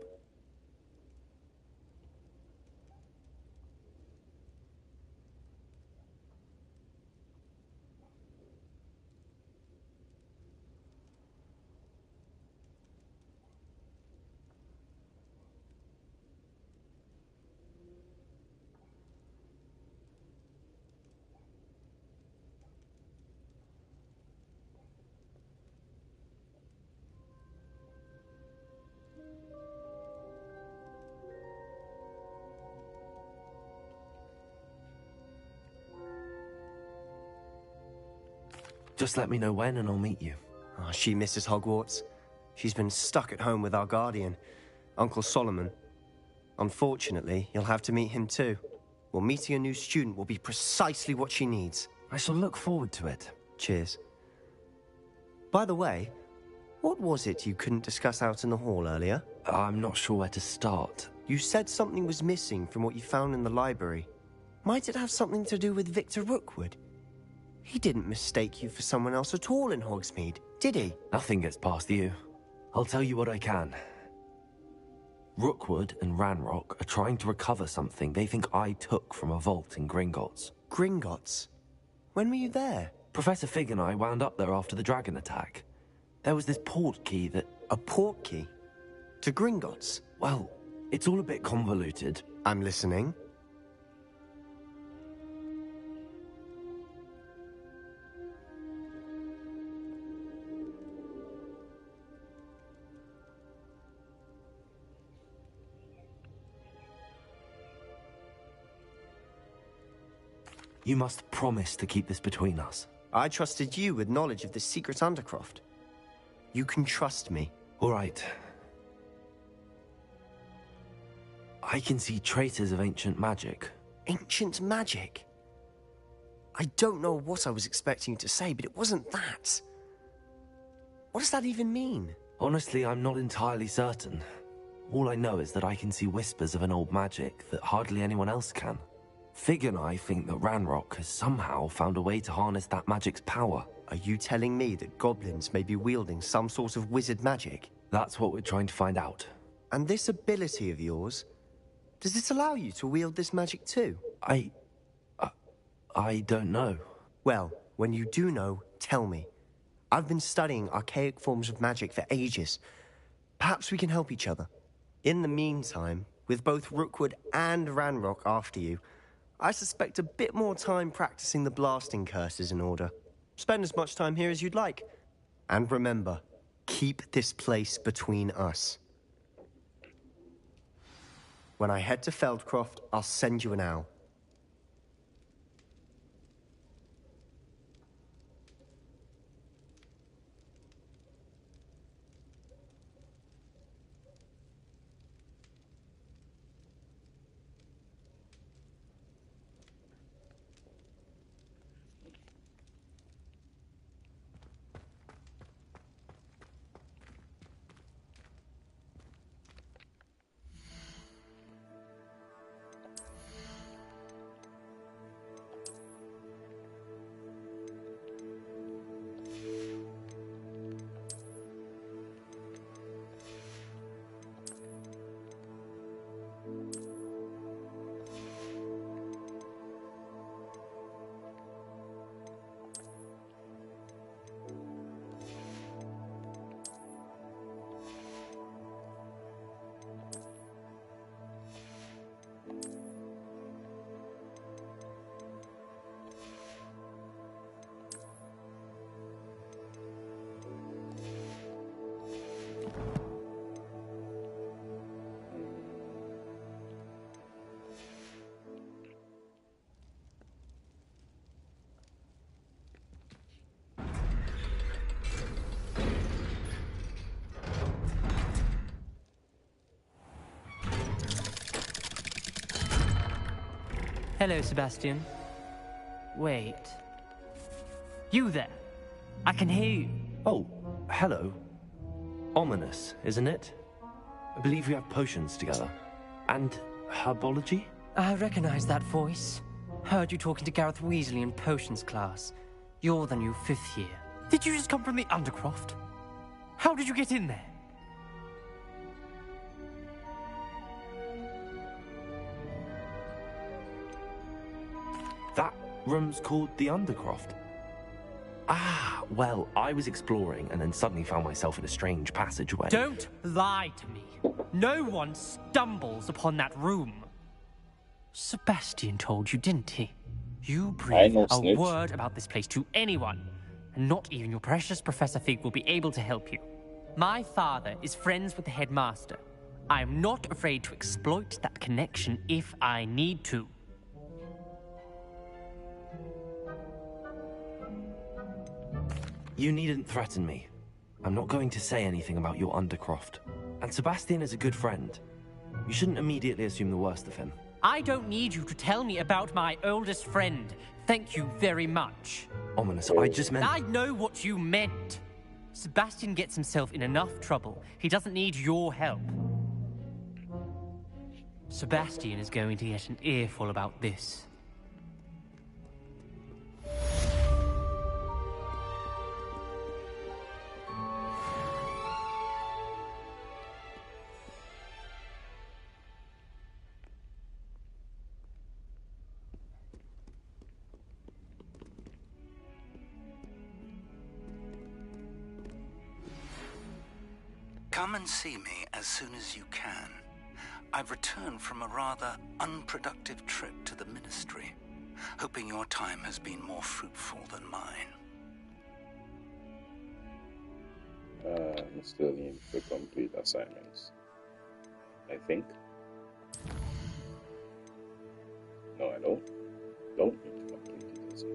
Speaker 12: Just let me know when and I'll meet you.
Speaker 17: Oh, she misses Hogwarts. She's been stuck at home with our guardian, Uncle Solomon. Unfortunately, you'll have to meet him too. Well, meeting a new student will be precisely what she needs.
Speaker 12: I shall look forward to it.
Speaker 17: Cheers. By the way, What was it you couldn't discuss out in the hall earlier?
Speaker 12: I'm not sure where to start.
Speaker 17: You said something was missing from what you found in the library. Might it have something to do with Victor Rookwood? He didn't mistake you for someone else at all in Hogsmeade, did he?
Speaker 12: Nothing gets past you. I'll tell you what I can. Rookwood and Ranrock are trying to recover something they think I took from a vault in Gringotts.
Speaker 17: Gringotts? When were you there?
Speaker 12: Professor Fig and I wound up there after the dragon attack. There was this port key that...
Speaker 17: A port key? To Gringotts?
Speaker 12: Well, it's all a bit convoluted.
Speaker 17: I'm listening.
Speaker 12: You must promise to keep this between us.
Speaker 17: I trusted you with knowledge of the secret Undercroft. You can trust me.
Speaker 12: All right. I can see traces of ancient magic.
Speaker 17: Ancient magic? I don't know what I was expecting you to say, but it wasn't that. What does that even mean?
Speaker 12: Honestly, I'm not entirely certain. All I know is that I can see whispers of an old magic that hardly anyone else can. Fig and I think that Ranrock has somehow found a way to harness that magic's power.
Speaker 17: Are you telling me that goblins may be wielding some sort of wizard magic?
Speaker 12: That's what we're trying to find out.
Speaker 17: And this ability of yours, does it allow you to wield this magic too?
Speaker 12: I don't know.
Speaker 17: Well, when you do know, tell me. I've been studying archaic forms of magic for ages. Perhaps we can help each other. In the meantime, with both Rookwood and Ranrock after you, I suspect a bit more time practicing the blasting curse is in order. Spend as much time here as you'd like. And remember, keep this place between us. When I head to Feldcroft, I'll send you an owl.
Speaker 4: Hello, Sebastian. Wait. You there? I can hear you.
Speaker 12: Oh, hello. Ominous, isn't it? I believe we have potions together. And herbology?
Speaker 4: I recognize that voice. Heard you talking to Gareth Weasley in potions class. You're the new 5th year. Did you just come from the Undercroft? How did you get in there?
Speaker 12: That room's called the Undercroft. Ah, well, I was exploring and then suddenly found myself in a strange passageway.
Speaker 4: Don't lie to me. No one stumbles upon that room. Sebastian told you, didn't he? You breathe a word about this place to anyone, and not even your precious Professor Fig will be able to help you. My father is friends with the headmaster. I am not afraid to exploit that connection if I need to.
Speaker 12: You needn't threaten me. I'm not going to say anything about your Undercroft. And Sebastian is a good friend. You shouldn't immediately assume the worst of him.
Speaker 4: I don't need you to tell me about my oldest friend. Thank you very much.
Speaker 12: Ominous, I just meant...
Speaker 4: I know what you meant. Sebastian gets himself in enough trouble. He doesn't need your help. Sebastian is going to get an earful about this.
Speaker 9: Come and see me as soon as you can. I've returned from a rather unproductive trip to the Ministry, hoping your time has been more fruitful than mine.
Speaker 1: I'm still need to complete assignments, I think. No, I don't. Don't need to complete it as yet.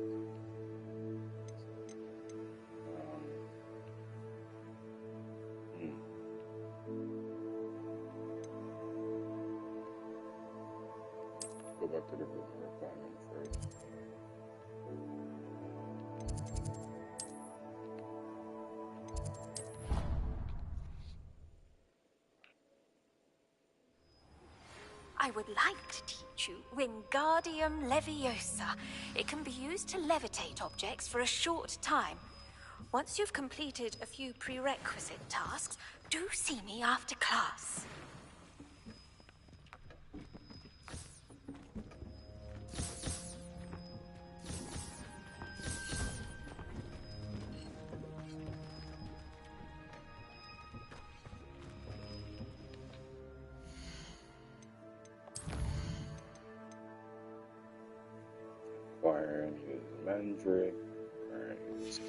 Speaker 1: Go back to the requirement first.
Speaker 8: I would like to teach you Wingardium Leviosa. It can be used to levitate objects for a short time. Once you've completed a few prerequisite tasks, do see me after class.
Speaker 1: Acquire and use Mandrake. Acquire and use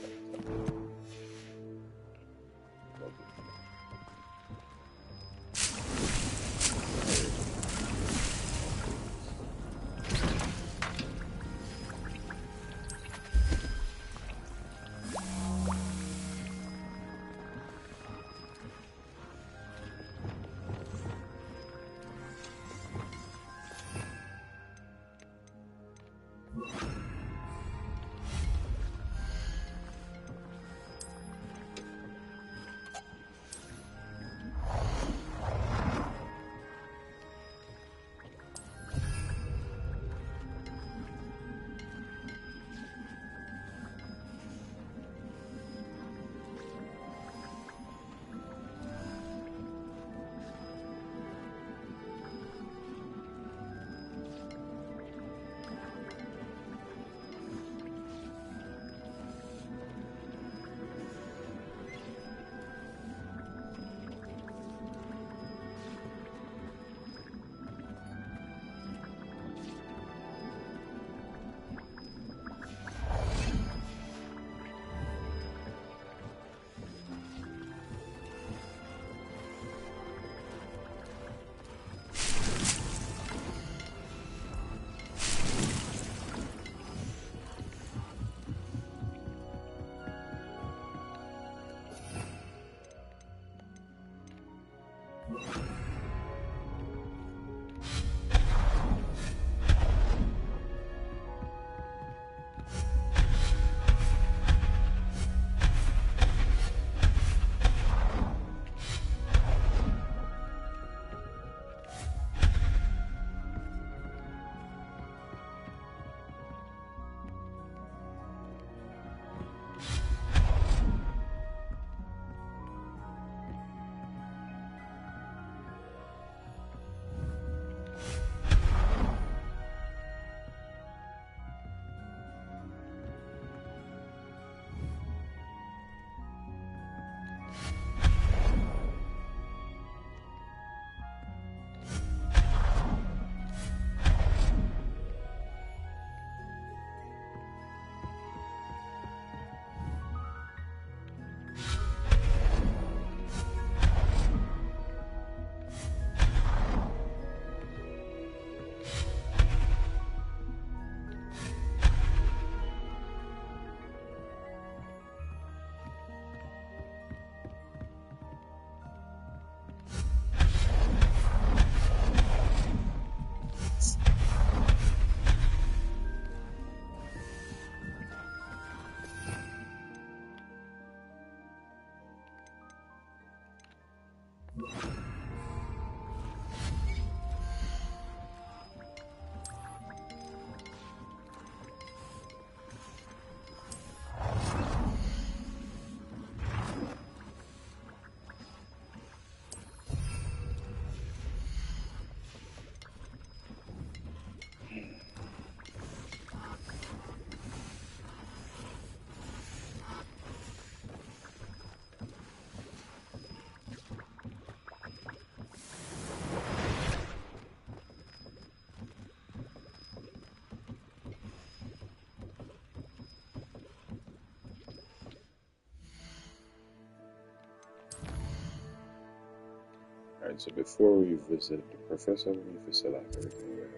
Speaker 1: Alright, so before we visit the professor, we need to select everything we have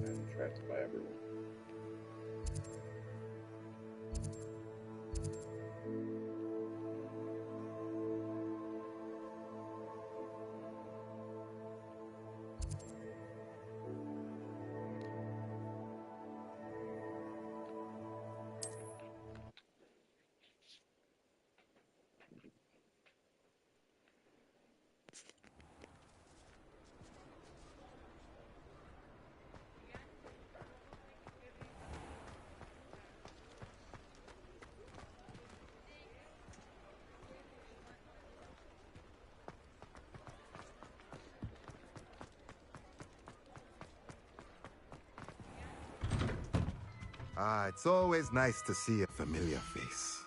Speaker 1: and try to buy everyone.
Speaker 14: Ah, it's always nice to see a familiar face.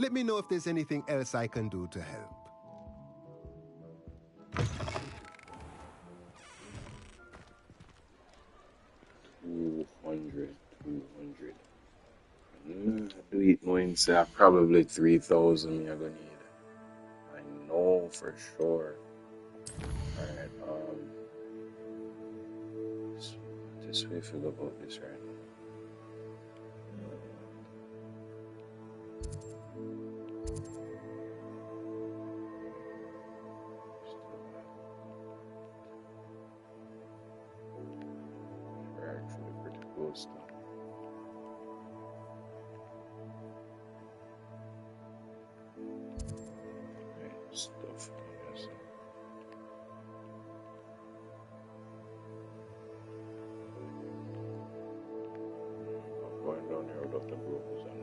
Speaker 14: Let me know if there's anything else I can do to help.
Speaker 1: 200. Do it knowing say probably 3,000 me I gonna need. I know for sure. Alright, this way feel about this right now. We're actually pretty close now. Stuff, I guess. I'm going down here without the groups and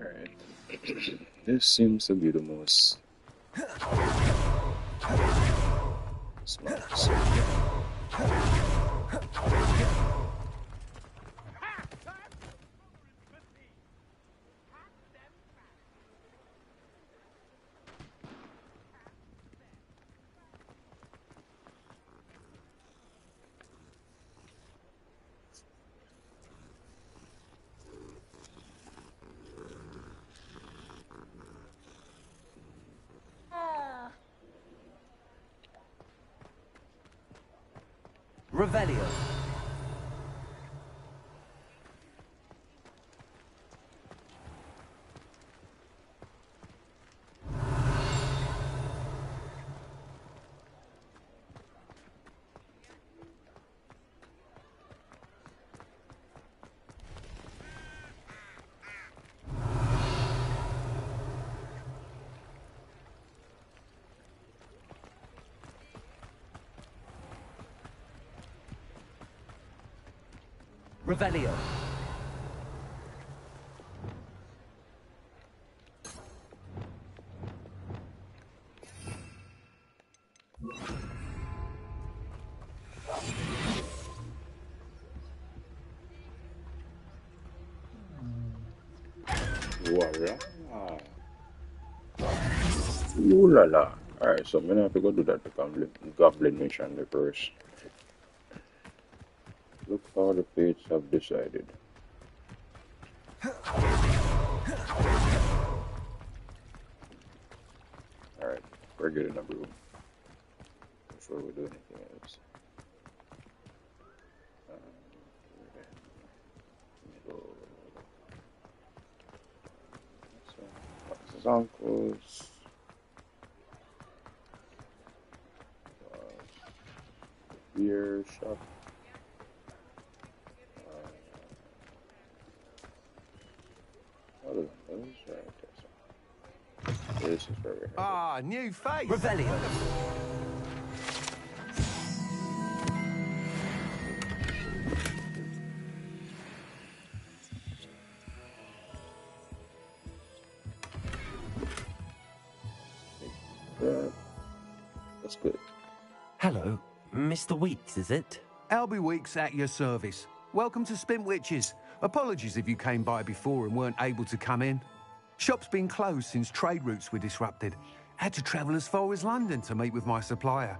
Speaker 1: alright. This seems to be the most smart.
Speaker 3: Revelio. Revelio.
Speaker 1: Voila. Ooh la la. Alright, so I'm gonna have to go do that goblin mission there first. Look how the fates have decided. Alright, we're getting a broom before we do anything else. His uncles. Beer shop. What is this? Right, this is where we're headed.
Speaker 10: Ah, new face.
Speaker 3: Revelio.
Speaker 1: That's good.
Speaker 12: Hello, Mr. Weeks, is it?
Speaker 10: Albie Weeks at your service. Welcome to Spintwitches. Apologies if you came by before and weren't able to come in. Shop's been closed since trade routes were disrupted. Had to travel as far as London to meet with my supplier.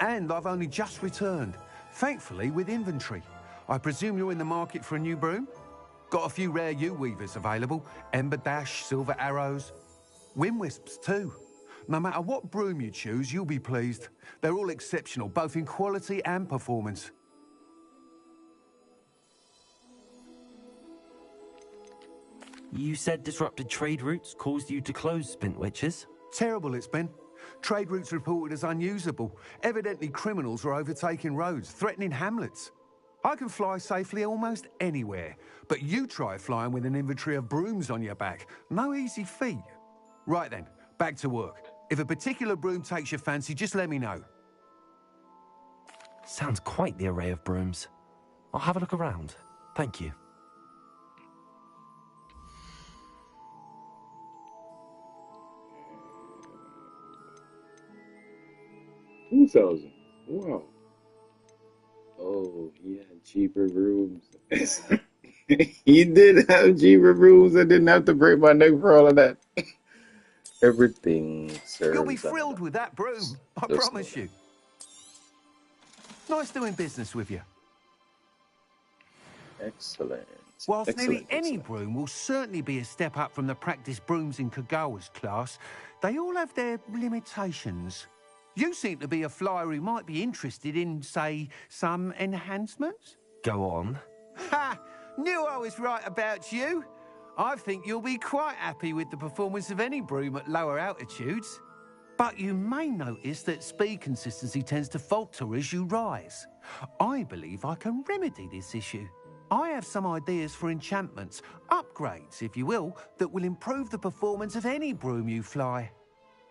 Speaker 10: And I've only just returned, thankfully with inventory. I presume you're in the market for a new broom? Got a few rare U-weavers available. Ember Dash, Silver Arrows. Wind Wisps too. No matter what broom you choose, you'll be pleased. They're all exceptional, both in quality and performance.
Speaker 12: You said disrupted trade routes caused you to close Spintwitches?
Speaker 10: Terrible it's been. Trade routes reported as unusable. Evidently criminals are overtaking roads, threatening hamlets. I can fly safely almost anywhere, but you try flying with an inventory of brooms on your back. No easy feat. Right then, back to work. If a particular broom takes your fancy, just let me know.
Speaker 12: Sounds quite the array of brooms. I'll have a look around. Thank you.
Speaker 1: 2,000. Wow. Oh, he had cheaper brooms. He did have cheaper brooms. I didn't have to break my neck for all of that. Everything serves.
Speaker 10: You'll be thrilled with that broom, I promise you. Nice doing business with you.
Speaker 1: Excellent.
Speaker 10: Whilst nearly any broom will certainly be a step up from the practice brooms in Kagawa's class, they all have their limitations. You seem to be a flyer who might be interested in, say, some enhancements?
Speaker 12: Go on.
Speaker 10: Ha! Knew I was right about you. I think you'll be quite happy with the performance of any broom at lower altitudes. But you may notice that speed consistency tends to falter as you rise. I believe I can remedy this issue. I have some ideas for enchantments, upgrades, if you will, that will improve the performance of any broom you fly.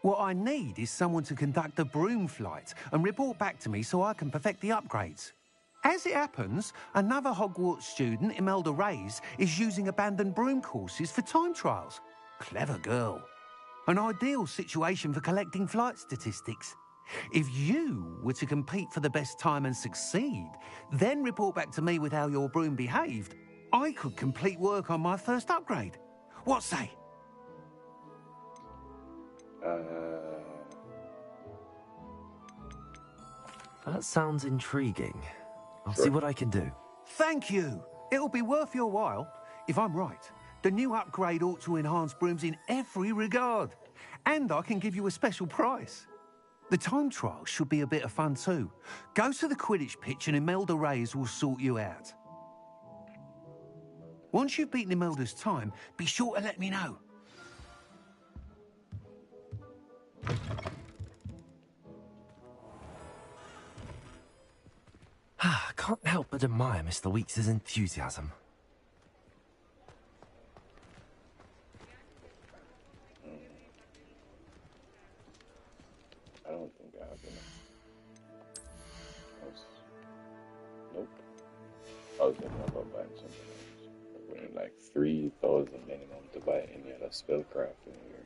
Speaker 10: What I need is someone to conduct a broom flight and report back to me so I can perfect the upgrades. As it happens, another Hogwarts student, Imelda Reyes, is using abandoned broom courses for time trials. Clever girl. An ideal situation for collecting flight statistics. If you were to compete for the best time and succeed, then report back to me with how your broom behaved, I could complete work on my first upgrade. What say?
Speaker 12: That sounds intriguing. I'll see what I can do.
Speaker 10: Thank you. It'll be worth your while. If I'm right, the new upgrade ought to enhance brooms in every regard. And I can give you a special price. The time trial should be a bit of fun too. Go to the Quidditch pitch and Imelda Reyes will sort you out. Once you've beaten Imelda's time, be sure to let me know.
Speaker 12: I can't help but admire Mr. Weeks' enthusiasm.
Speaker 1: I don't think I have enough. Nope. I was thinking about buying something else. We need like 3,000 minimum to buy any other spellcraft in here.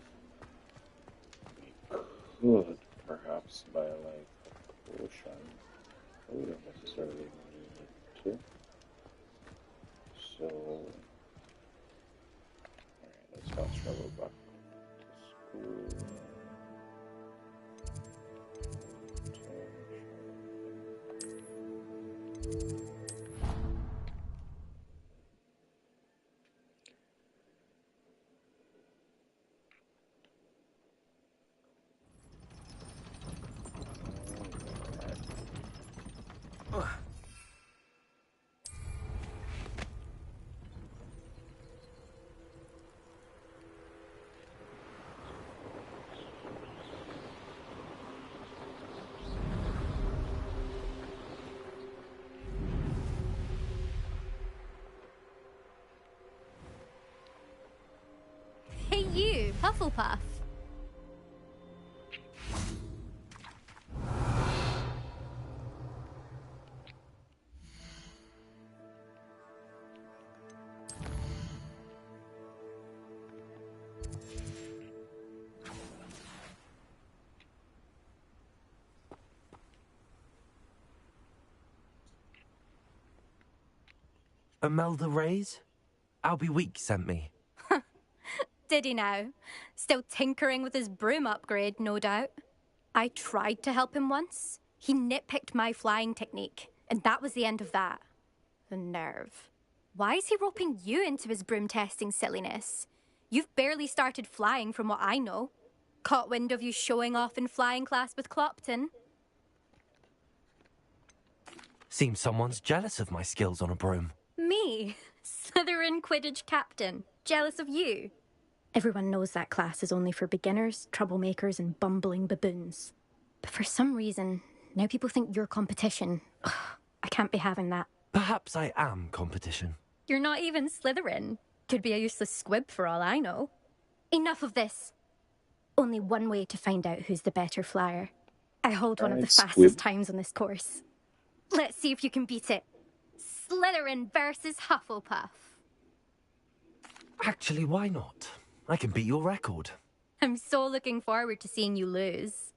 Speaker 1: We could perhaps buy like a potion. We don't necessarily need to. So, alright, let's
Speaker 7: Hey you, Hufflepuff.
Speaker 12: Imelda Reyes? Albie Week sent me.
Speaker 7: Did he now? Still tinkering with his broom upgrade, no doubt. I tried to help him once. He nitpicked my flying technique, and that was the end of that. The nerve. Why is he roping you into his broom testing silliness? You've barely started flying from what I know. Caught wind of you showing off in flying class with Clopton.
Speaker 12: Seems someone's jealous of my skills on a broom.
Speaker 7: Me? Slytherin Quidditch captain. Jealous of you? Everyone knows that class is only for beginners, troublemakers, and bumbling baboons. But for some reason, now people think you're competition. Ugh, I can't be having that.
Speaker 12: Perhaps I am competition.
Speaker 7: You're not even Slytherin. Could be a useless squib for all I know. Enough of this. Only one way to find out who's the better flyer. I hold one of the fastest times on this course. Let's see if you can beat it. Slytherin versus Hufflepuff.
Speaker 12: Actually, why not? I can beat your record.
Speaker 7: I'm so looking forward to seeing you lose.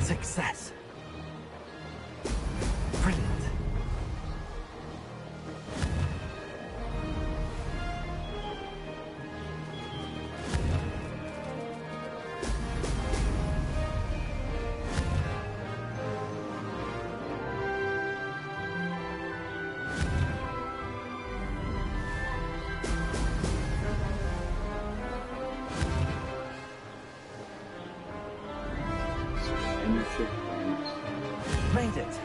Speaker 12: Success. Brilliant. Made it.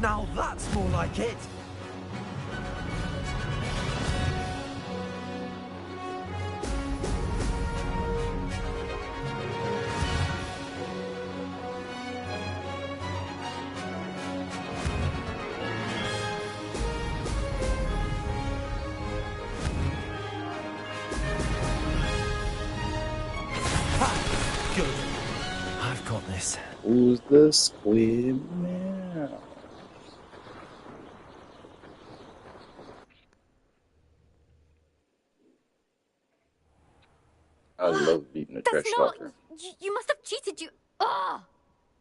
Speaker 12: Now that's more like it. Good. I've got this.
Speaker 1: Who's the squid now? I love beating a trash talker.
Speaker 7: You must have cheated, you... Oh!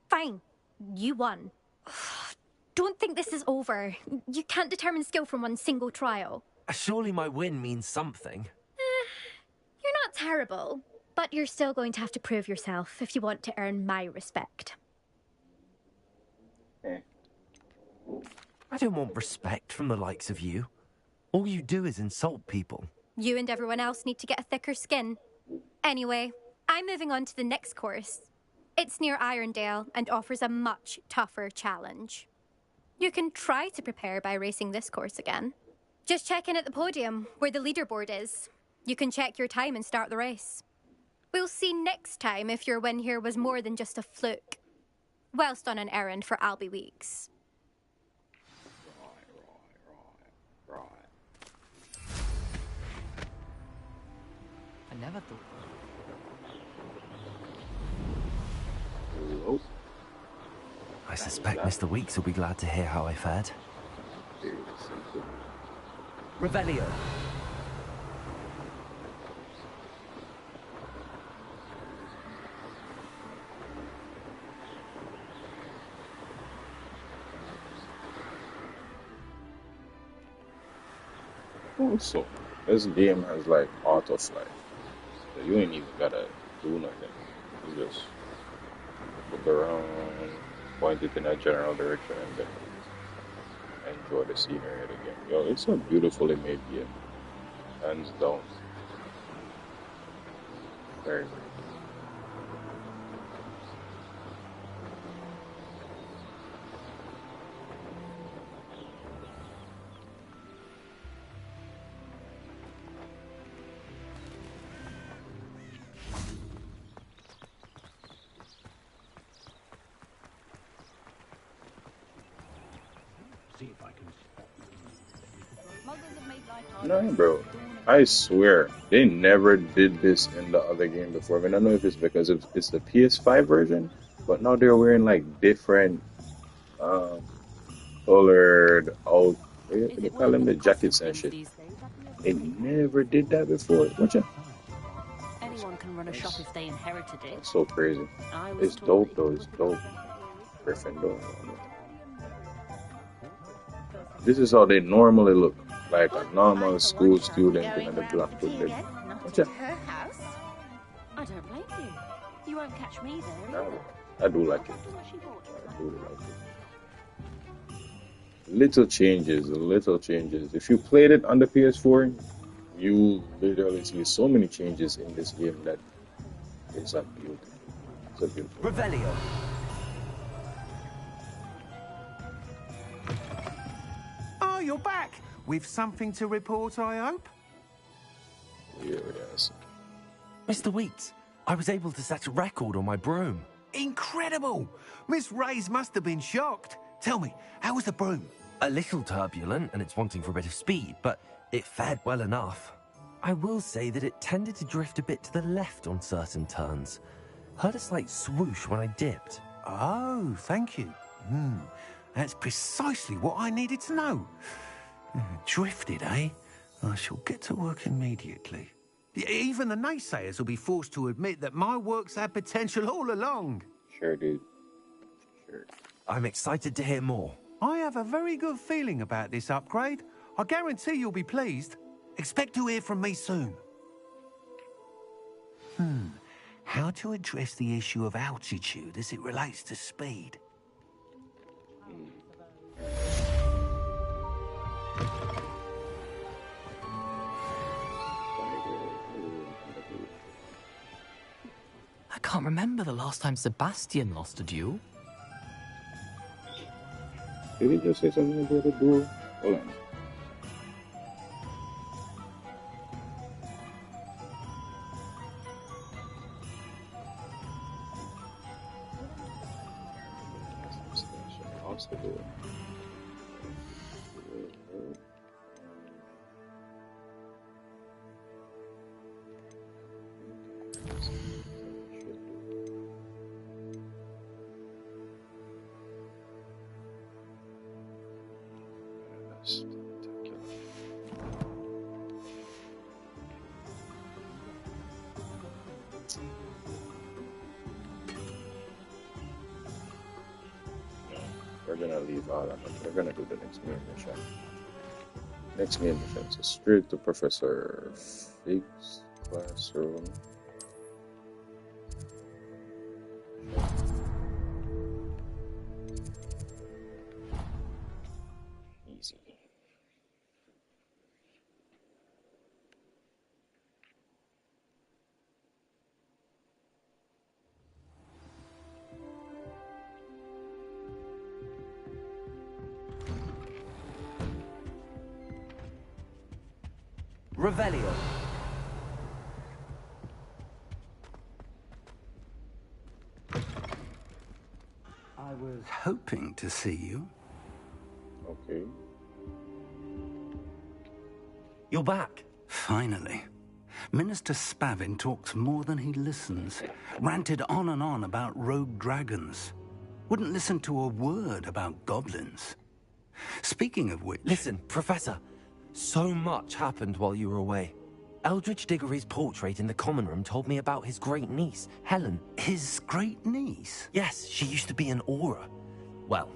Speaker 7: Fine. You won. Don't think this is over. You can't determine skill from one single trial.
Speaker 12: Surely my win means something.
Speaker 7: You're not terrible, but you're still going to have to prove yourself if you want to earn my respect.
Speaker 12: I don't want respect from the likes of you. All you do is insult people.
Speaker 7: You and everyone else need to get a thicker skin. Anyway, I'm moving on to the next course. It's near Irondale and offers a much tougher challenge. You can try to prepare by racing this course again. Just check in at the podium, where the leaderboard is. You can check your time and start the race. We'll see next time if your win here was more than just a fluke. Whilst on an errand for Albie Weeks.
Speaker 1: Right.
Speaker 5: I never thought.
Speaker 1: Hello?
Speaker 12: I suspect Mr. Weeks will be glad to hear how I fared. Revelio.
Speaker 1: Also, this game has like auto flight. So you ain't even gotta do nothing. You just look around, point it in a general direction, and then enjoy the scenery of the game. Yo, it's a beautifully made game. Hands down. Very great. No, bro. I swear, they never did this in the other game before. I mean, I don't know if it's because it's the PS5 version, but now they're wearing like different colored out. They call them the jackets and shit. They never did that before. Watch out.
Speaker 21: Anyone can run a shop if they inherited it.
Speaker 1: That's so crazy. It's dope though. It's dope. Gryffindor. This is how they normally look. Like a normal school student in the black hood. Watch out.
Speaker 21: Her house? I don't blame you. You won't catch me there.
Speaker 1: I do like it. I do like it. Little changes. If you played it on the PS4, you literally see so many changes in this game that it's a beautiful. It's a beautiful.
Speaker 12: Revelio.
Speaker 10: Oh, you're back. With something to report, I hope?
Speaker 1: Yes.
Speaker 12: Mr. Weeks, I was able to set a record on my broom.
Speaker 10: Incredible! Miss Reyes must have been shocked. Tell me, how was the broom?
Speaker 12: A little turbulent, and it's wanting for a bit of speed, but it fared well enough. I will say that it tended to drift a bit to the left on certain turns. Heard a slight swoosh when I dipped.
Speaker 10: Oh, thank you. That's precisely what I needed to know. Drifted, eh? I shall get to work immediately. Even the naysayers will be forced to admit that my work's had potential all along.
Speaker 1: Sure, dude. Sure.
Speaker 12: I'm excited to hear more.
Speaker 10: I have a very good feeling about this upgrade. I guarantee you'll be pleased. Expect to hear from me soon. How to address the issue of altitude as it relates to speed?
Speaker 5: I can't remember the last time Sebastian lost a duel.
Speaker 1: Did he just say something about a duel? Hold on. Lost the duel. We're gonna leave all of it. We're gonna do the next main mission. Next main mission is straight to Professor Fig's classroom. Easy.
Speaker 3: Revelio.
Speaker 9: I was hoping to see you.
Speaker 1: Okay.
Speaker 3: You're back.
Speaker 9: Finally. Minister Spavin talks more than he listens. Ranted on and on about rogue dragons. Wouldn't listen to a word about goblins. Speaking of which...
Speaker 12: Listen, Professor. So much happened while you were away. Eldridge Diggory's portrait in the common room told me about his great niece, Helen.
Speaker 9: His great niece?
Speaker 12: Yes, she used to be an Auror. Well,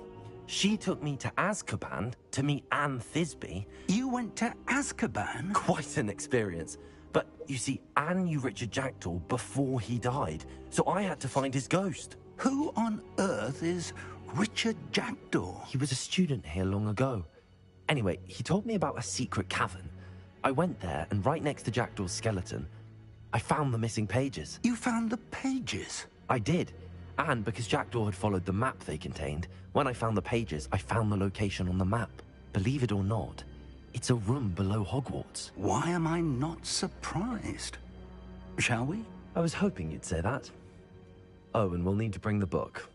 Speaker 12: she took me to Azkaban to meet Anne Thisbe.
Speaker 9: You went to Azkaban?
Speaker 12: Quite an experience. But, you see, Anne knew Richard Jackdaw before he died, so I had to find his ghost.
Speaker 9: Who on earth is Richard Jackdaw?
Speaker 12: He was a student here long ago. Anyway, he told me about a secret cavern. I went there, and right next to Jackdaw's skeleton, I found the missing pages.
Speaker 9: You found the pages?
Speaker 12: I did. And because Jackdaw had followed the map they contained, when I found the pages, I found the location on the map. Believe it or not, it's a room below Hogwarts.
Speaker 9: Why am I not surprised? Shall we?
Speaker 12: I was hoping you'd say that. Oh, and we'll need to bring the book.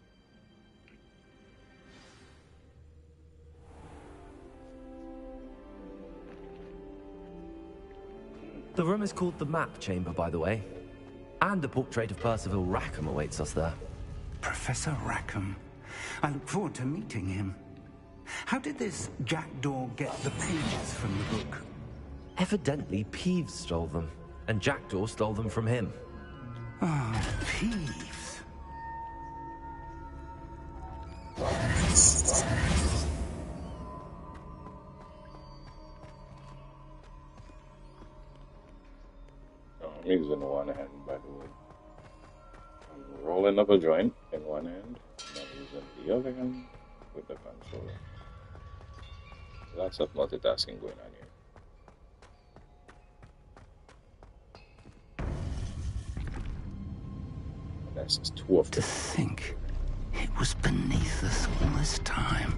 Speaker 12: The room is called the Map Chamber, by the way. And a portrait of Percival Rackham awaits us there.
Speaker 9: Professor Rackham. I look forward to meeting him. How did this Jackdaw get the pages from the book?
Speaker 12: Evidently, Peeves stole them, and Jackdaw stole them from him.
Speaker 9: Oh, Peeves.
Speaker 1: I'm using one hand, by the way. I'm rolling up a joint in one hand, and I'm using the other hand with the controller. Lots of multitasking going on here. And that's just two of them.
Speaker 9: To think it was beneath us all this time.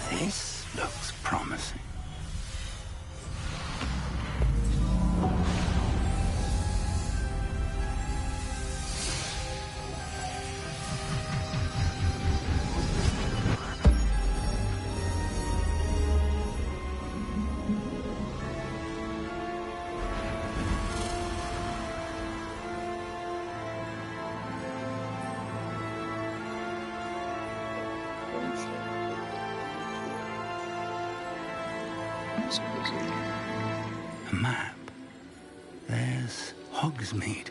Speaker 9: This looks promising. A map. There's Hogsmeade.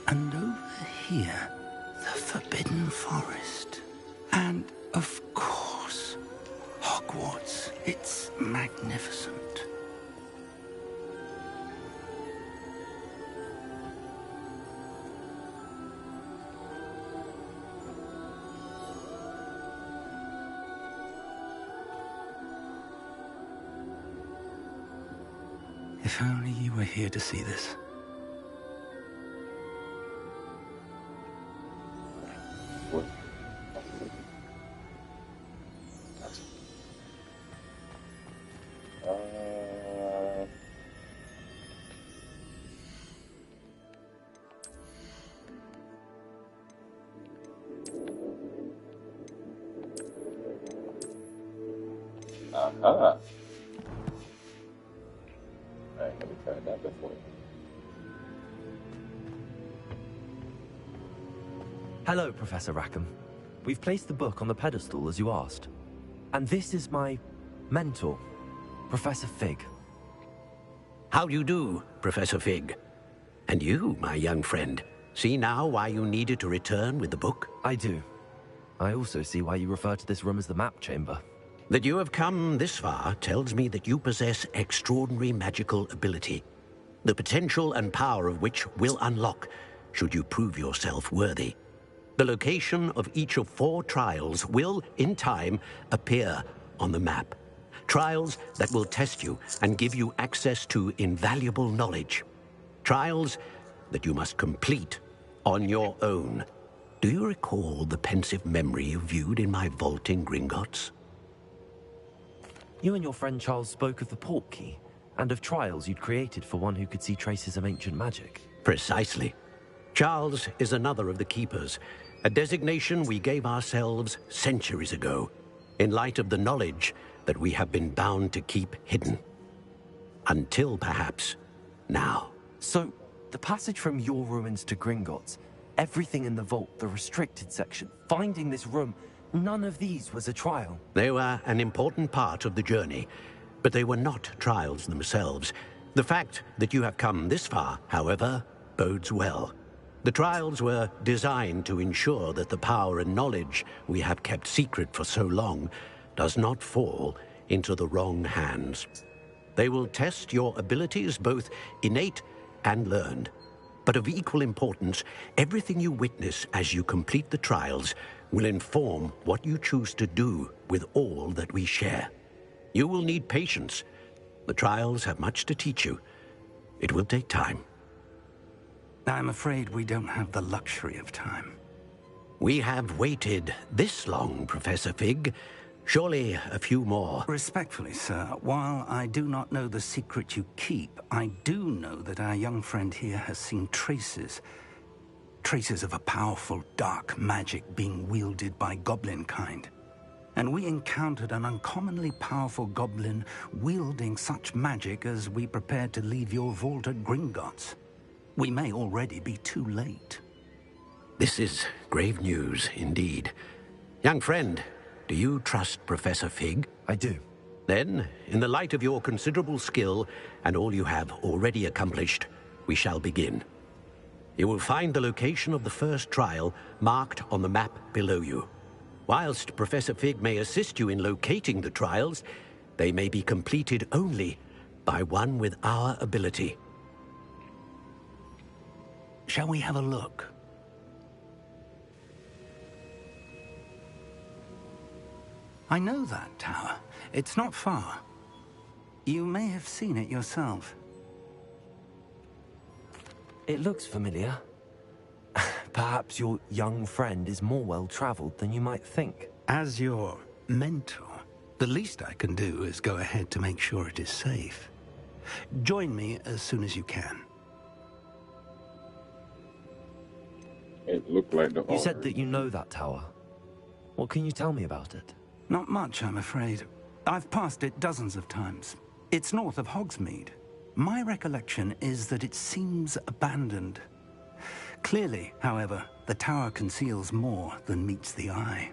Speaker 9: And over here, the Forbidden Forest. And, of course, Hogwarts. It's magnificent. If only you were here to see this.
Speaker 1: What? Aha. I never tried that before.
Speaker 12: Hello, Professor Rackham. We've placed the book on the pedestal, as you asked. And this is my mentor, Professor Fig.
Speaker 13: How do you do, Professor Fig? And you, my young friend, see now why you needed to return with the book?
Speaker 12: I do. I also see why you refer to this room as the Map Chamber.
Speaker 13: That you have come this far tells me that you possess extraordinary magical ability, the potential and power of which will unlock should you prove yourself worthy. The location of each of 4 trials will, in time, appear on the map. Trials that will test you and give you access to invaluable knowledge. Trials that you must complete on your own. Do you recall the pensive memory you viewed in my vault in Gringotts?
Speaker 12: You and your friend Charles spoke of the port key, and of trials you'd created for one who could see traces of ancient magic.
Speaker 13: Precisely. Charles is another of the Keepers, a designation we gave ourselves centuries ago, in light of the knowledge that we have been bound to keep hidden. Until, perhaps, now.
Speaker 12: So, the passage from your ruins to Gringotts, everything in the vault, the restricted section, finding this room, none of these was a trial.
Speaker 13: They were an important part of the journey, but they were not trials themselves. The fact that you have come this far, however, bodes well. The trials were designed to ensure that the power and knowledge we have kept secret for so long does not fall into the wrong hands. They will test your abilities, both innate and learned. But of equal importance, everything you witness as you complete the trials will inform what you choose to do with all that we share. You will need patience. The trials have much to teach you. It will take time.
Speaker 9: I'm afraid we don't have the luxury of time.
Speaker 13: We have waited this long, Professor Fig. Surely a few more.
Speaker 9: Respectfully, sir, while I do not know the secret you keep, I do know that our young friend here has seen traces of a powerful dark magic being wielded by goblin kind. And we encountered an uncommonly powerful goblin wielding such magic as we prepared to leave your vault at Gringotts. We may already be too late.
Speaker 13: This is grave news, indeed. Young friend, do you trust Professor Fig?
Speaker 12: I do.
Speaker 13: Then, in the light of your considerable skill and all you have already accomplished, we shall begin. You will find the location of the first trial marked on the map below you. Whilst Professor Fig may assist you in locating the trials, they may be completed only by one with our ability.
Speaker 9: Shall we have a look? I know that tower. It's not far. You may have seen it yourself.
Speaker 12: It looks familiar. Perhaps your young friend is more well-traveled than you might think.
Speaker 9: As your mentor, the least I can do is go ahead to make sure it is safe. Join me as soon as you can.
Speaker 1: It looked like the
Speaker 12: You said that you know that tower. What can you tell me about it?
Speaker 9: Not much, I'm afraid. I've passed it dozens of times. It's north of Hogsmeade. My recollection is that it seems abandoned. Clearly, however, the tower conceals more than meets the eye.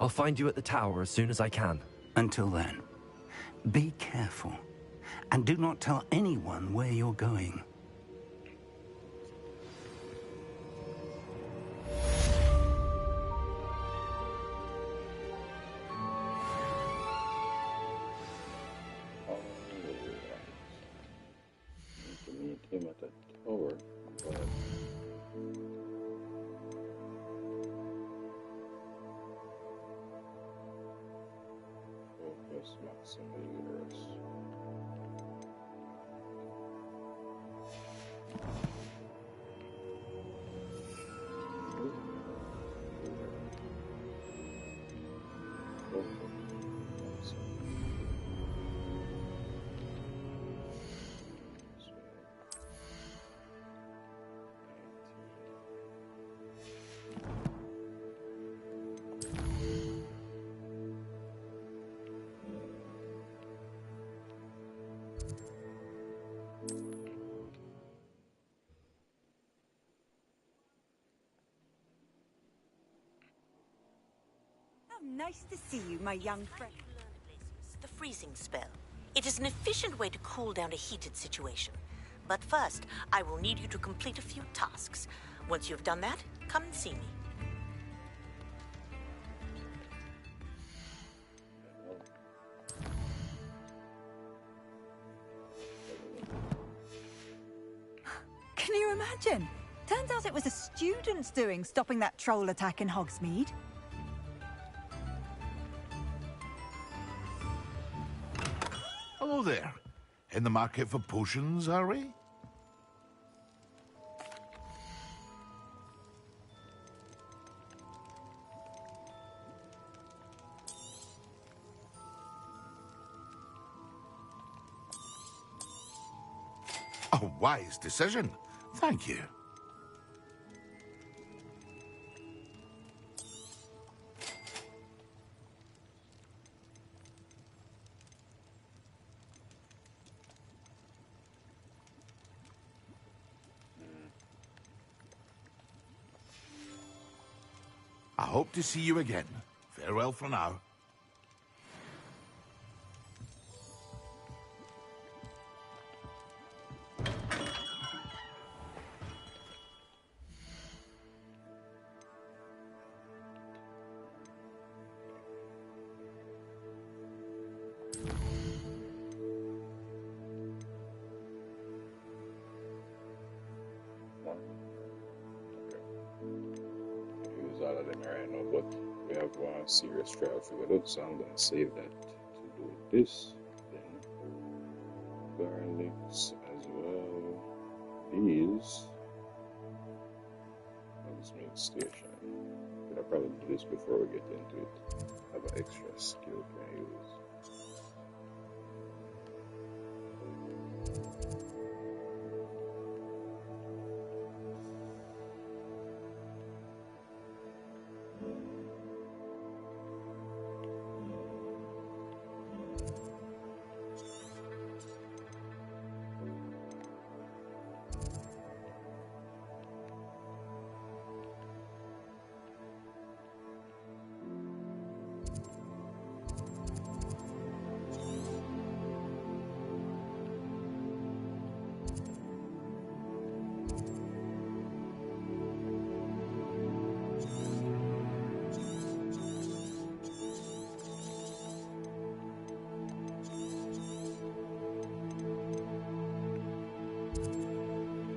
Speaker 12: I'll find you at the tower as soon as I can.
Speaker 9: Until then, be careful, and do not tell anyone where you're going.
Speaker 1: Him at the tower, but focus maximeters.
Speaker 19: Nice to see you, my young friend.
Speaker 6: The freezing spell. It is an efficient way to cool down a heated situation. But first, I will need you to complete a few tasks. Once you've done that, come and see me.
Speaker 15: Can you imagine? Turns out it was a student's doing, stopping that troll attack in Hogsmeade.
Speaker 11: Hello there. In the market for potions, are we? A wise decision. Thank you. I hope to see you again. Farewell for now.
Speaker 1: All of them right now, but we have one serious trial figured out, so I'm going to save that to do this. Then garlics as well. These. Let's make station. I'll probably do this before we get into it. Have an extra skill can use.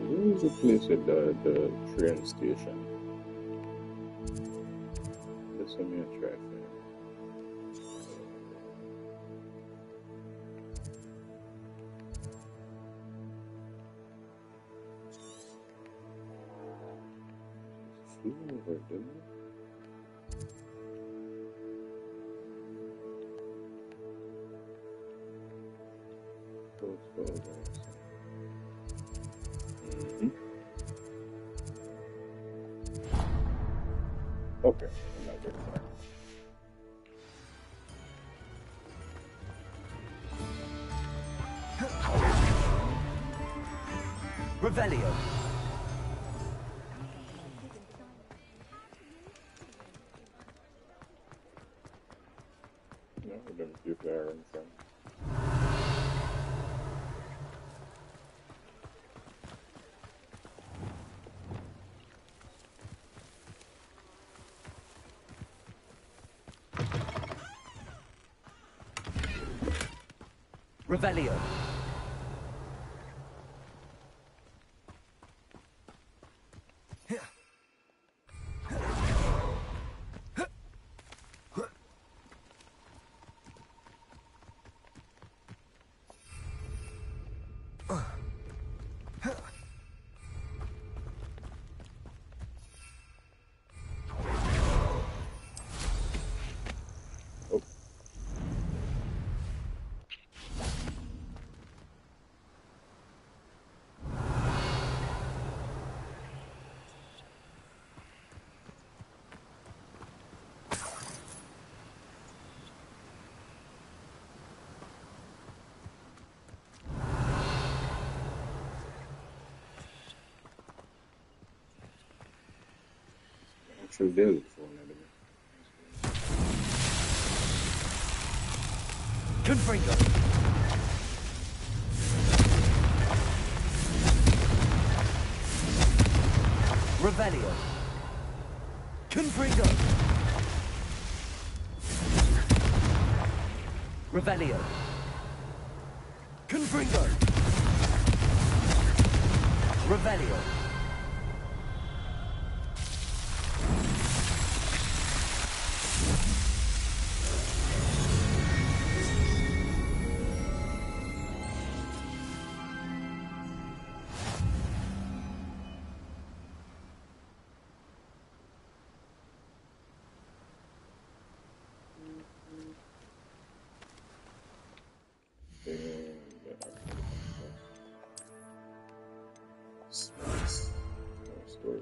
Speaker 1: Where is the place at the train station? That's what I'm try for. Over there. Okay, I'm not very far.
Speaker 3: Revelio.
Speaker 1: No, we don't do fire in front.
Speaker 3: Revelio.
Speaker 1: Actually, they're looking for another one.
Speaker 3: Confringo. Revelio. Confringo. Revelio. Confringo. Revelio.
Speaker 1: Space. No storage.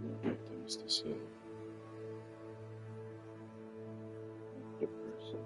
Speaker 1: No items to sell. The person.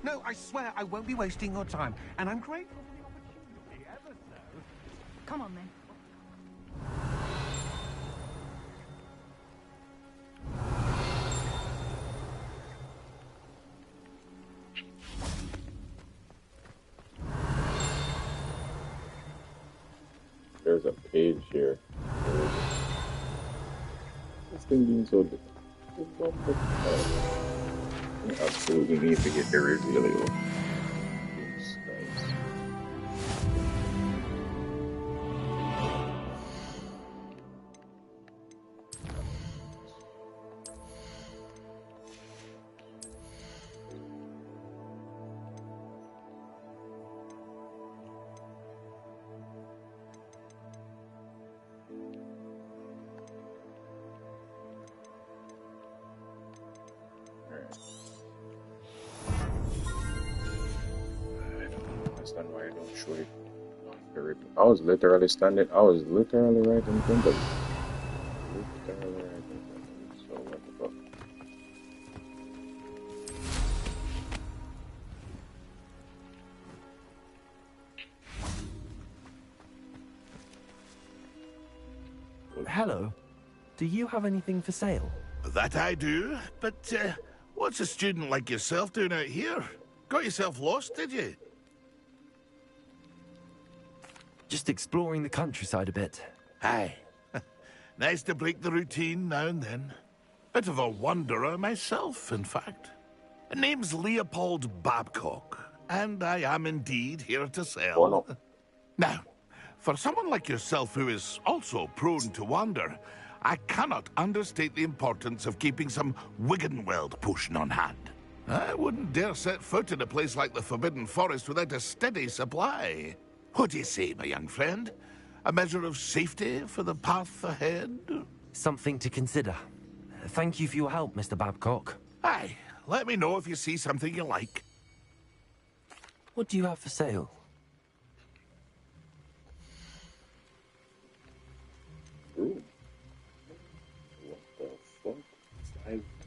Speaker 10: No, I swear I won't be wasting your time, and I'm grateful for the opportunity, ever so.
Speaker 18: Come on, then.
Speaker 1: There's a page here. This thing being so different. I absolutely need to get the reveal. Looks nice. Why I don't show it. I was literally standing. I was literally right in front of it. Literally right in front of it. So what the fuck?
Speaker 12: Hello. Do you have anything for sale?
Speaker 11: That I do, but what's a student like yourself doing out here? Got yourself lost, did you?
Speaker 12: Just exploring the countryside a bit.
Speaker 11: Aye. Nice to break the routine now and then. Bit of a wanderer myself, in fact. Name's Leopold Babcock, and I am indeed here to sell.
Speaker 1: Oh, no.
Speaker 11: Now, for someone like yourself who is also prone to wander, I cannot understate the importance of keeping some Wiggenweld potion on hand. I wouldn't dare set foot in a place like the Forbidden Forest without a steady supply. What do you say, my young friend? A measure of safety for the path ahead?
Speaker 12: Something to consider. Thank you for your help, Mr. Babcock.
Speaker 11: Aye, let me know if you see something you like.
Speaker 12: What do you have for sale?
Speaker 1: Ooh. What the fuck?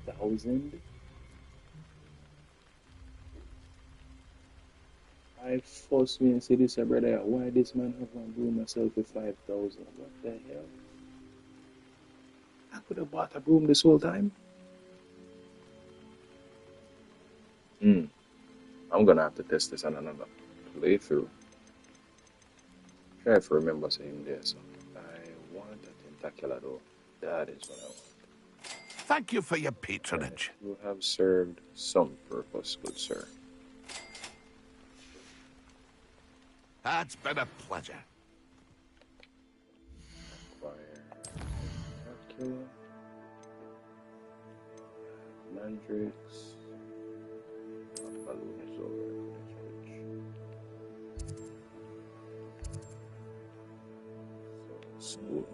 Speaker 1: 5,000? I forced me and say this, brother. Why this man have one broom myself for 5,000? What the hell? I could have bought a broom this whole time. I'm gonna have to test this on another playthrough. Try to remember saying this. I want a tentacular though. That is what I want.
Speaker 11: Thank you for your patronage.
Speaker 1: You have served some purpose, good sir.
Speaker 11: That's been a pleasure.
Speaker 1: Acquire tentacular, mandrakes, school.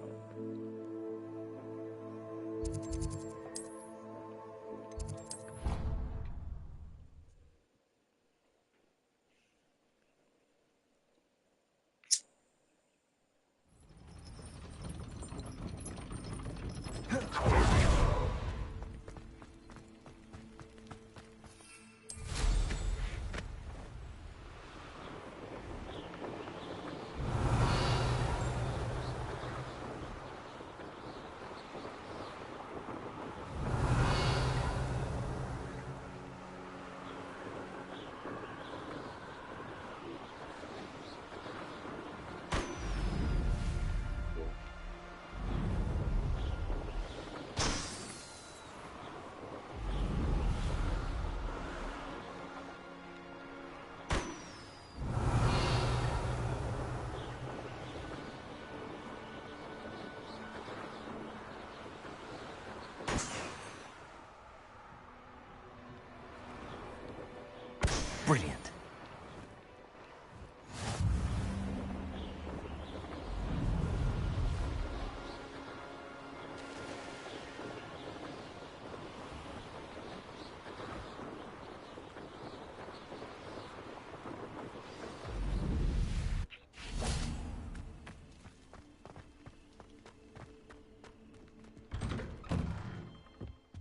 Speaker 3: Brilliant.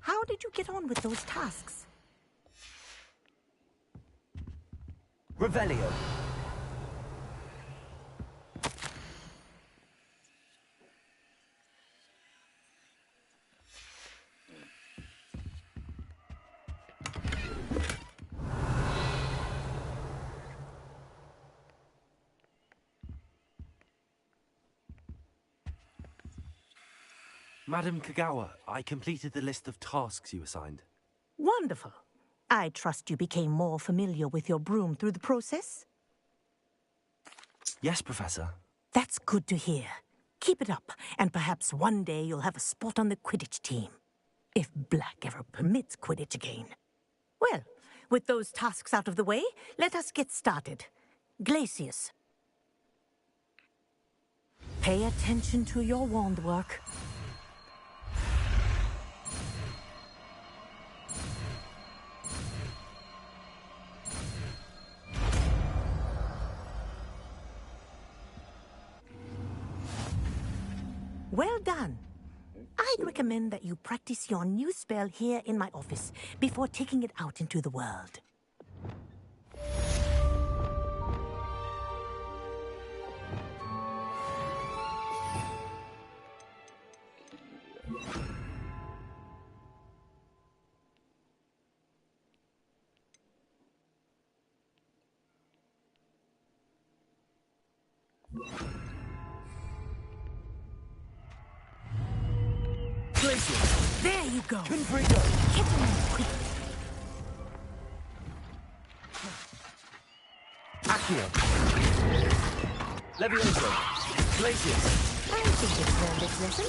Speaker 6: How did you get on with those tasks?
Speaker 3: Revelio. Madam Kagawa, I completed the list of tasks you assigned.
Speaker 6: Wonderful. I trust you became more familiar with your broom through the process?
Speaker 3: Yes, Professor.
Speaker 6: That's good to hear. Keep it up, and perhaps one day you'll have a spot on the Quidditch team. If Black ever permits Quidditch again. Well, with those tasks out of the way, let us get started. Glacius. Pay attention to your wand work. Well done. I'd recommend that you practice your new spell here in my office before taking it out into the world. There you go.
Speaker 3: Confringo.
Speaker 6: Hit him quick.
Speaker 3: Accio. Levioso. Glacius.
Speaker 6: I think you've learned this lesson,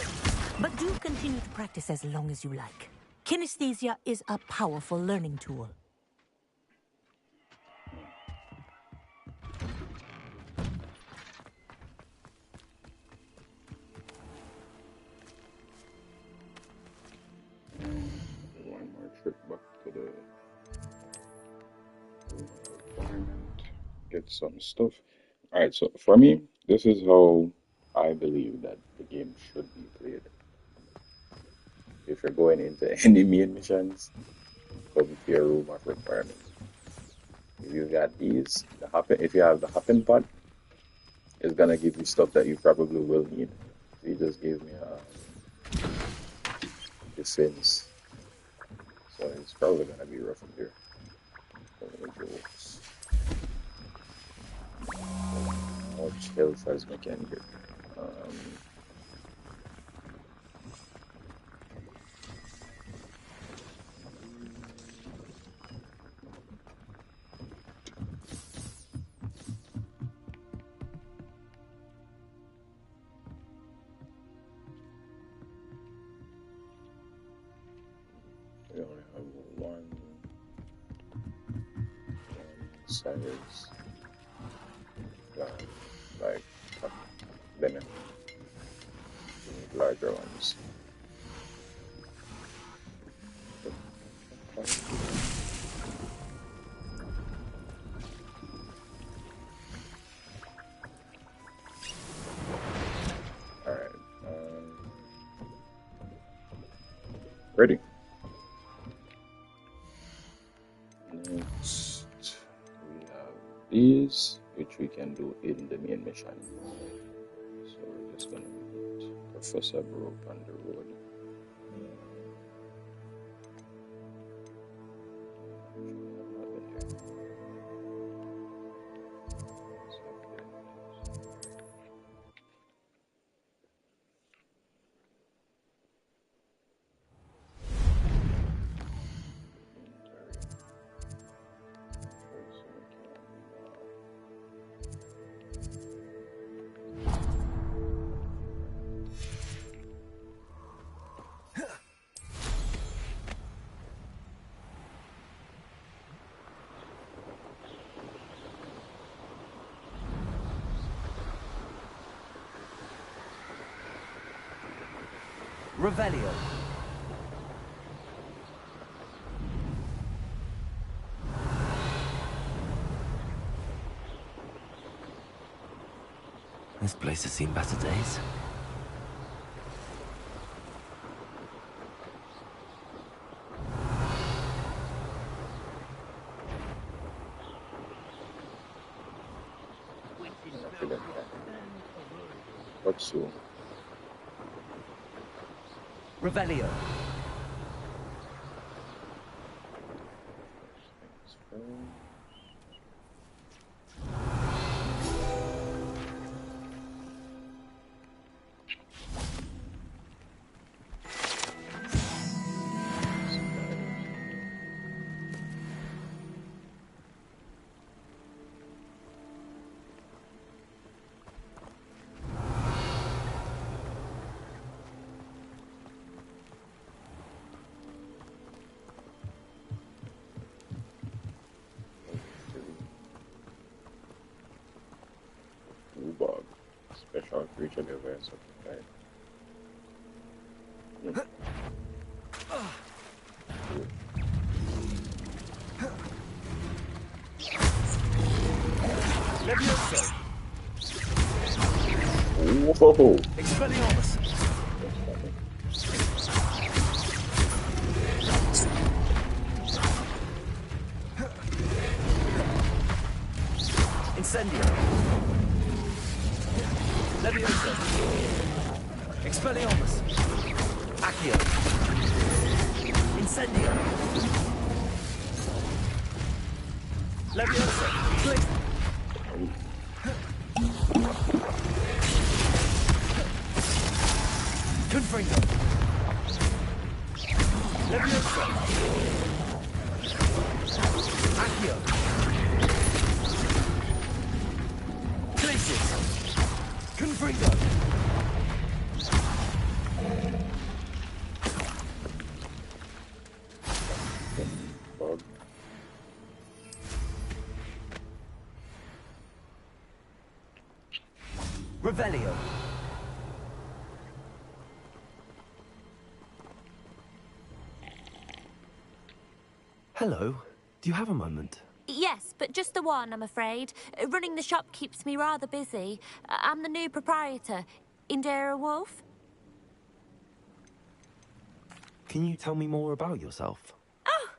Speaker 6: but do continue to practice as long as you like. Kinesthesia is a powerful learning tool.
Speaker 1: One more trip back to the environment, get some stuff. Alright, so for me, this is how I believe that the game should be played. If you're going into any main missions, come to your room of requirements. If you got these, if you have the hopping pod, it's gonna give you stuff that you probably will need. So you just gave me a defense. So it's probably gonna be rough in here. Much health as we can get. We only have one size. Like lemon. larger ones. Alright. Ready. Next, we have these, which we can do in the main mission. So we're just gonna meet Professor Broom on the road.
Speaker 3: Revelio. This place has seen better days.
Speaker 1: What's so?
Speaker 3: Revelio.
Speaker 1: Bug. Special creature device. Okay. Whoa!
Speaker 3: Expelliarmus. Incendio. Leviosa. Expelliarmus. Accio. Incendio. Leviosa. Click. Confringo. Leviosa. Accio. Glacius. Confringo. Revelio. Hello. Do you have a moment?
Speaker 2: Yes, but just the one, I'm afraid. Running the shop keeps me rather busy. I'm the new proprietor, Indira Wolf.
Speaker 12: Can you tell me more about yourself?
Speaker 2: Oh,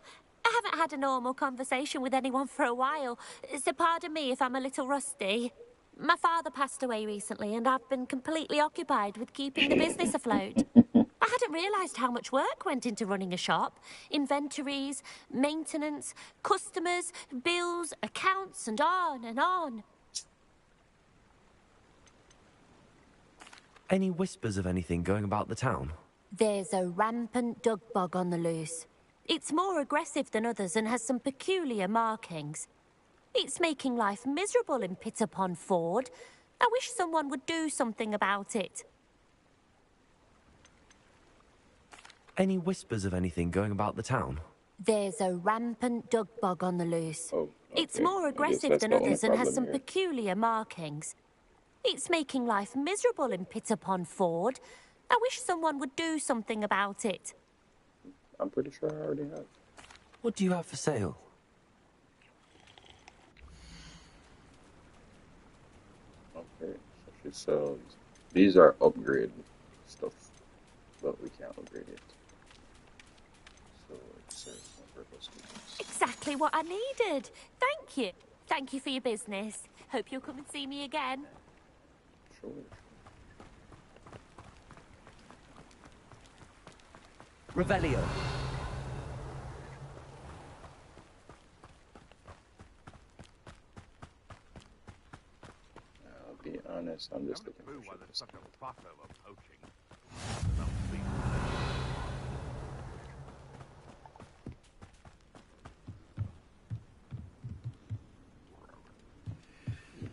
Speaker 2: I haven't had a normal conversation with anyone for a while, so pardon me if I'm a little rusty. My father passed away recently, and I've been completely occupied with keeping the business afloat. I hadn't realised how much work went into running a shop. Inventories, maintenance, customers, bills, accounts, and on and on.
Speaker 12: Any whispers of anything going about the town?
Speaker 2: There's a rampant dug bug on the loose. It's more aggressive than others and has some peculiar markings. It's making life miserable in Pitt-upon-Ford. I wish someone would do something about it.
Speaker 12: Any whispers of anything going about the town?
Speaker 2: There's a rampant dug bug on the loose.
Speaker 1: Oh, okay.
Speaker 2: It's more aggressive than others and has some peculiar markings. It's making life miserable in Pitt-upon-Ford. I I wish someone would do something about it.
Speaker 1: I'm pretty sure I already have.
Speaker 12: What do you have for sale?
Speaker 1: Okay, so she sells. These are upgrade stuff, but we can't upgrade it. So it says purpose.
Speaker 2: Exactly what I needed. Thank you. Thank you for your business. Hope you'll come and see me again.
Speaker 1: Sure.
Speaker 3: Revelio.
Speaker 1: I'll be honest, I'm just looking for
Speaker 20: Why there's such a fuss over poaching.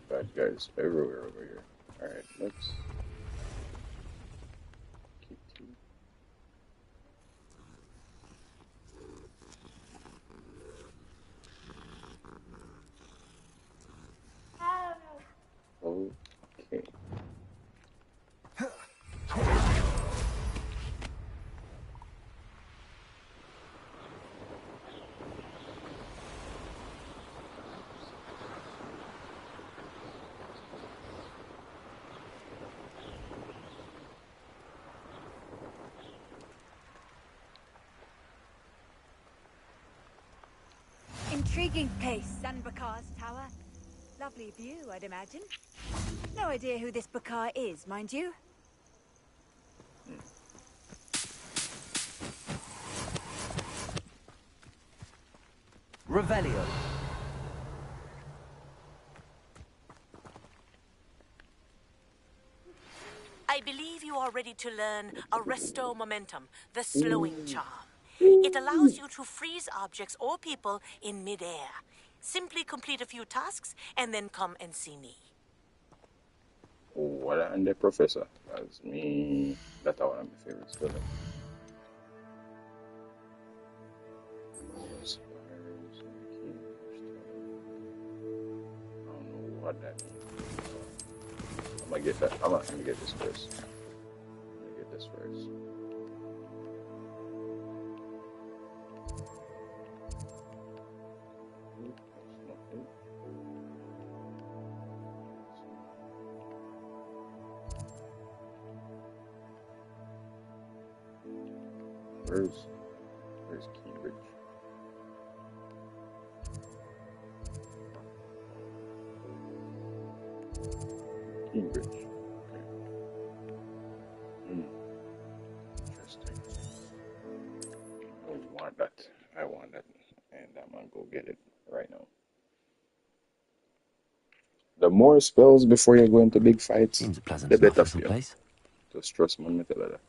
Speaker 1: Bad guys everywhere over here. Alright, let's keep two. Okay.
Speaker 15: Intriguing place, Sanbakar's tower. Lovely view, I'd imagine. No idea who this Bakar is, mind you.
Speaker 3: Revelio.
Speaker 16: I believe you are ready to learn Arresto Momentum, the slowing charm. It allows you to freeze objects or people in midair. Simply complete a few tasks and then come and see me.
Speaker 1: What and the professor? That's me. That's one of my favorite spellings. I don't know what that means. I'm gonna get that. I'm gonna get this first. I'm gonna get this first. Where's Cambridge? Cambridge. Okay. Interesting. I want that. I want that. And I'm gonna go get it right now. The more spells before you go into big fights,
Speaker 12: Seems a pleasant
Speaker 1: the better
Speaker 12: enough
Speaker 1: for you.
Speaker 12: place.
Speaker 1: Just trust me, me tell you that.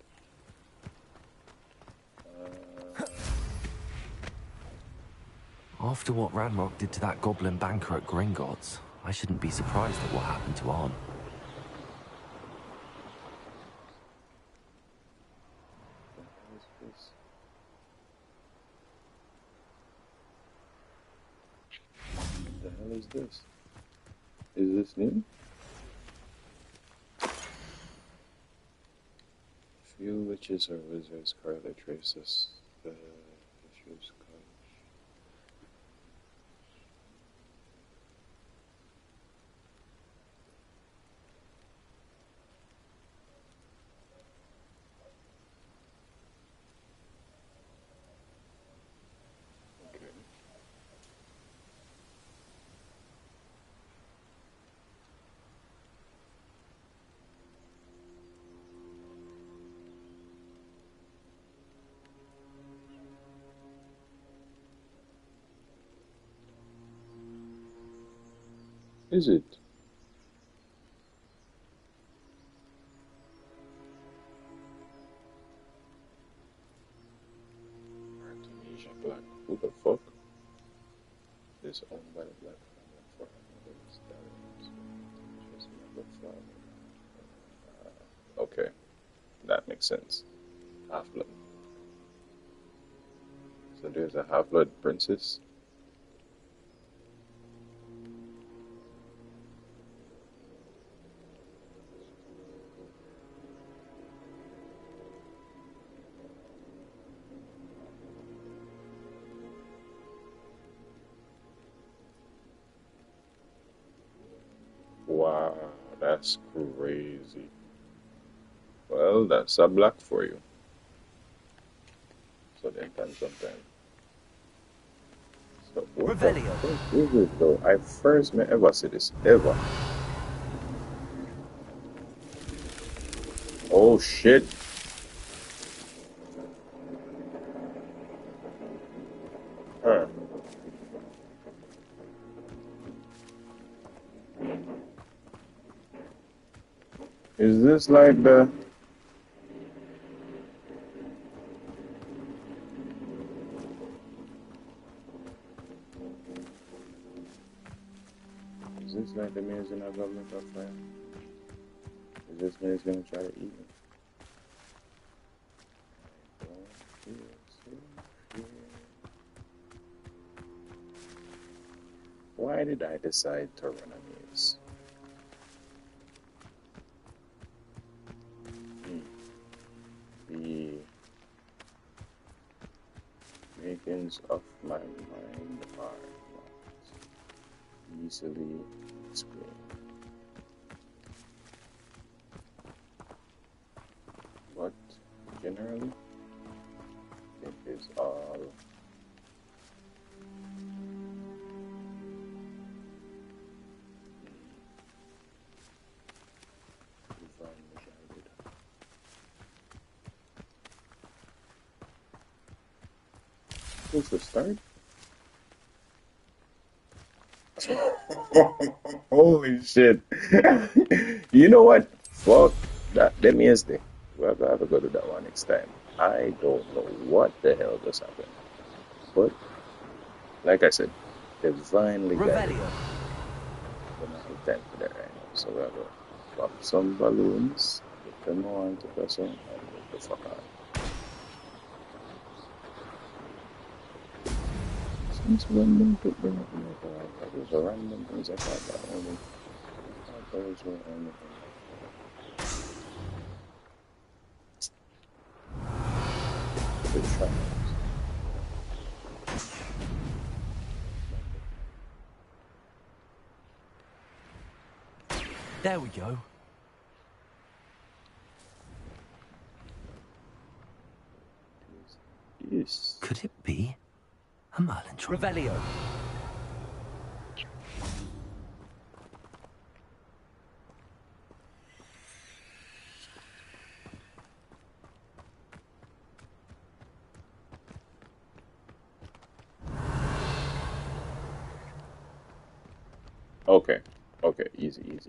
Speaker 12: After what Ranrock did to that goblin banker at Gringotts, I shouldn't be surprised at what happened to Arn.
Speaker 1: What the hell is this? Is this new? Few witches or wizards carry traces. The issues Is it? Artemisia Black. Who the fuck? This owned by the Black Family for okay, that makes sense. Half-blood. So there's a half-blood princess. Wow, that's crazy. Well, that's a block for you. So then can sometime. So what the fuck is it though? I first may ever see this ever. Oh shit. Huh. Is this like the Is this like the man's in our government of fire? Is this man's gonna try to eat me? I don't feel safe here. Why did I decide to run a maze? The makings of my mind are not easily explained. But generally, it is all divinely guided. What's the start? Holy shit. You know what? Fuck that. Let me ask you. We're gonna have to go to that one next time. I don't know what the hell just happened. But, like I said, divinely guided. We're not have time for that right now. So we're gonna pop some balloons, get them on to press on, and move the fuck on. Since when did they bring up America like that? There's a random things I thought that only. I thought those were only. The trials.
Speaker 3: There we go.
Speaker 1: Yes.
Speaker 3: Could it be a Merlin trap? Revelio.
Speaker 1: Okay. Okay. Easy. 1,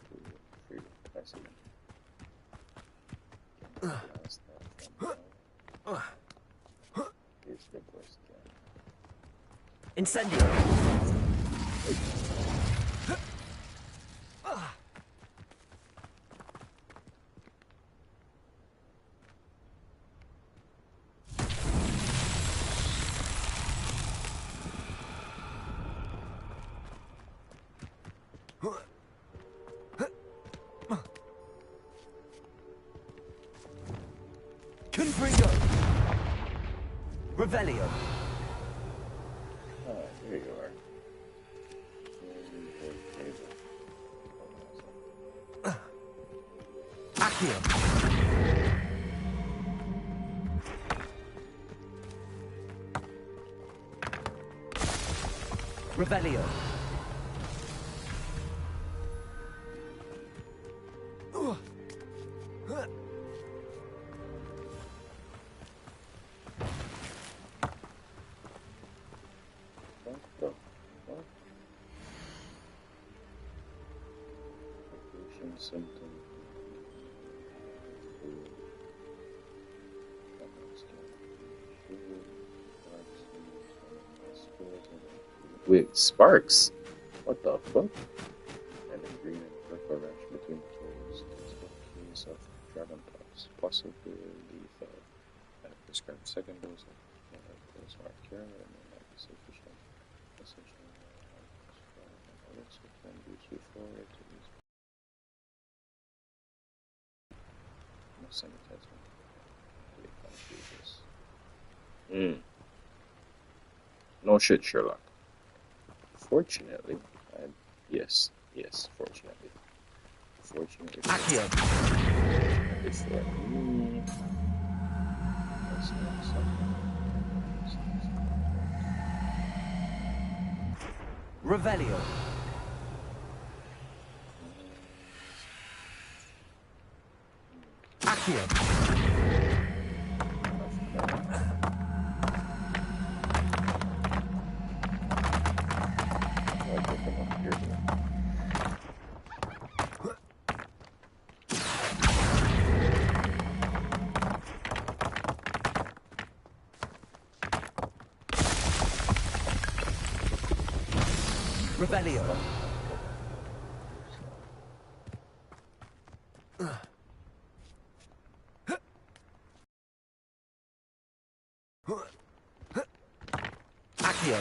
Speaker 1: 2, 3. I see. Last time. Is the question.
Speaker 3: Incendio. Confringo. Revelio.
Speaker 1: Oh, here you are.
Speaker 3: Accio. Revelio.
Speaker 1: Symptom. Wait, sparks? What the fuck? And a green and purple rash between the toes. Case of dragon pox. Possibly lethal. And prescribed second dose of smart cure and may not be sufficient. Essentially, can be used before it is. No shit, Sherlock. Fortunately, yes. Yes, fortunately. Fortunately.
Speaker 3: Accio.
Speaker 1: Before me. Let's do something.
Speaker 3: Revelio. Accio. Revelio. Accio.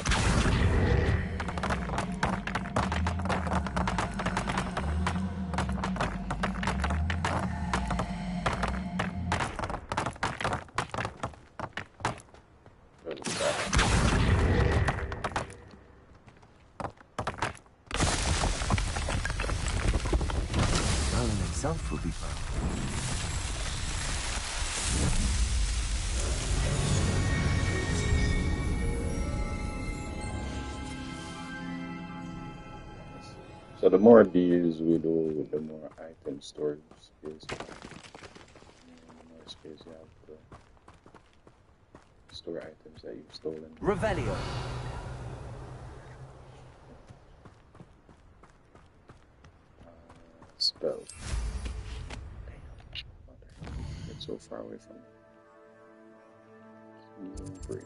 Speaker 3: Merlin himself will be found.
Speaker 1: So the more these we do, the more item storage space. The more space you have to store items that you've stolen.
Speaker 3: Revelio.
Speaker 1: Spell. Damn. Get so far away from Keen Bridge.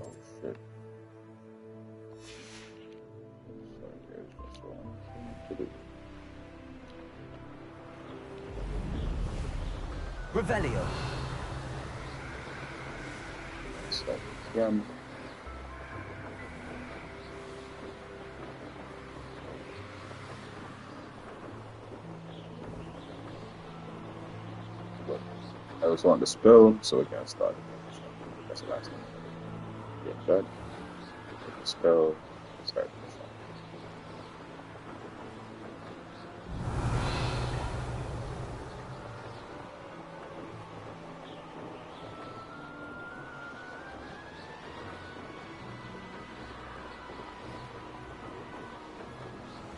Speaker 1: Oh shit. So here's what's wrong to do.
Speaker 3: Revelio.
Speaker 1: So, scam. But I also want the spell, so we can start it. That's the last thing. Get that. Get the spell. Start the mission.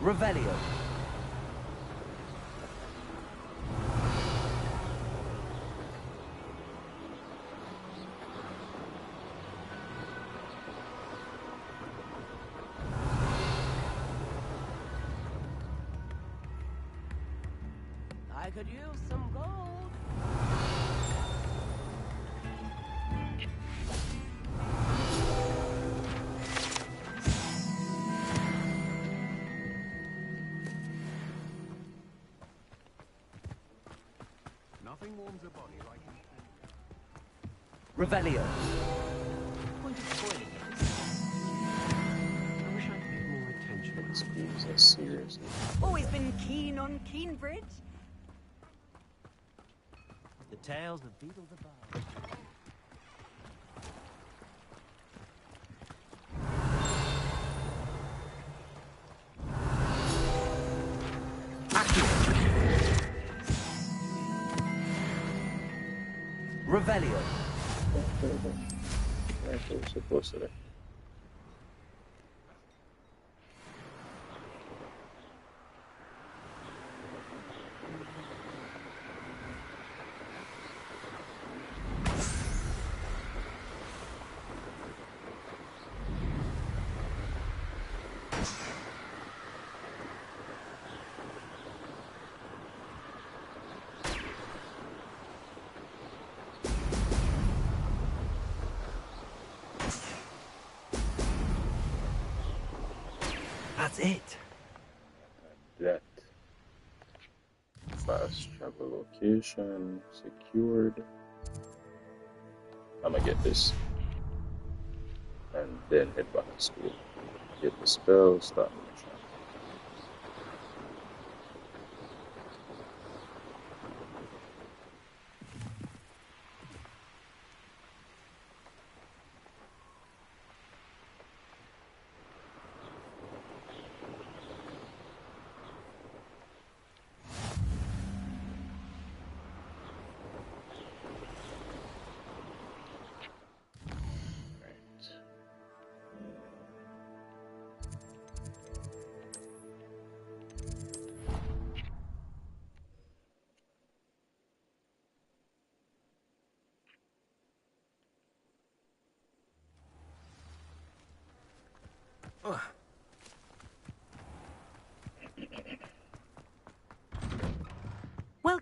Speaker 3: Revelio.
Speaker 21: I could use some gold.
Speaker 10: Nothing warms a body like
Speaker 3: Revelio.
Speaker 21: Point of toilet. I wish I'd paid more attention.
Speaker 1: These schools are seriously.
Speaker 15: Always been keen on Keenbridge.
Speaker 21: The tales of Beetle the Bard.
Speaker 3: Revelio.
Speaker 1: Right, so we're supposed to.
Speaker 3: That's it.
Speaker 1: That. Fast travel location secured. I'm gonna get this. And then head back to school. Get the spell, start the mission.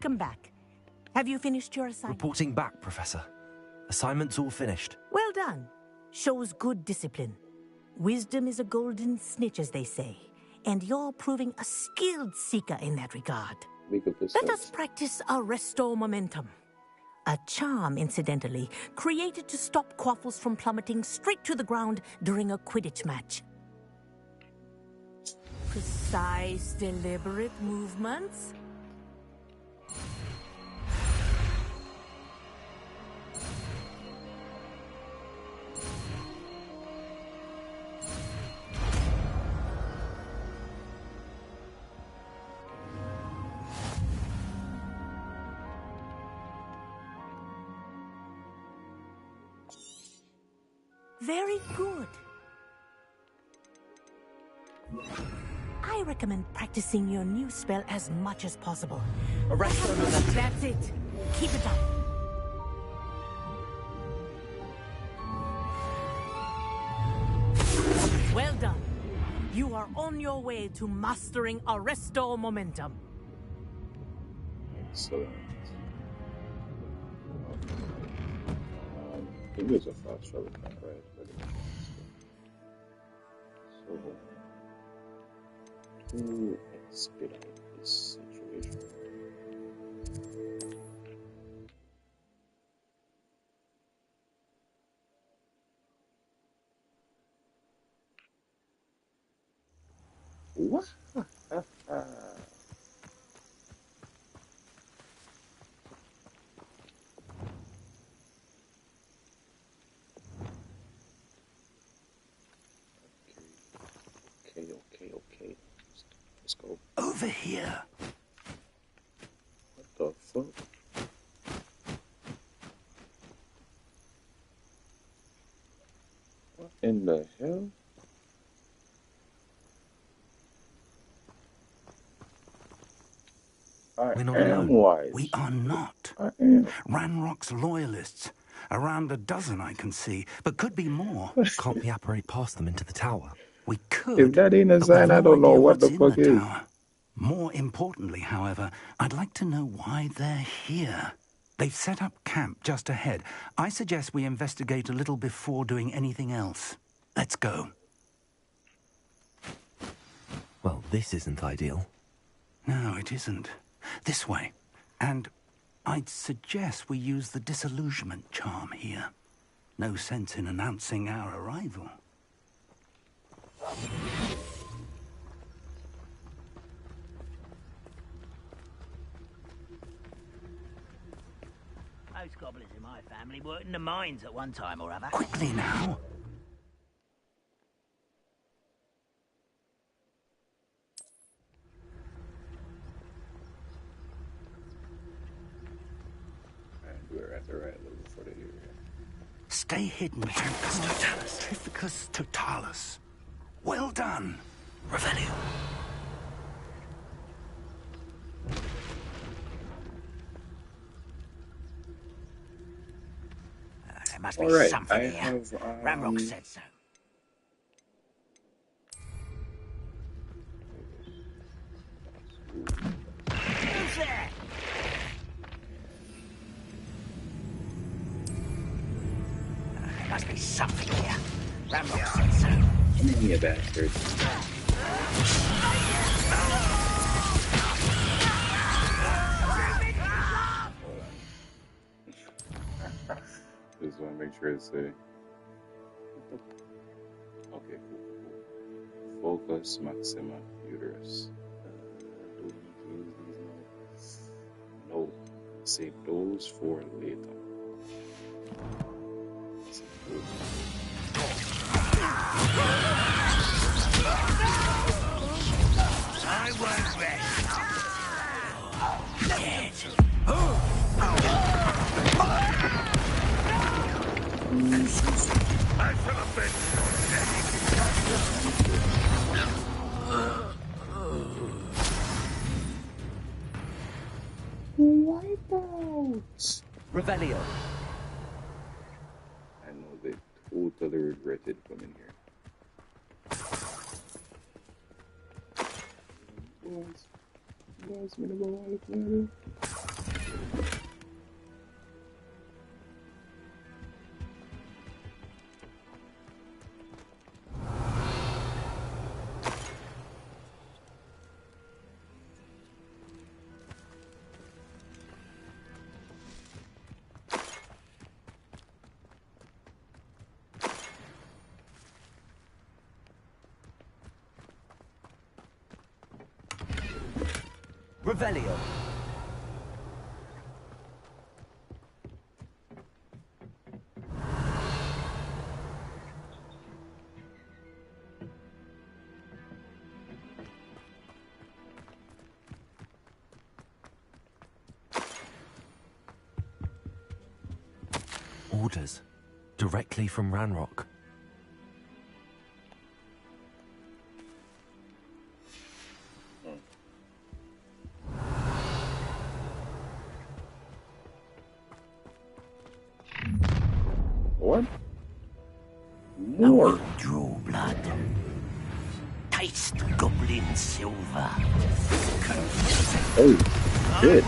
Speaker 6: Welcome back. Have you finished your assignment?
Speaker 12: Reporting back, Professor. Assignment's all finished.
Speaker 6: Well done. Shows good discipline. Wisdom is a golden snitch, as they say, and you're proving a skilled seeker in that regard. Let us practice Arresto Momentum. A charm, incidentally, created to stop quaffles from plummeting straight to the ground during a Quidditch match. Precise, deliberate movements. Very good. I recommend practicing your new spell as much as possible. That's it. Keep it up. Well done. You are on your way to mastering Arresto Momentum.
Speaker 1: Excellent. It is a fast travel plan, right? So, to expedite this situation. What? Okay. Let's go.
Speaker 9: Over here.
Speaker 1: What the fuck? What in the hell?
Speaker 9: We're not alone. We are not. Ranrock's loyalists. Around a dozen I can see, but could be more.
Speaker 12: Can't we apparate past them into the tower?
Speaker 9: We could.
Speaker 1: If that ain't a sign, I don't know what the fuck is.
Speaker 9: More importantly, however, I'd like to know why they're here. They've set up camp just ahead. I suggest we investigate a little before doing anything else. Let's go.
Speaker 12: Well, this isn't ideal.
Speaker 9: No, it isn't. This way. And I'd suggest we use the disillusionment charm here. No sense in announcing our arrival.
Speaker 17: Most goblins in my family worked in the mines at one time or other.
Speaker 9: Quickly now.
Speaker 1: We're at the right level for the area.
Speaker 9: Stay hidden. Certificus Totalis. Well done. Revelio.
Speaker 17: There must be something here. Ramrock said so. Who's there? There must be something here. Ramrock said so.
Speaker 1: Come in here, bastard. Just want to make sure it's safe. Okay, cool. Focus, maxima, uterus. Do we need to use these now? No. Save those for later. Save those.
Speaker 17: I won't rest.
Speaker 20: I shall have been.
Speaker 1: Wipeout!
Speaker 12: Revelio.
Speaker 1: I know they totally regretted coming here. Guys, me never want to
Speaker 3: Revelio. Orders. Directly from Ranrock.
Speaker 1: What? More.
Speaker 17: Draw blood. Taste goblin silver.
Speaker 1: Oh, shit.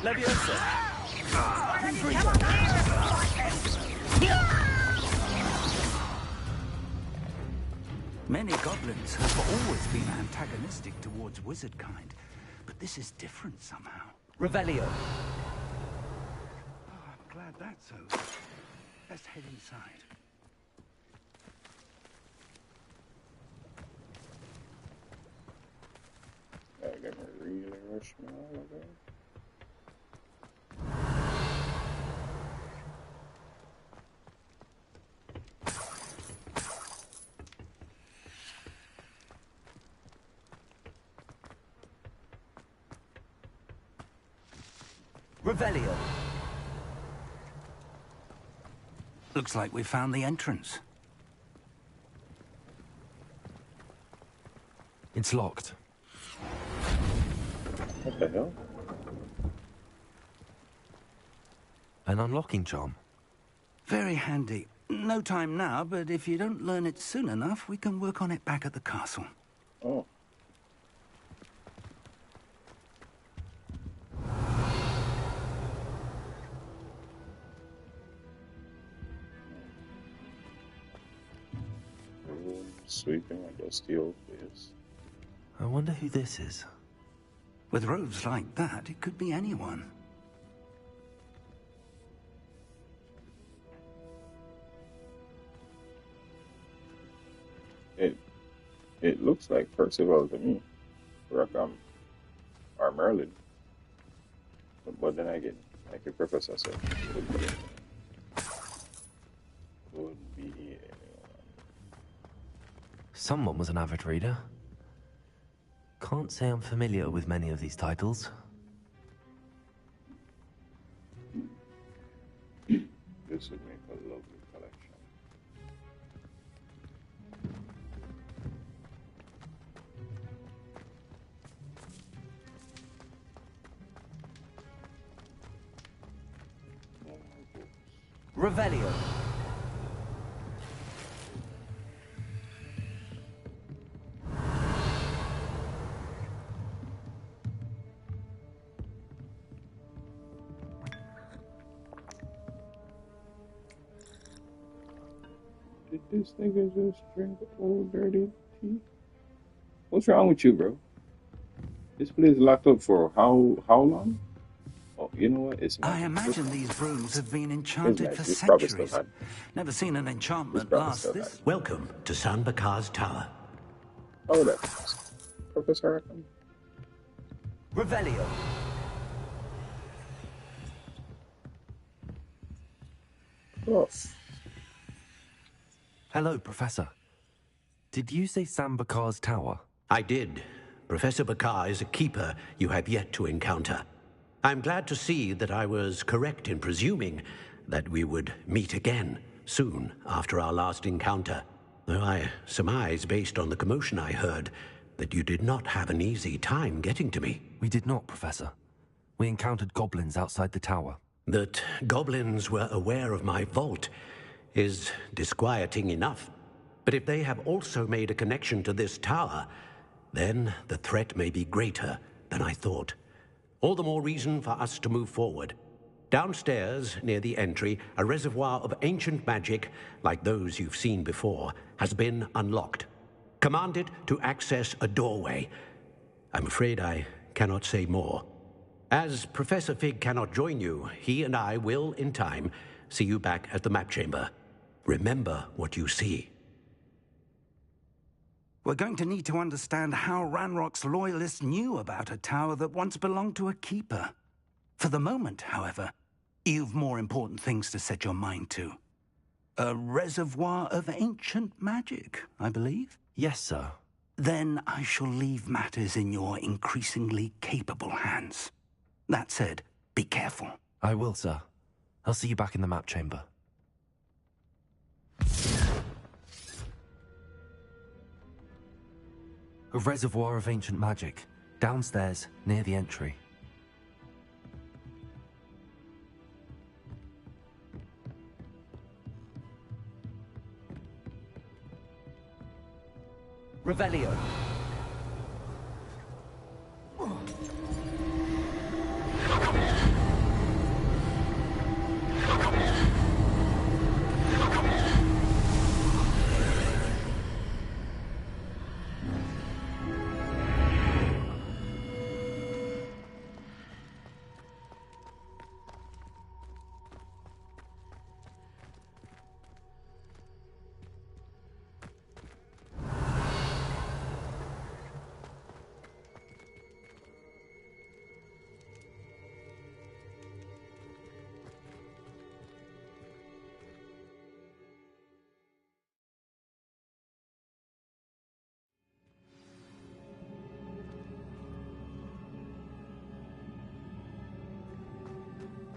Speaker 3: Leviosa.
Speaker 9: Many goblins have always been antagonistic towards wizard kind, but this is different somehow.
Speaker 3: Revelio.
Speaker 9: Oh, I'm glad that's over. Let's head inside.
Speaker 1: Gotta get my really rush now, okay?
Speaker 3: Revelio.
Speaker 9: Looks like we found the entrance.
Speaker 3: It's locked.
Speaker 1: What the hell?
Speaker 3: An unlocking charm.
Speaker 9: Very handy. No time now, but if you don't learn it soon enough, we can work on it back at the castle.
Speaker 1: Oh. Sweeping a dusty old place.
Speaker 3: I wonder who this is.
Speaker 9: With robes like that, it could be anyone.
Speaker 1: It looks like Percival to me. Rackham or Merlin. But then again, like the professor said, would be anyone.
Speaker 3: Someone was an avid reader. Can't say I'm familiar with many of these titles.
Speaker 1: This would make a lovely collection.
Speaker 3: Revelio.
Speaker 1: Did this nigga just drink old dirty tea? What's wrong with you, bro? This place is locked up for how long? Oh, you know what? It's
Speaker 9: I imagine these brooms have been enchanted for centuries. Never seen an enchantment last this.
Speaker 13: Welcome to San Bakar's Tower.
Speaker 1: Oh, that's Professor Arkham.
Speaker 3: Revelio.
Speaker 1: Oh.
Speaker 3: Hello, Professor. Did you say San Bakar's Tower?
Speaker 13: I did. Professor Bakar is a keeper you have yet to encounter. I'm glad to see that I was correct in presuming that we would meet again soon after our last encounter. Though I surmise, based on the commotion I heard, that you did not have an easy time getting to me.
Speaker 3: We did not, Professor. We encountered goblins outside the tower.
Speaker 13: That goblins were aware of my vault is disquieting enough. But if they have also made a connection to this tower, then the threat may be greater than I thought. All the more reason for us to move forward. Downstairs, near the entry, a reservoir of ancient magic, like those you've seen before, has been unlocked. Commanded to access a doorway. I'm afraid I cannot say more. As Professor Fig cannot join you, he and I will, in time, see you back at the map chamber. Remember what you see.
Speaker 9: We're going to need to understand how Ranrock's loyalists knew about a tower that once belonged to a keeper. For the moment, however, you've more important things to set your mind to. A reservoir of ancient magic, I believe?
Speaker 12: Yes, sir.
Speaker 9: Then I shall leave matters in your increasingly capable hands. That said, be careful.
Speaker 12: I will, sir. I'll see you back in the map chamber. A reservoir of ancient magic, downstairs, near the entry. Revelio.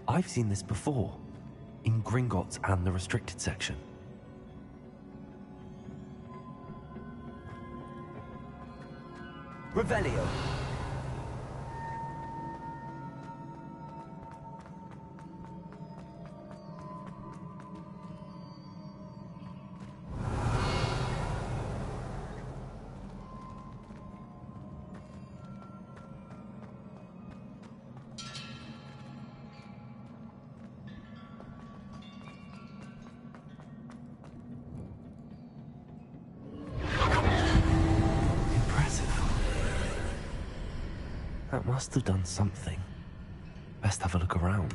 Speaker 12: I've seen this before, in Gringotts and the restricted section. Revelio. That must have done something. Best have a look around.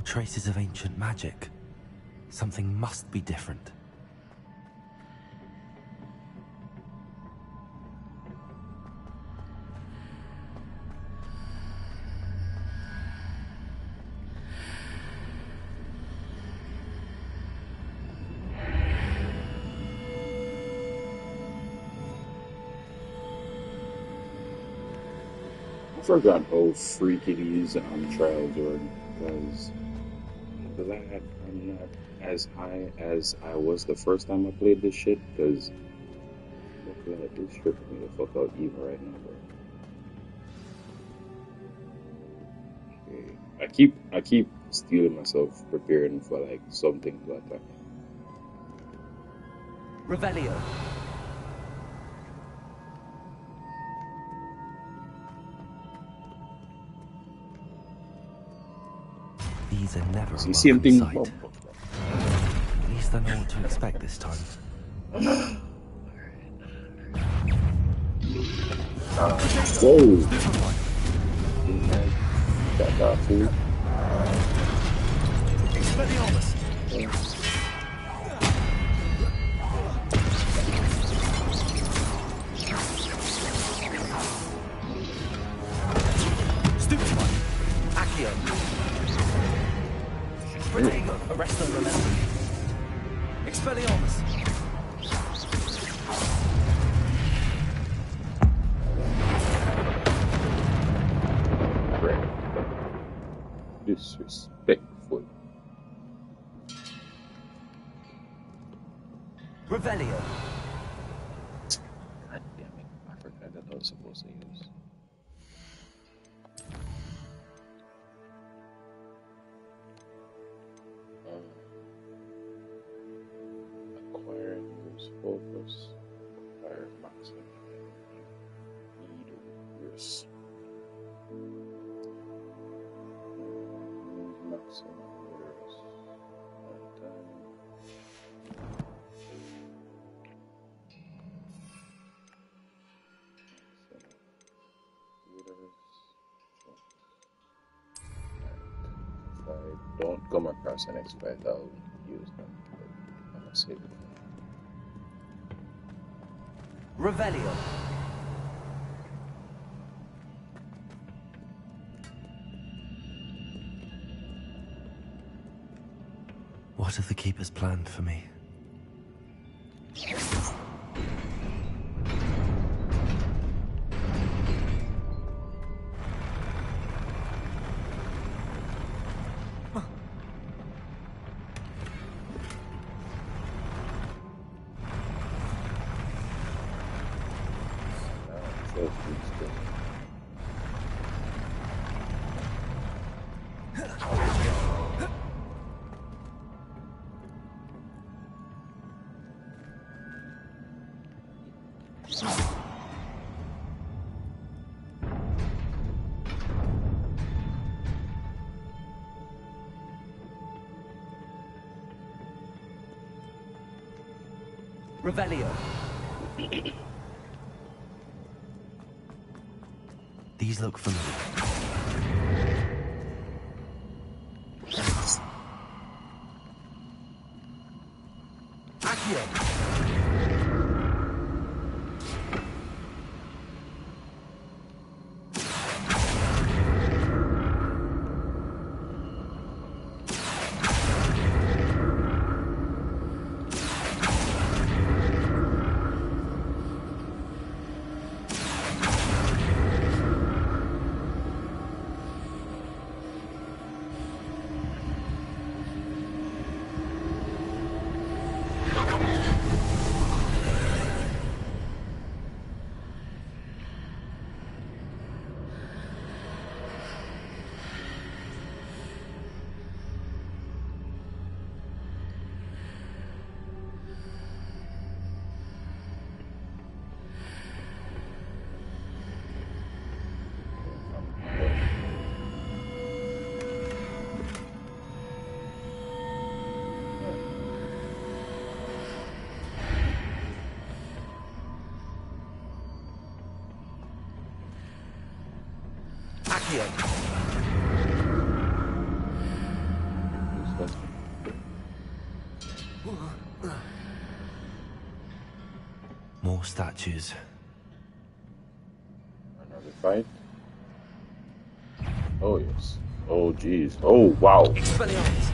Speaker 12: Traces of ancient magic. Something must be different.
Speaker 1: I forgot how freaky these trials were, because I'm not as high as I was the first time I played this shit, because looking at this stripping me the fuck out even right now, bro. Okay. I keep stealing myself, preparing for like something to attack.
Speaker 12: Revelio. These are never a
Speaker 1: same thing.
Speaker 12: Sight. At least I know what to expect this time.
Speaker 1: Whoa! Got food.
Speaker 3: Accio. Protego. Arresto Momentum. Expelliarmus.
Speaker 1: Disrespectful.
Speaker 3: Revelio.
Speaker 1: God damn it. I forgot that I was supposed to use. Acquire use focus. Acquire maximum. Need use. Maximum use. One time. If I don't come across an expert, I'll use them. I'm gonna save it.
Speaker 3: Revelio. What have the Keepers planned for me? Revelio. These look familiar. Accio. Accio. More statues.
Speaker 1: Another fight. Oh yes. Oh jeez. Oh wow.
Speaker 3: Expelliarmus.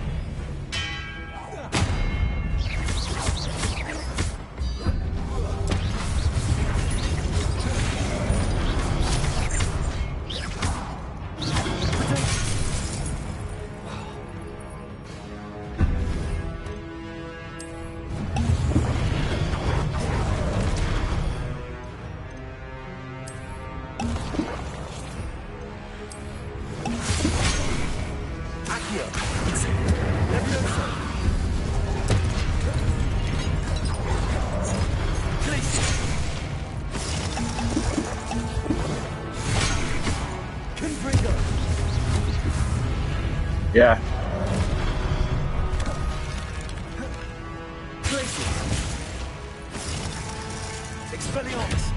Speaker 1: Yeah.
Speaker 3: Expelliarmus.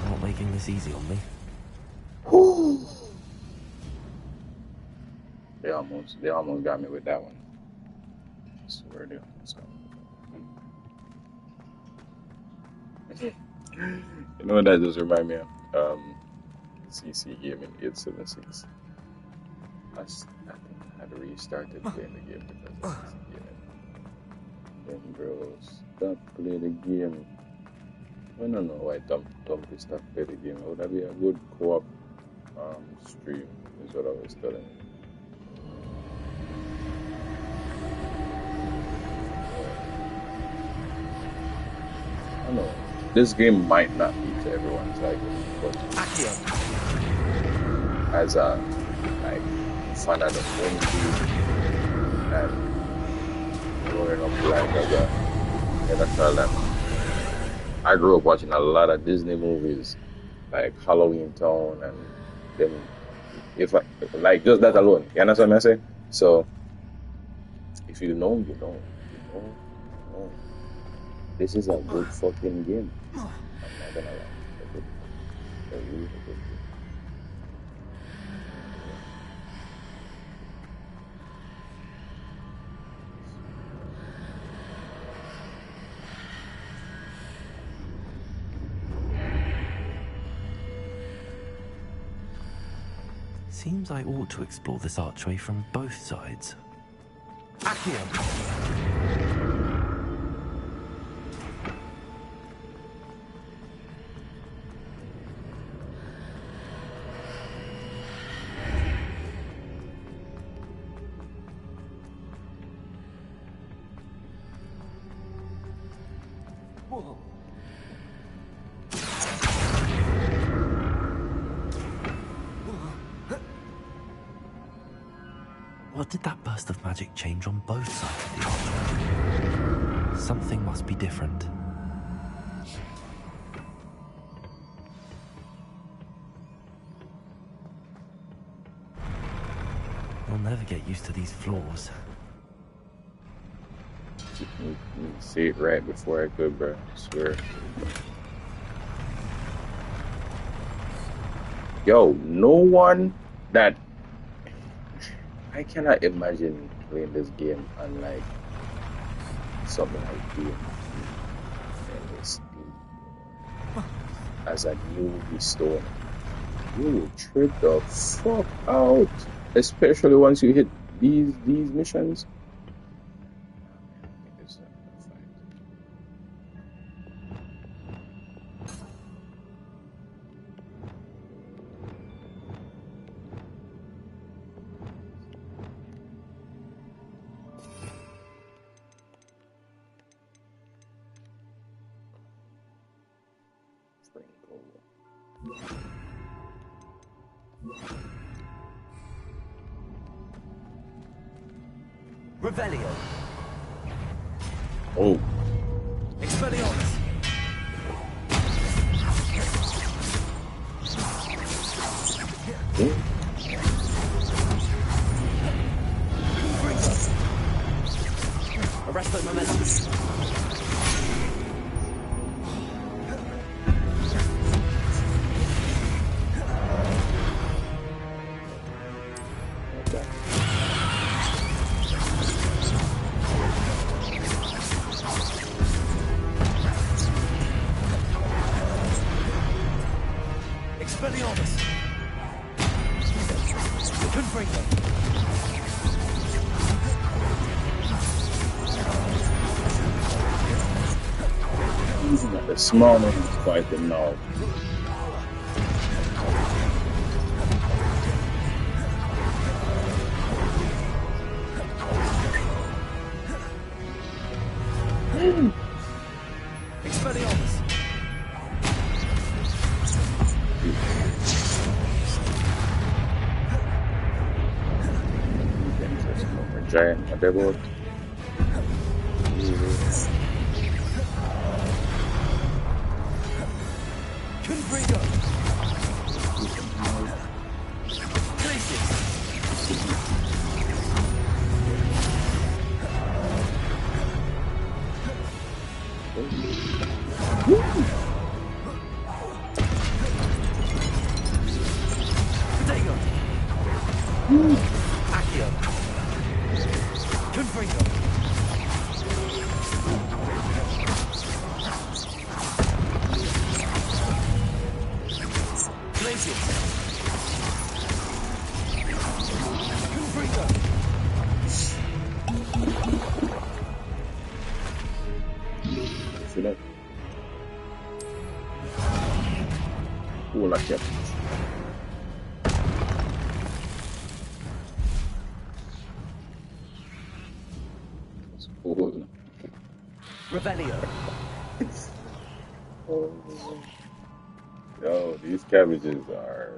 Speaker 3: Not making this easy on me.
Speaker 1: They almost got me with that one. I swear they almost got me with that one. You know what that just remind me of? CC Gaming 876. I think I had restarted playing the game because of CC Gaming. Then bro, stop playing the game. I don't know why Tom stopped playing the game. Would that be a good co-op stream? Is what I was telling him. I don't know. This game might not be to everyone's liking, but as a fan of the movie and growing up as a child, I grew up watching a lot of Disney movies like Halloween Town and them. If just that alone, you understand what I'm saying? So if you know, you know. This is a good fucking game. I'm not gonna lie. A really good game.
Speaker 3: Seems I ought to explore this archway from both sides. Accio! What did that burst of magic change on both sides of the archway? Something must be different. I'll never get used to these floors.
Speaker 1: See it right before I could, bro. I swear. Yo, no one that... I cannot imagine playing this game and like something like being in this as a newbie stoner. You will trip the fuck out, especially once you hit these missions.
Speaker 3: Revelio.
Speaker 1: Oh.
Speaker 3: Expelliarmus. Arresto momentum.
Speaker 1: Small man is quite the now.
Speaker 3: Expelliarmus.
Speaker 1: Giant Adebot. Cool, like that. It's cool.
Speaker 3: Revelio.
Speaker 1: Oh, yo, these cabbages are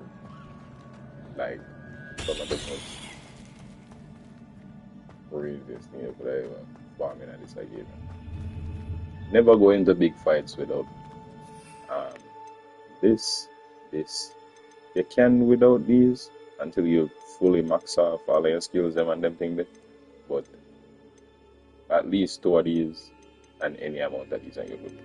Speaker 1: like some of the most craziest thing I've ever farming at this game. Never go into big fights without um this you can without these until you fully max off all of your skills them and them thing there. But at least two of these and any amount of these and you're good.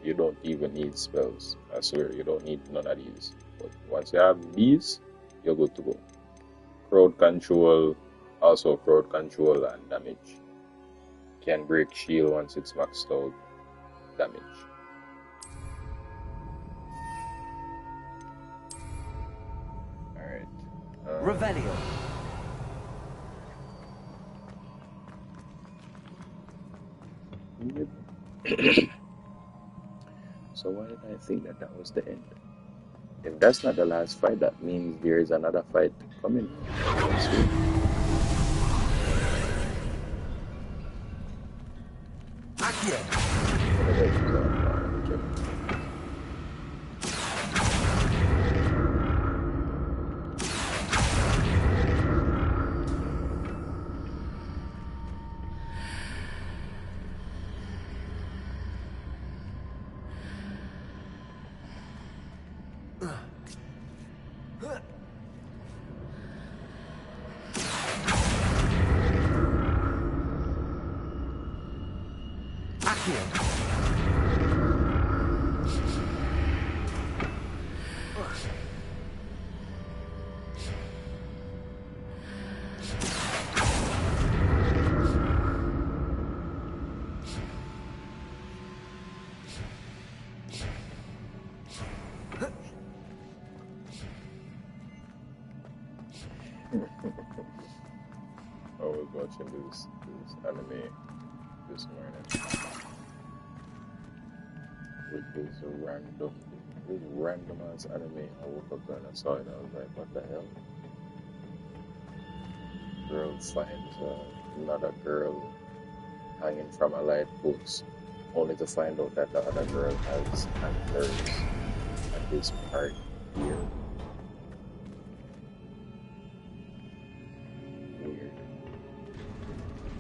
Speaker 1: You don't even need spells. I swear you don't need none of these. But once you have these, you're good to go. Crowd control, also crowd control and damage. Can break shield once it's maxed out. Damage. Alright.
Speaker 3: Revelio.
Speaker 1: So why did I think that was the end? If that's not the last fight, that means there is another fight coming. I was watching this anime this morning with this random ass anime. I woke up and I saw it. I was like, what the hell? Girl finds another girl hanging from a light post, only to find out that the other girl has antlers and his part here. Weird.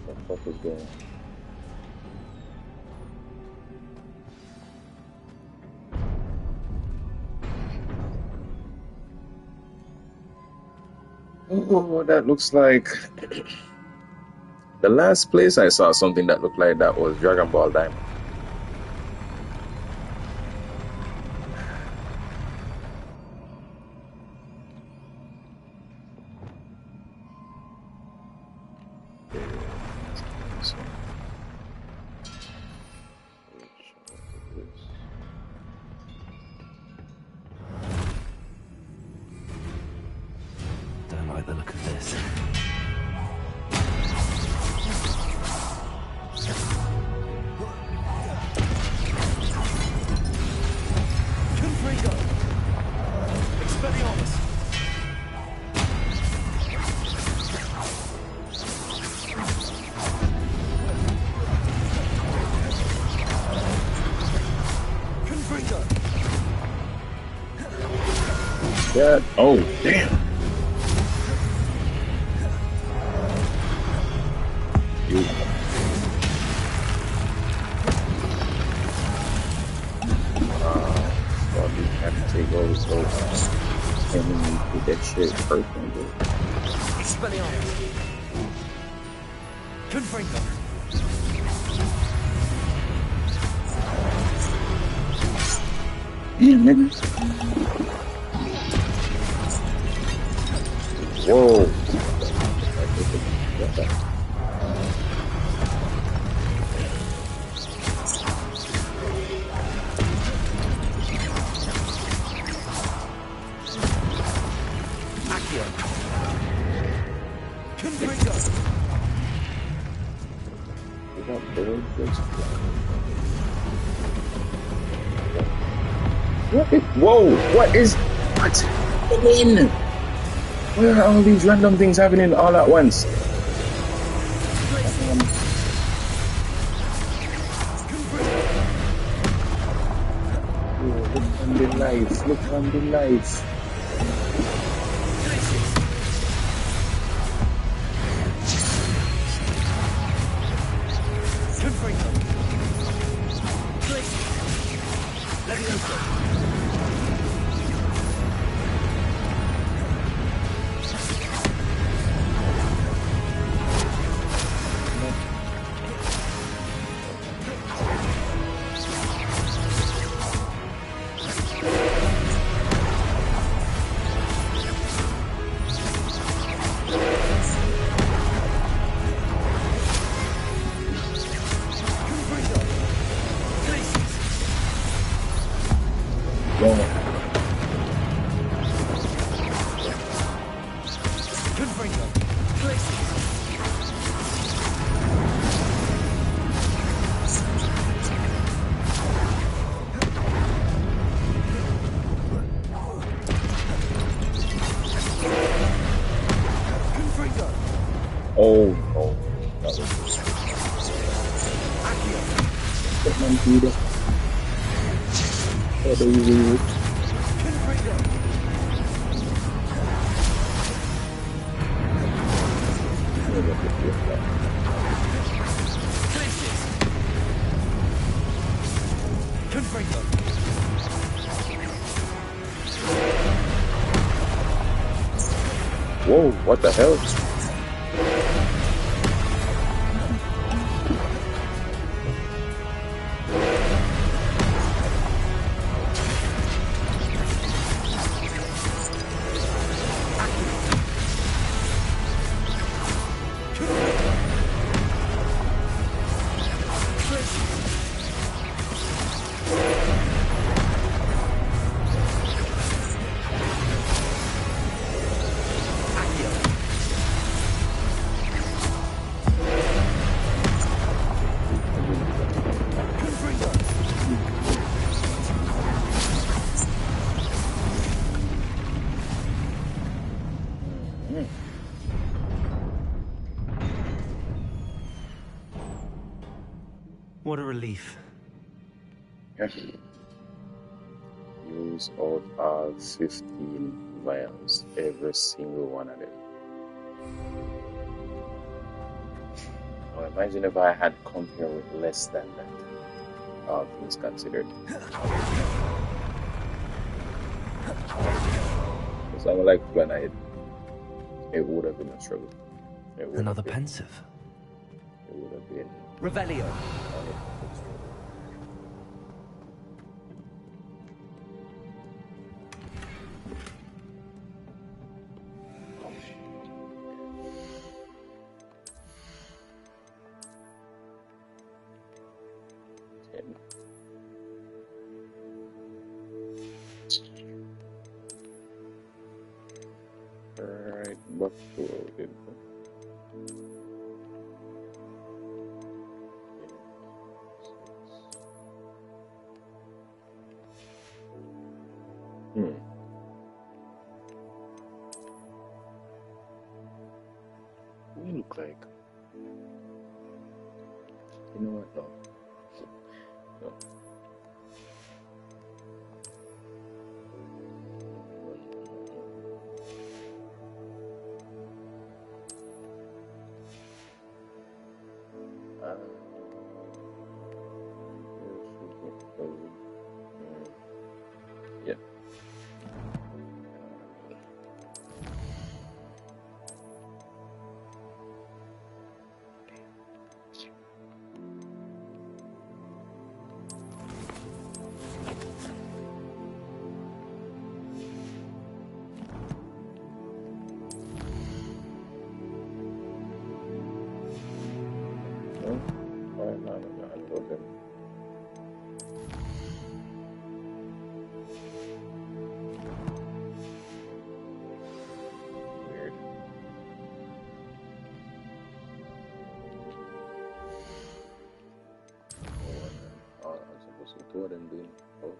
Speaker 1: What the fuck is going on? Oh, that looks like the last place I saw something that looked like that was Dragon Ball Diamond.
Speaker 3: Don't like the look of this.
Speaker 1: Yeah. Oh, damn. You. So you have to take over so and then you put that shit first and do it.
Speaker 3: Expelliarmus. Confringo.
Speaker 1: Yeah, nigga. Whoa.
Speaker 3: Accio. Confringo.
Speaker 1: We got bird that's Whoa, what is... What? Again? Where are all these random things happening all at once? Look on the life, look on the life. Oh no, that was just... Batman Peter. What do you do? Whoa, what the hell?
Speaker 12: What a relief.
Speaker 1: Use out all 15 vials, every single one of them. Now imagine if I had come here with less than that, all things considered. Because I'm like when it would have been a struggle.
Speaker 12: Another pensive.
Speaker 1: It would have been...
Speaker 3: Revelio.
Speaker 1: Alright, back to it. We look like... You know what? No. No. Yeah. Weird. Oh, I'm supposed to two of them doing. Oh.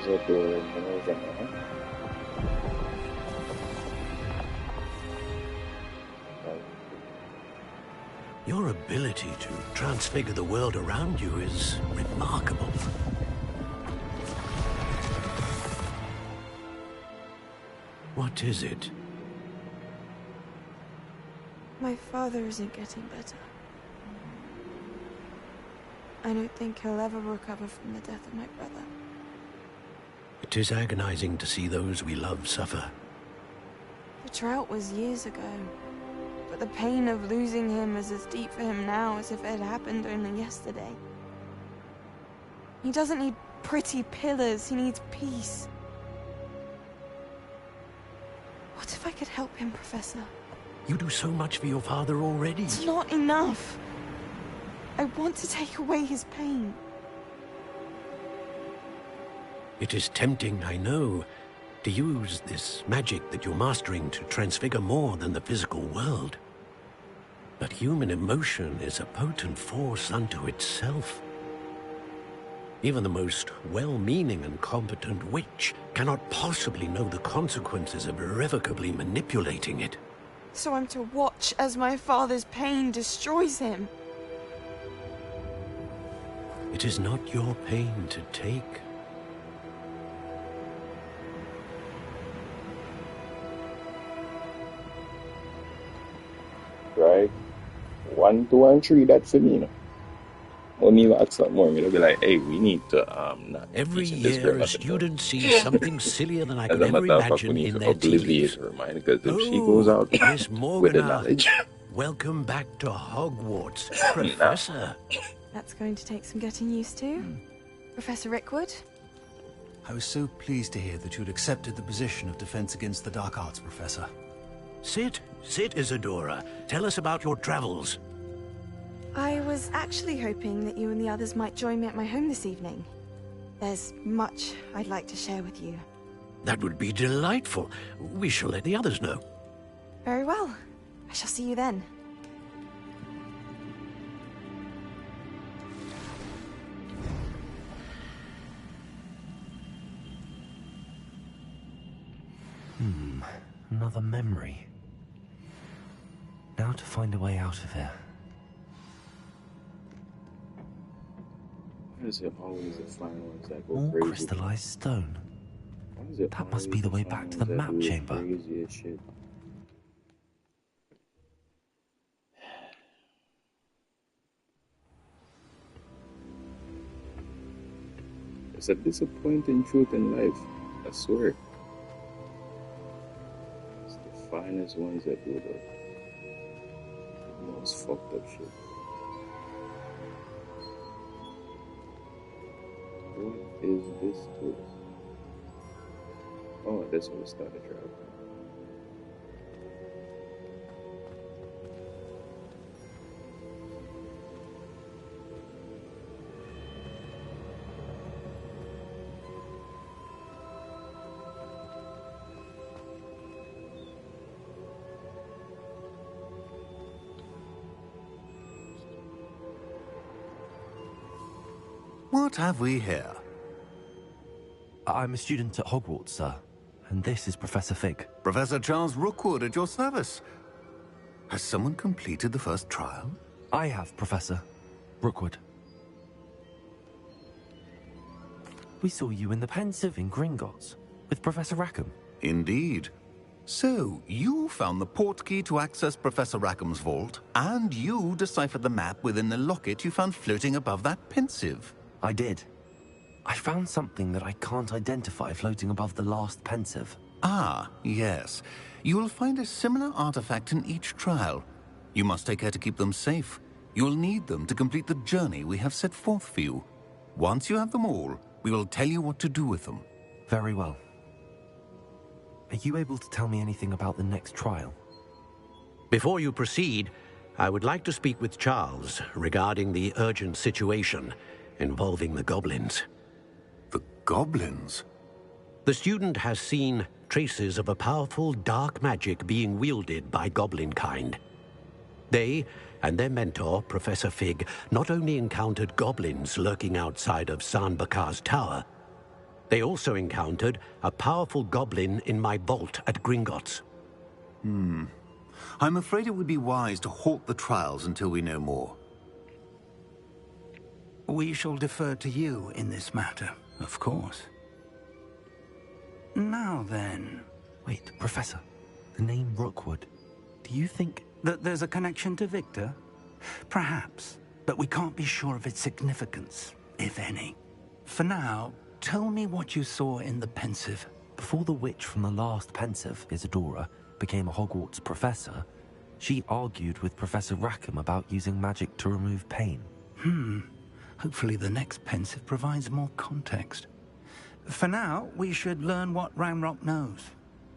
Speaker 1: There's a door over now.
Speaker 13: Your ability to transfigure the world around you is remarkable. What is it?
Speaker 4: My father isn't getting better. I don't think he'll ever recover from the death of my brother.
Speaker 13: It is agonizing to see those we love suffer.
Speaker 4: The drought was years ago, but the pain of losing him is as deep for him now as if it had happened only yesterday. He doesn't need pretty pillars, he needs peace. What if I could help him, Professor?
Speaker 13: You do so much for your father already.
Speaker 4: It's not enough. I want to take away his pain.
Speaker 13: It is tempting, I know, to use this magic that you're mastering to transfigure more than the physical world. But human emotion is a potent force unto itself. Even the most well-meaning and competent witch cannot possibly know the consequences of irrevocably manipulating it.
Speaker 4: So I'm to watch as my father's pain destroys him.
Speaker 13: It is not your pain to take.
Speaker 1: Right? 1, 2, and 3, that's for me, you know. When me ask something more, they'll be like, hey, we need to not
Speaker 13: Every
Speaker 1: teach this
Speaker 13: year
Speaker 1: girl
Speaker 13: a
Speaker 1: nothing
Speaker 13: student sees something sillier than I
Speaker 1: As
Speaker 13: could
Speaker 1: a
Speaker 13: ever
Speaker 1: matter of fact, we
Speaker 13: imagine
Speaker 1: need
Speaker 13: in
Speaker 1: to
Speaker 13: their tea
Speaker 1: obliviate
Speaker 13: leaves.
Speaker 1: her mind, because if she goes out
Speaker 13: Miss
Speaker 1: with the
Speaker 13: Morgana,
Speaker 1: knowledge,
Speaker 13: welcome back to Hogwarts, Professor.
Speaker 4: That's going to take some getting used to. Professor Rickwood?
Speaker 22: I was so pleased to hear that you'd accepted the position of Defense Against the Dark Arts, Professor.
Speaker 13: Sit, Isadora. Tell us about your travels.
Speaker 4: I was actually hoping that you and the others might join me at my home this evening. There's much I'd like to share with you.
Speaker 13: That would be delightful. We shall let the others know.
Speaker 4: Very well. I shall see you then.
Speaker 12: Another memory. Now to find a way out of here.
Speaker 1: why is it always the final ones that go
Speaker 12: All
Speaker 1: crazy?
Speaker 12: crystallized stone.
Speaker 1: Why is it
Speaker 12: That must
Speaker 1: always
Speaker 12: be the way back to the
Speaker 1: final
Speaker 12: map
Speaker 1: ones that do
Speaker 12: chamber.
Speaker 1: crazy as shit? It's a disappointing truth in life, I swear. It's the finest ones that do the most fucked up shit. What is this to us? Oh, this one started traveling.
Speaker 22: What have we here?
Speaker 12: I'm a student at Hogwarts, sir. And this is Professor Fig.
Speaker 22: Professor Charles Rookwood at your service. Has someone completed the first trial?
Speaker 12: I have, Professor Rookwood. We saw you in the Pensive in Gringotts with Professor Rackham.
Speaker 22: Indeed. So, you found the portkey to access Professor Rackham's vault, and you deciphered the map within the locket you found floating above that Pensive.
Speaker 12: I did. I found something that I can't identify floating above the last Pensive.
Speaker 22: Ah, yes. You will find a similar artifact in each trial. You must take care to keep them safe. You will need them to complete the journey we have set forth for you. Once you have them all, we will tell you what to do with them.
Speaker 12: Very well. Are you able to tell me anything about the next trial?
Speaker 13: Before you proceed, I would like to speak with Charles regarding the urgent situation involving the goblins.
Speaker 22: The goblins?
Speaker 13: The student has seen traces of a powerful dark magic being wielded by goblin kind. They and their mentor, Professor Fig, not only encountered goblins lurking outside of San Bakar's tower, They also encountered a powerful goblin in my vault at Gringotts.
Speaker 22: I'm afraid it would be wise to halt the trials until we know more.
Speaker 9: We shall defer to you in this matter, of course. Now then...
Speaker 12: Wait, Professor. The name Rookwood. Do you think...
Speaker 9: that there's a connection to Victor? Perhaps, but we can't be sure of its significance, if any. For now, tell me what you saw in the Pensive.
Speaker 12: Before the witch from the last Pensive, Isadora, became a Hogwarts professor, she argued with Professor Rackham about using magic to remove pain.
Speaker 9: Hopefully the next Pensive provides more context. For now, we should learn what Ranrock knows.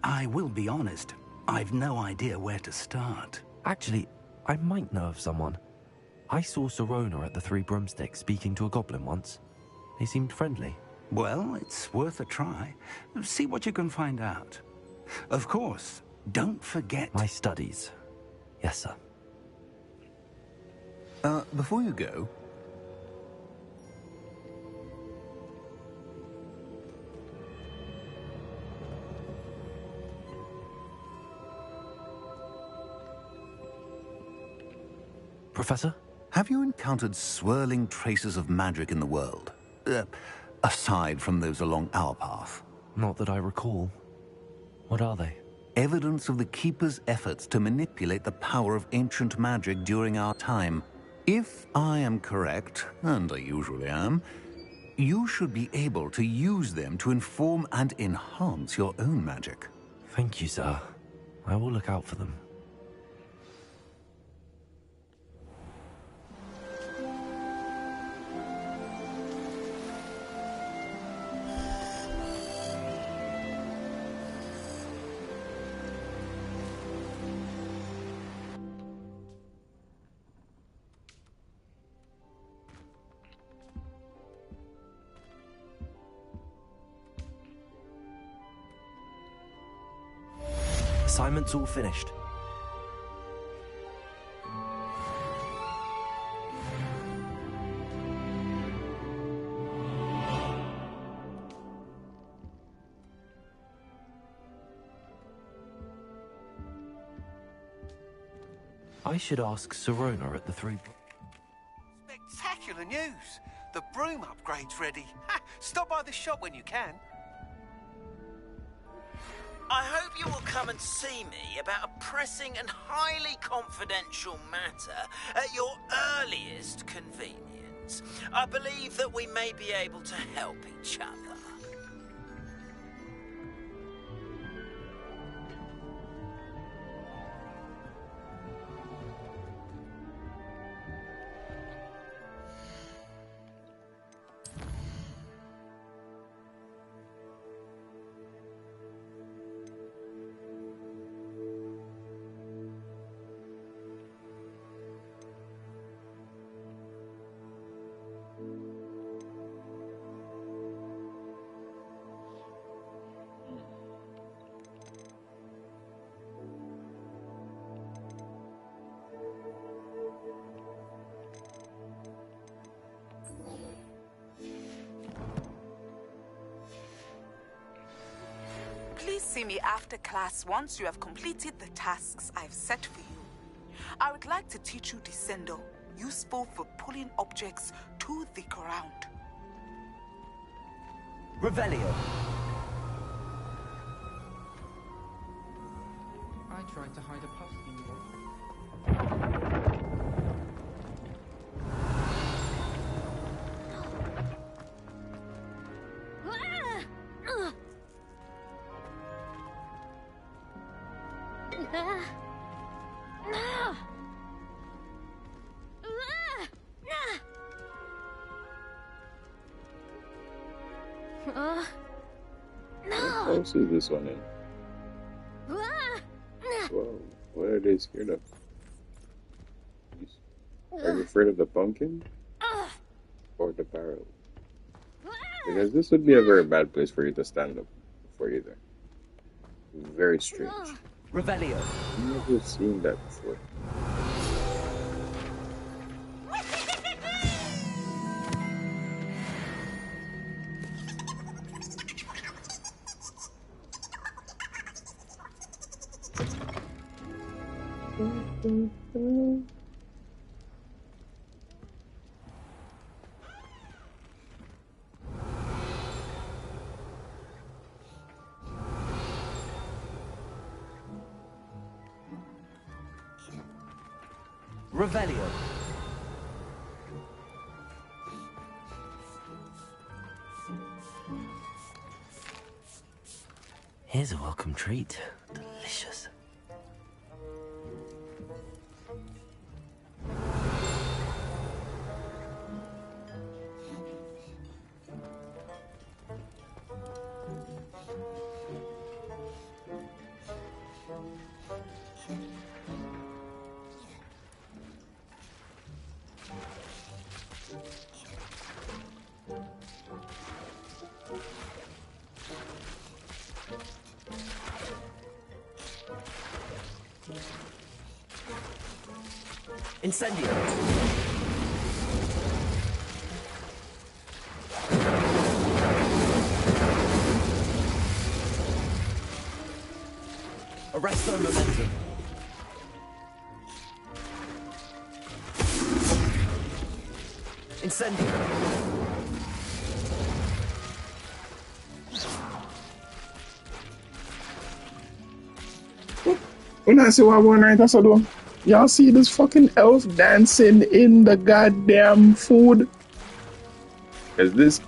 Speaker 9: I will be honest, I've no idea where to start.
Speaker 12: Actually, I might know of someone. I saw Sirona at the Three Broomsticks speaking to a goblin once. They seemed friendly.
Speaker 9: Well, it's worth a try. See what you can find out. Of course, don't forget...
Speaker 12: my studies. Yes, sir.
Speaker 22: Before you go...
Speaker 12: Professor?
Speaker 22: Have you encountered swirling traces of magic in the world? Aside from those along our path?
Speaker 12: Not that I recall. What are they?
Speaker 22: Evidence of the Keeper's efforts to manipulate the power of ancient magic during our time. If I am correct, and I usually am, you should be able to use them to inform and enhance your own magic.
Speaker 12: Thank you, sir. I will look out for them. Assignment's all finished. I should ask Sirona at the Three...
Speaker 10: Spectacular news! The broom upgrade's ready. Stop by the shop when you can.
Speaker 8: I hope you will come and see me about a pressing and highly confidential matter at your earliest convenience. I believe that we may be able to help each other.
Speaker 14: Please see me after class once you have completed the tasks I've set for you. I would like to teach you Descendo, useful for pulling objects to the ground.
Speaker 3: Revelio.
Speaker 23: I tried to hide a puffin.
Speaker 1: How close is this one in? Whoa, what are they scared of? Are you afraid of the pumpkin? Or the barrel? Because this would be a very bad place for you to stand up for either. Very strange.
Speaker 3: Revelio.
Speaker 1: I've never seen that before.
Speaker 3: Revelio. Here's a welcome treat. Delicious. Incendio. Arresto momentum. Incendio.
Speaker 1: When I see what I'm going right, that's what I'm. Y'all see this fucking elf dancing in the goddamn food? Is this?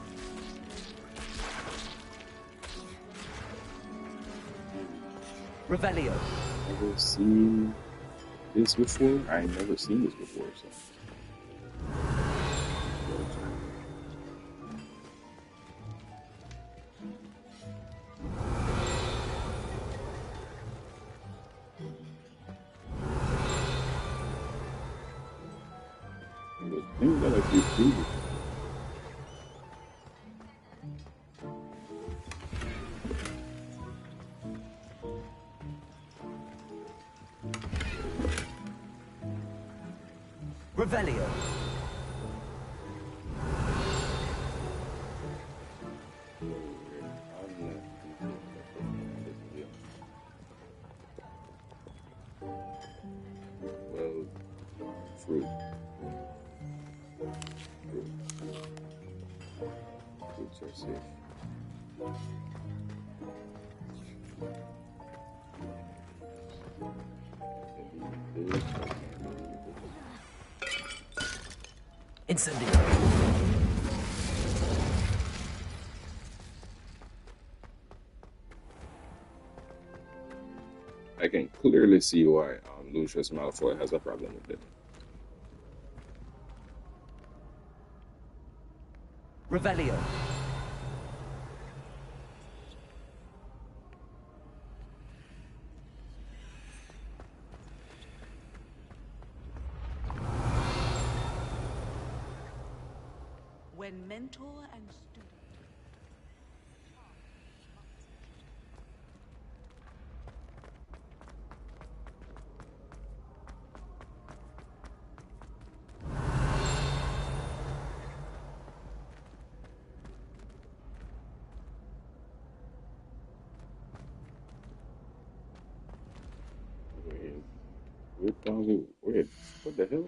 Speaker 3: Revelio.
Speaker 1: Never seen this before? I ain't never seen this before, so. Things that I keep doing.
Speaker 3: Revelio.
Speaker 1: Well, fruit. Fruits are safe.
Speaker 3: Incendio.
Speaker 1: I can clearly see why Lucius Malfoy has a problem with it.
Speaker 3: Revelio.
Speaker 14: When mentor and student.
Speaker 1: Wait, what the hell?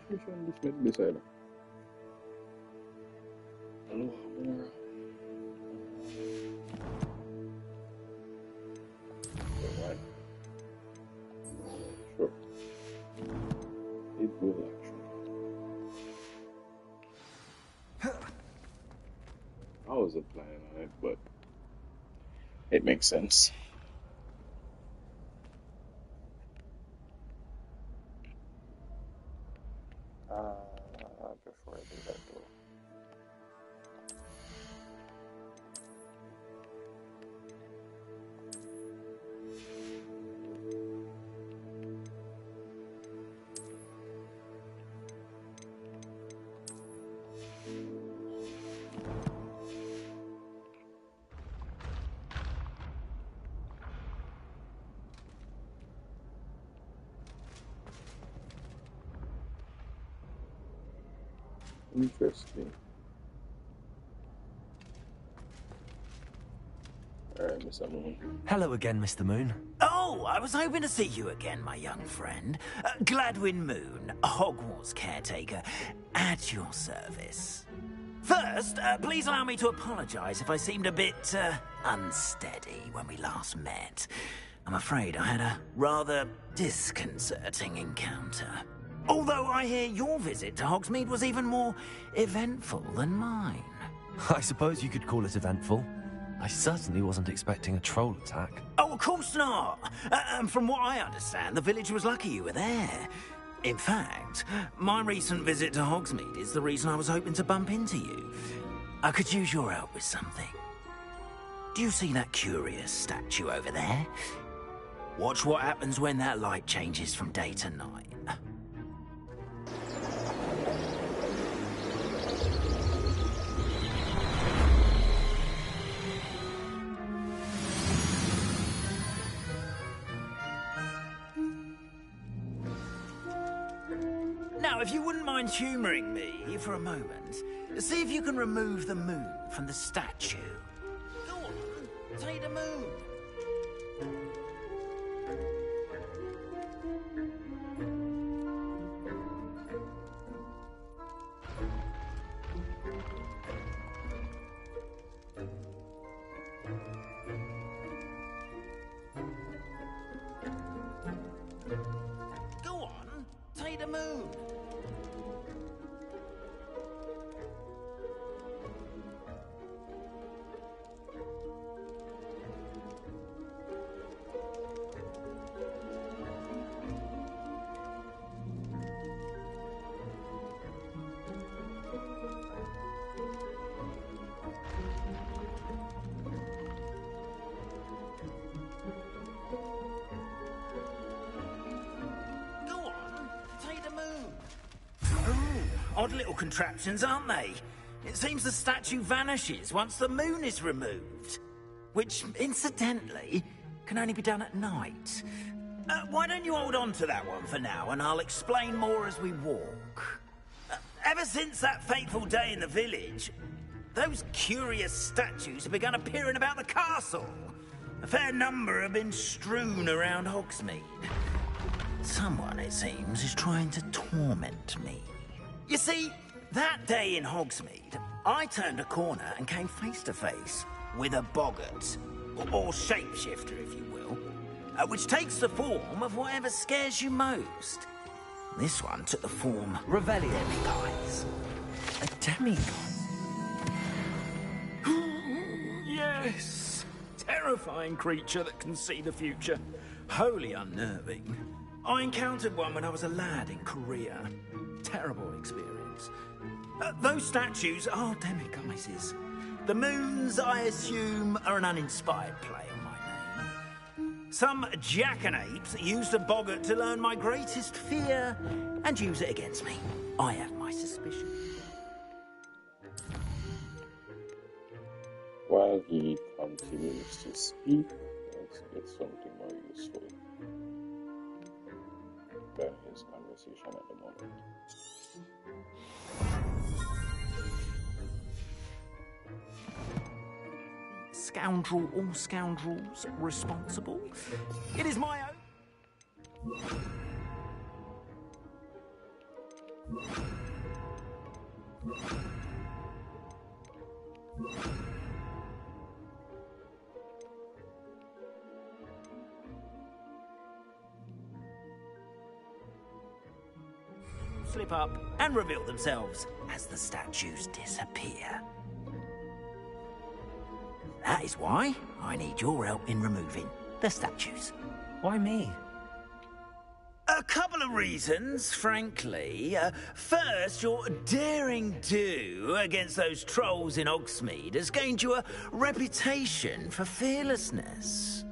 Speaker 1: She's trying to dismiss beside her. Hello, Amora. Why? Sure. It will actually. I wasn't planning on it, but it makes sense. Before I do that though. Interesting. Alright, Mr. Moon.
Speaker 3: Hello again, Mr. Moon.
Speaker 8: Oh, I was hoping to see you again, my young friend. Gladwin Moon, Hogwarts caretaker, at your service. First, please allow me to apologize if I seemed a bit, unsteady when we last met. I'm afraid I had a rather disconcerting encounter. Although I hear your visit to Hogsmeade was even more eventful than mine.
Speaker 12: I suppose you could call it eventful. I certainly wasn't expecting a troll attack.
Speaker 8: Oh, of course not! And from what I understand, the village was lucky you were there. In fact, my recent visit to Hogsmeade is the reason I was hoping to bump into you. I could use your help with something. Do you see that curious statue over there? Watch what happens when that light changes from day to night. Now, if you wouldn't mind humouring me for a moment, see if you can remove the moon from the statue. Go on, take the moon. Go on, take the moon. Odd little contraptions, aren't they? It seems the statue vanishes once the moon is removed. Which, incidentally, can only be done at night. Why don't you hold on to that one for now, and I'll explain more as we walk. Ever since that fateful day in the village, those curious statues have begun appearing about the castle. A fair number have been strewn around Hogsmeade. Someone, it seems, is trying to torment me. You see, that day in Hogsmeade, I turned a corner and came face to face with a boggart, or shapeshifter, if you will, which takes the form of whatever scares you most. This one took the form
Speaker 12: Revelio.
Speaker 8: Demiguise.
Speaker 12: A demigod?
Speaker 8: Yes! Terrifying creature that can see the future. Wholly unnerving. I encountered one when I was a lad in Korea. Terrible experience. Those statues are demiguises. The moons, I assume, are an uninspired play on my name. Some jackanapes used a boggart to learn my greatest fear and use it against me. I have my suspicions.
Speaker 1: While he continues to speak, let's get something more useful than his conversation at the moment.
Speaker 8: Scoundrel or scoundrels responsible? It is my own. Slip up and reveal themselves as the statues disappear. That is why I need your help in removing the statues.
Speaker 12: Why me?
Speaker 8: A couple of reasons, frankly. First, your daring do against those trolls in Hogsmeade has gained you a reputation for fearlessness.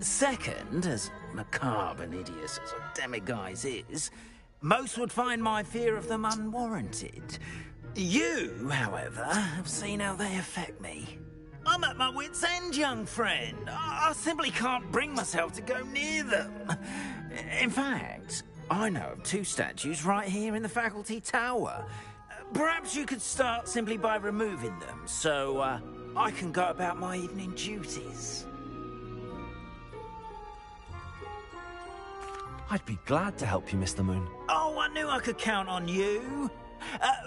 Speaker 8: Second, as macabre and hideous as a demiguise is, most would find my fear of them unwarranted. You, however, have seen how they affect me. I'm at my wit's end, young friend. I simply can't bring myself to go near them. In fact, I know of two statues right here in the faculty tower. Perhaps you could start simply by removing them, so I can go about my evening duties.
Speaker 12: I'd be glad to help you, Mr. Moon.
Speaker 8: Oh, I knew I could count on you.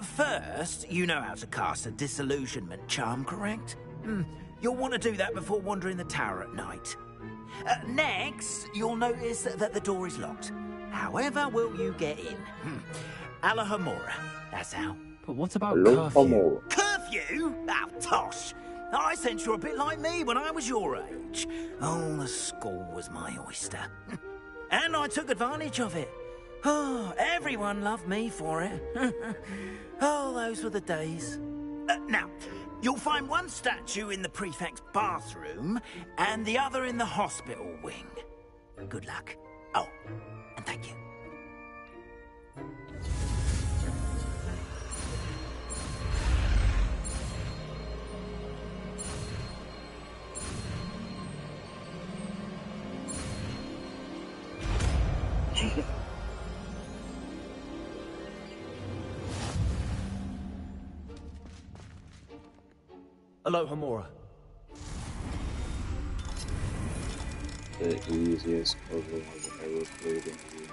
Speaker 8: First, you know how to cast a disillusionment charm, correct? You'll want to do that before wandering the tower at night. Next, you'll notice that the door is locked. However will you get in? Alahomora, that's how.
Speaker 12: But what about curfew?
Speaker 8: Curfew? Ah, tosh. I sense you're a bit like me when I was your age. Oh, the school was my oyster. And I took advantage of it. Oh, everyone loved me for it. Oh, those were the days. Now, you'll find one statue in the prefect's bathroom and the other in the hospital wing. Good luck. Oh, and thank you.
Speaker 12: Hello, Homura.
Speaker 1: The easiest puzzle I've ever played in here.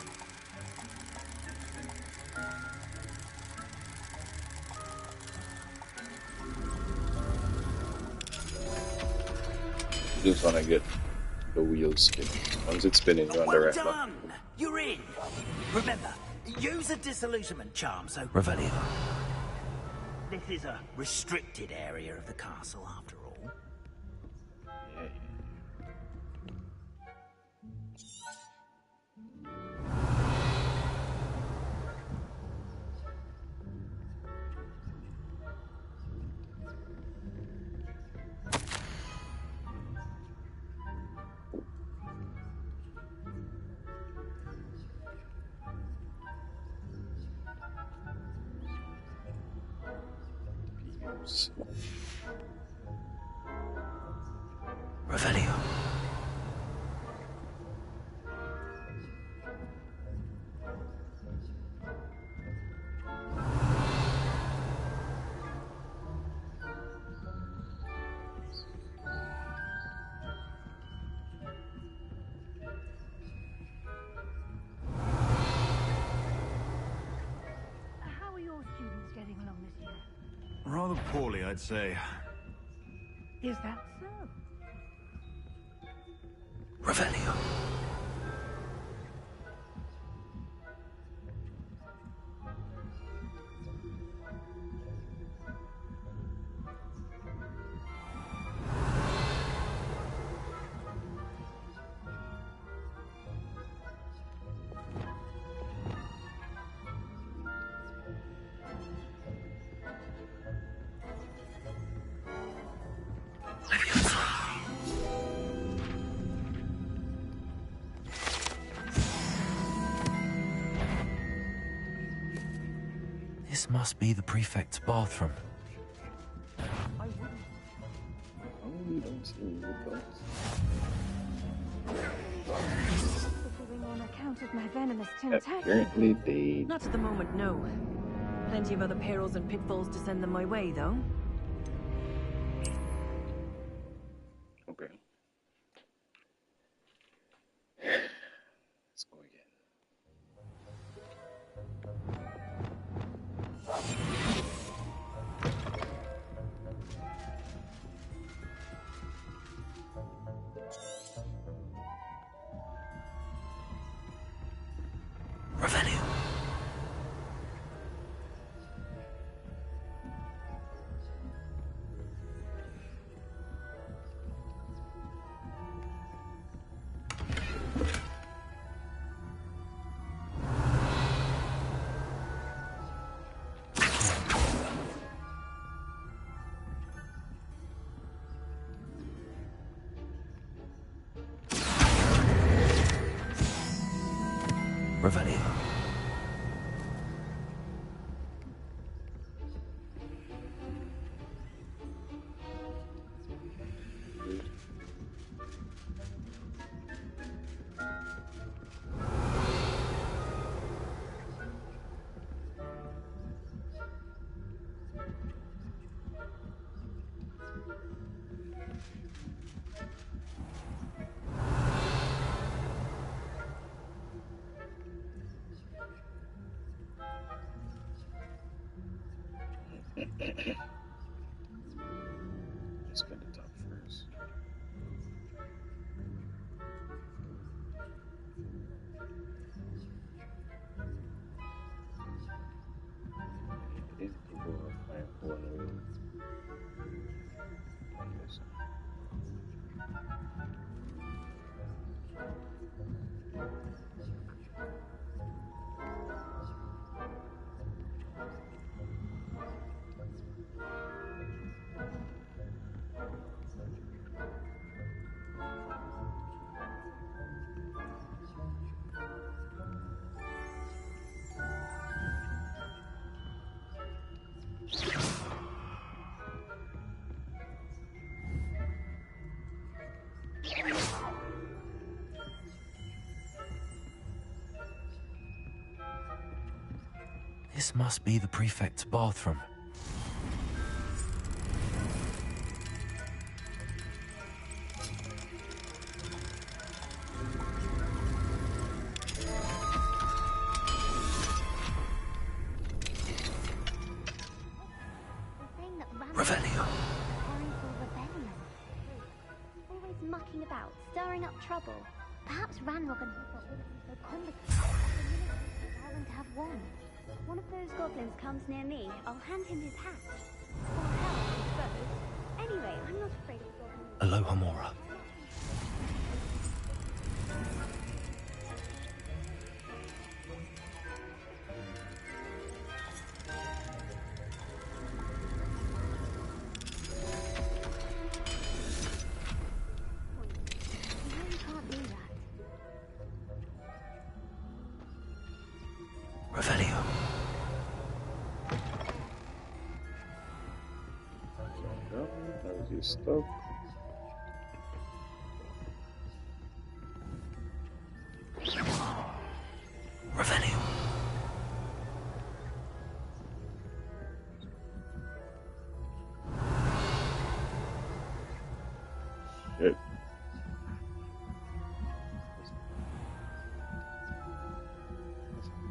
Speaker 1: You just want to get the wheels spinning. Once it's spinning, you're on the
Speaker 8: Well
Speaker 1: right
Speaker 8: done! You're in. Remember, use a disillusionment charm, so...
Speaker 3: Revelio.
Speaker 8: This is a restricted area of the castle, after all.
Speaker 3: Revelio.
Speaker 18: How are your students getting along this year?
Speaker 5: Rather poorly, I'd say.
Speaker 18: Is that so?
Speaker 3: Revelio. This must be the prefect's bathroom.
Speaker 1: You don't see me with those.
Speaker 21: Suffering on account of my venomous tentacle.
Speaker 1: Apparently they...
Speaker 21: Not at the moment, no. Plenty of other perils and pitfalls to send them my way, though.
Speaker 1: Okay. Let's go again.
Speaker 3: Revelio.
Speaker 12: This must be the prefect's bathroom.
Speaker 7: Revelio. Always mucking about, stirring up trouble. Perhaps Ranrock and Hogwarts wouldn't be so complicated. Allow them to have one. One of those goblins comes near me, I'll hand him his hat. Or hell, I suppose. Anyway, I'm not afraid of goblins.
Speaker 12: Aloha Mora.
Speaker 3: Revelio.
Speaker 1: How's your stuff?
Speaker 3: Revelio.
Speaker 1: Shit.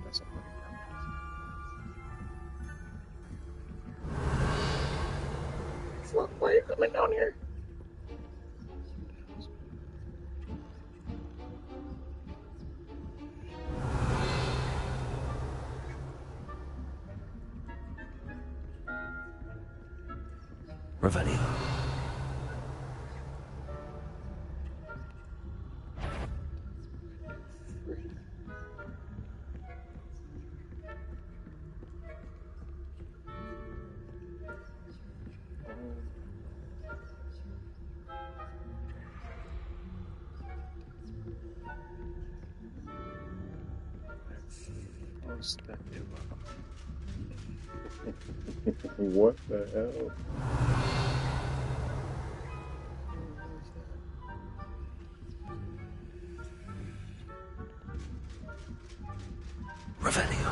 Speaker 1: That's a fuck, why are you coming down here?
Speaker 3: Revelio.
Speaker 1: What's that? What the hell?
Speaker 3: Revelio.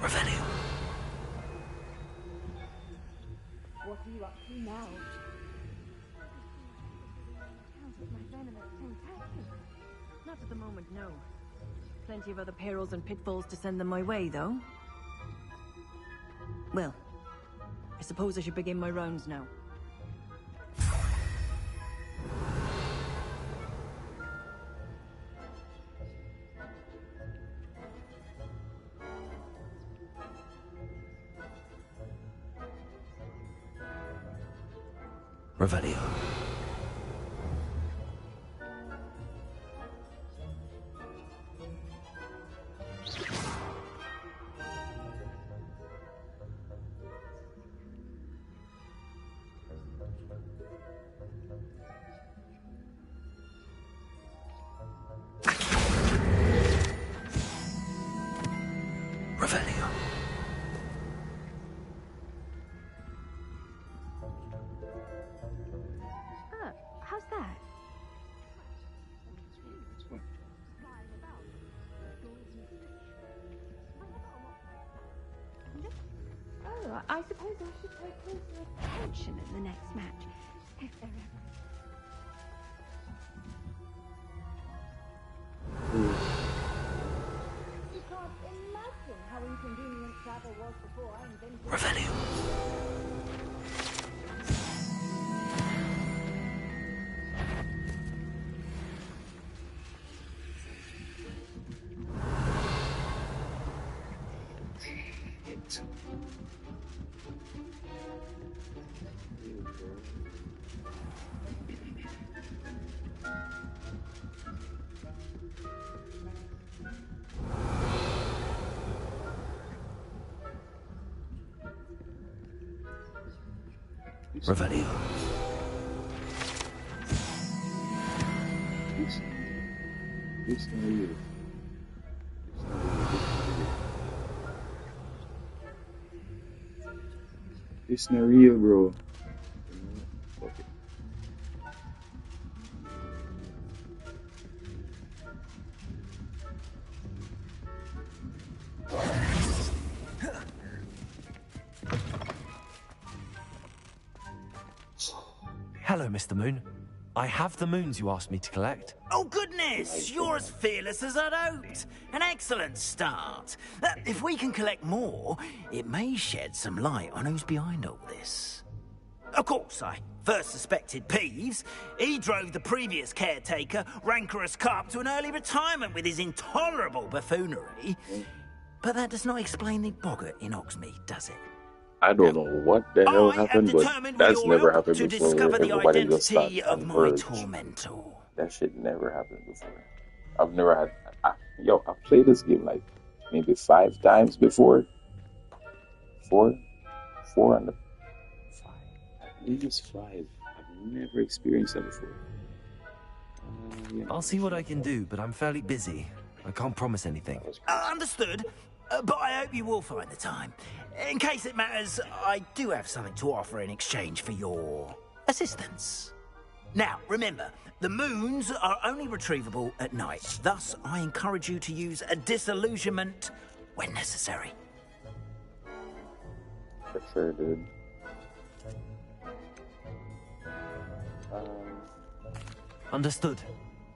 Speaker 3: Revelio.
Speaker 15: What are you up to now? Not at the moment, no. Plenty of other perils and pitfalls to send them my way, though. Well, I suppose I should begin my rounds now.
Speaker 3: Revelio. Revelio.
Speaker 7: How's that? Oh, I suppose I should pay closer attention in the next match. If there ever. You can't imagine how inconvenient travel was before I invented
Speaker 3: Revelio. Revelio.
Speaker 1: It's not real. It's not real, bro. Okay.
Speaker 12: Hello, Mr. Moon. I have the moons you asked me to collect.
Speaker 8: Oh, goodness! You're as fearless as I'd hoped. An excellent start. If we can collect more, it may shed some light on who's behind all this. Of course, I first suspected Peeves. He drove the previous caretaker, Rancorous Carp, to an early retirement with his intolerable buffoonery. But that does not explain the boggart in Oxmead, does it?
Speaker 1: I don't know what the hell happened, but that's never happened
Speaker 8: to
Speaker 1: before.
Speaker 8: discover the
Speaker 1: Everybody just starts
Speaker 8: identity of my
Speaker 1: converge.
Speaker 8: tormentor.
Speaker 1: That shit never happened before. I've never had. I've played this game like maybe 5 times before. Four on the 5. At least 5. I've never experienced that before.
Speaker 12: I'll see what I can do, but I'm fairly busy. I can't promise anything.
Speaker 8: Understood. But I hope you will find the time. In case it matters, I do have something to offer in exchange for your assistance. Now, remember, the moons are only retrievable at night. Thus, I encourage you to use a disillusionment when necessary.
Speaker 1: For sure, dude.
Speaker 12: Understood.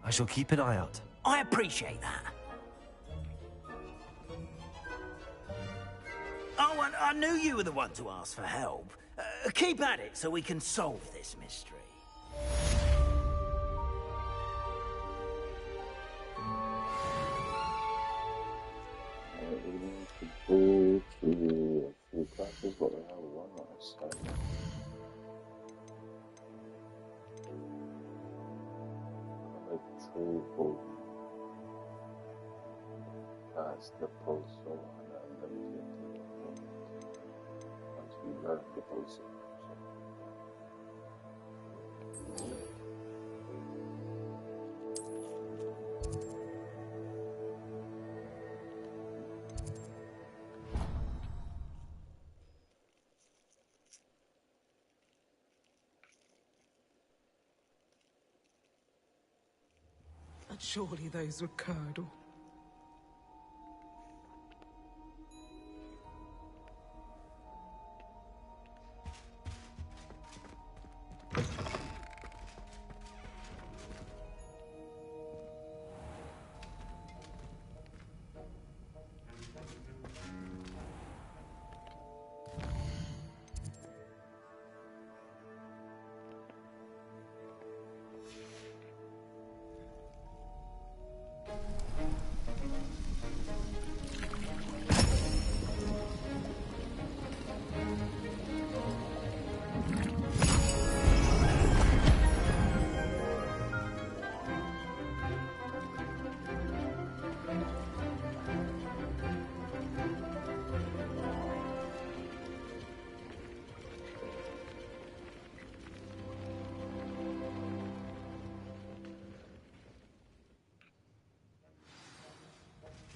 Speaker 12: I shall keep an eye out.
Speaker 8: I appreciate that. Oh, and I knew you were the one to ask for help. Keep at it so we can solve this mystery.
Speaker 1: We need to go to a few classes, but we have one more assignment. That's the pulse on let me get to once we learn the pulse.
Speaker 14: And surely those were curdle.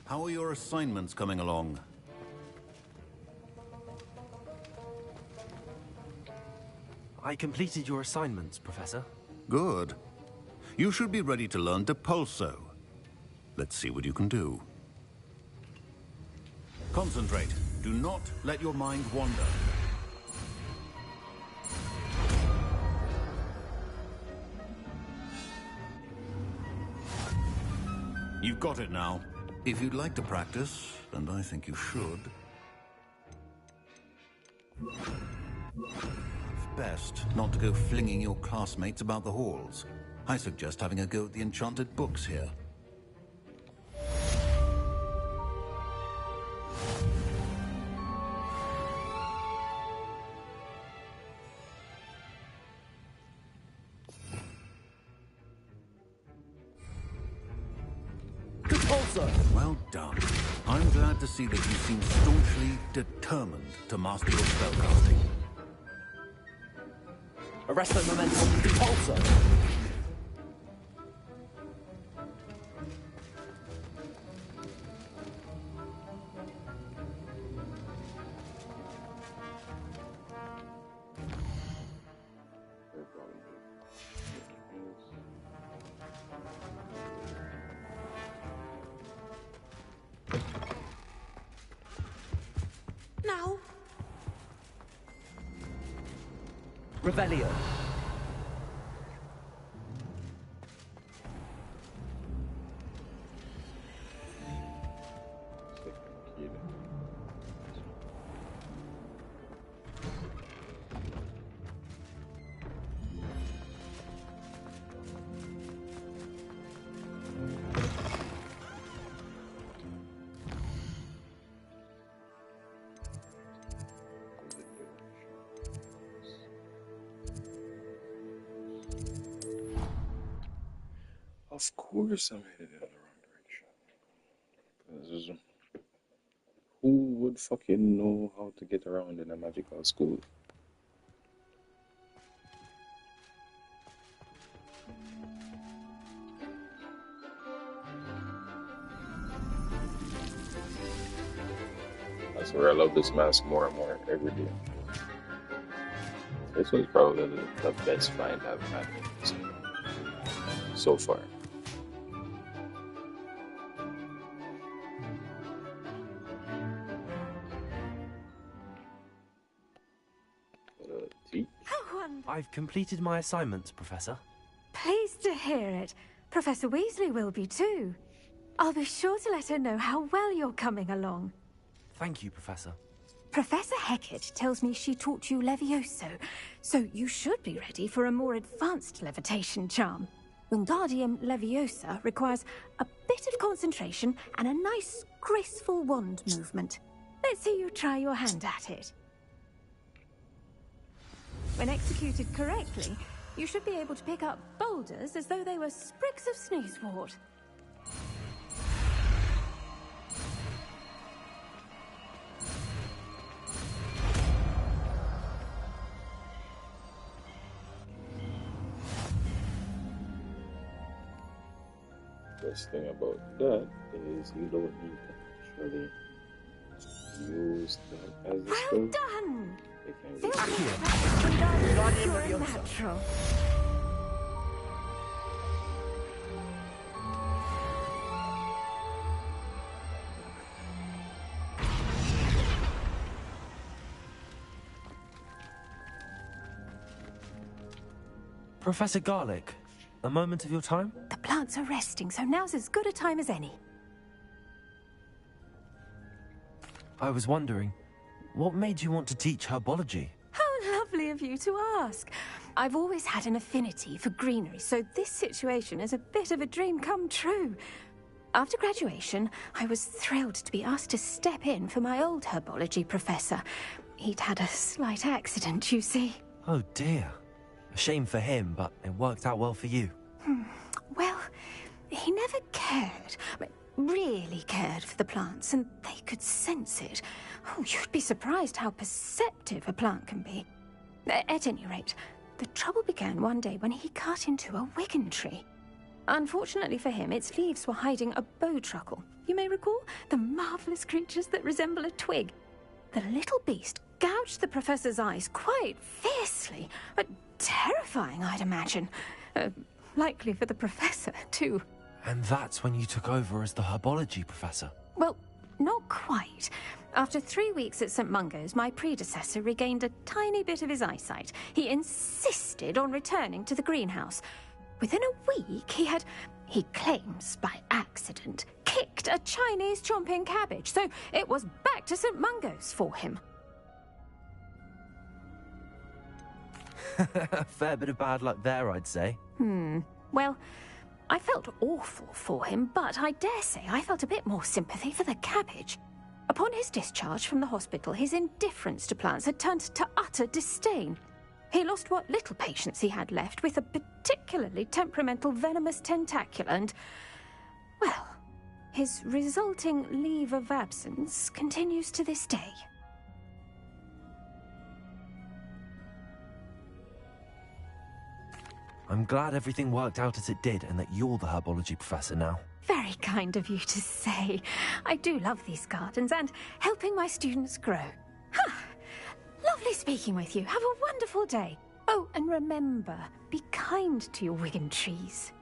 Speaker 22: How are your assignments coming along?
Speaker 12: I completed your assignments, Professor.
Speaker 22: Good. You should be ready to learn Depulso. Let's see what you can do. Concentrate. Do not let your mind wander. You've got it now. If you'd like to practice, and I think you should, it's best not to go flinging your classmates about the halls. I suggest having a go at the enchanted books here. Well done. I'm glad to see that you seem staunchly determined to master your spellcasting.
Speaker 3: Arresto momentum repulsor.
Speaker 16: Now.
Speaker 3: Revelio.
Speaker 1: Of course I'm headed in the wrong direction. Who would fucking know how to get around in a magical school? I swear I love this mask more and more every day. This was probably the best find I've had so far.
Speaker 3: I've completed my assignments, Professor.
Speaker 15: Pleased to hear it. Professor Weasley will be too. I'll be sure to let her know how well you're coming along.
Speaker 3: Thank you, Professor.
Speaker 15: Professor Hecat tells me she taught you Levioso, so you should be ready for a more advanced levitation charm. Wingardium Leviosa requires a bit of concentration and a nice, graceful wand movement. Let's see you try your hand at it. When executed correctly, you should be able to pick up boulders as though they were sprigs of sneezewort.
Speaker 1: Best thing about that is you don't need to actually use that as a skill.
Speaker 15: Well done!
Speaker 1: It can be
Speaker 15: You're a natural.
Speaker 3: Professor Garlick, a moment of your time?
Speaker 15: The plants are resting, so now's as good a time as any.
Speaker 3: I was wondering, what made you want to teach herbology?
Speaker 15: How lovely of you to ask. I've always had an affinity for greenery, so this situation is a bit of a dream come true. After graduation, I was thrilled to be asked to step in for my old herbology professor. He'd had a slight accident, you see.
Speaker 3: Oh dear. A shame for him, but it worked out well for you.
Speaker 15: Well, he never cared, really cared for the plants, and they could sense it. Oh, you'd be surprised how perceptive a plant can be. At any rate, the trouble began one day when he cut into a Wigan tree. Unfortunately for him, its leaves were hiding a bowtruckle. You may recall the marvellous creatures that resemble a twig. The little beast gouged the professor's eyes quite fiercely. Terrifying, I'd imagine. Likely for the professor, too.
Speaker 3: And that's when you took over as the herbology professor?
Speaker 15: Well, not quite. After 3 weeks at St. Mungo's, my predecessor regained a tiny bit of his eyesight. He insisted on returning to the greenhouse. Within a week, he claims by accident, kicked a Chinese chomping cabbage, so it was back to St. Mungo's for him.
Speaker 3: A fair bit of bad luck there, I'd say.
Speaker 15: Well, I felt awful for him, but I dare say I felt a bit more sympathy for the cabbage. Upon his discharge from the hospital, his indifference to plants had turned to utter disdain. He lost what little patience he had left with a particularly temperamental venomous tentacula and, well, his resulting leave of absence continues to this day.
Speaker 12: I'm glad everything worked out as it did and that you're the herbology professor now.
Speaker 15: Very kind of you to say. I do love these gardens and helping my students grow. Huh. Lovely speaking with you. Have a wonderful day. Oh, and remember, be kind to your Wigan trees.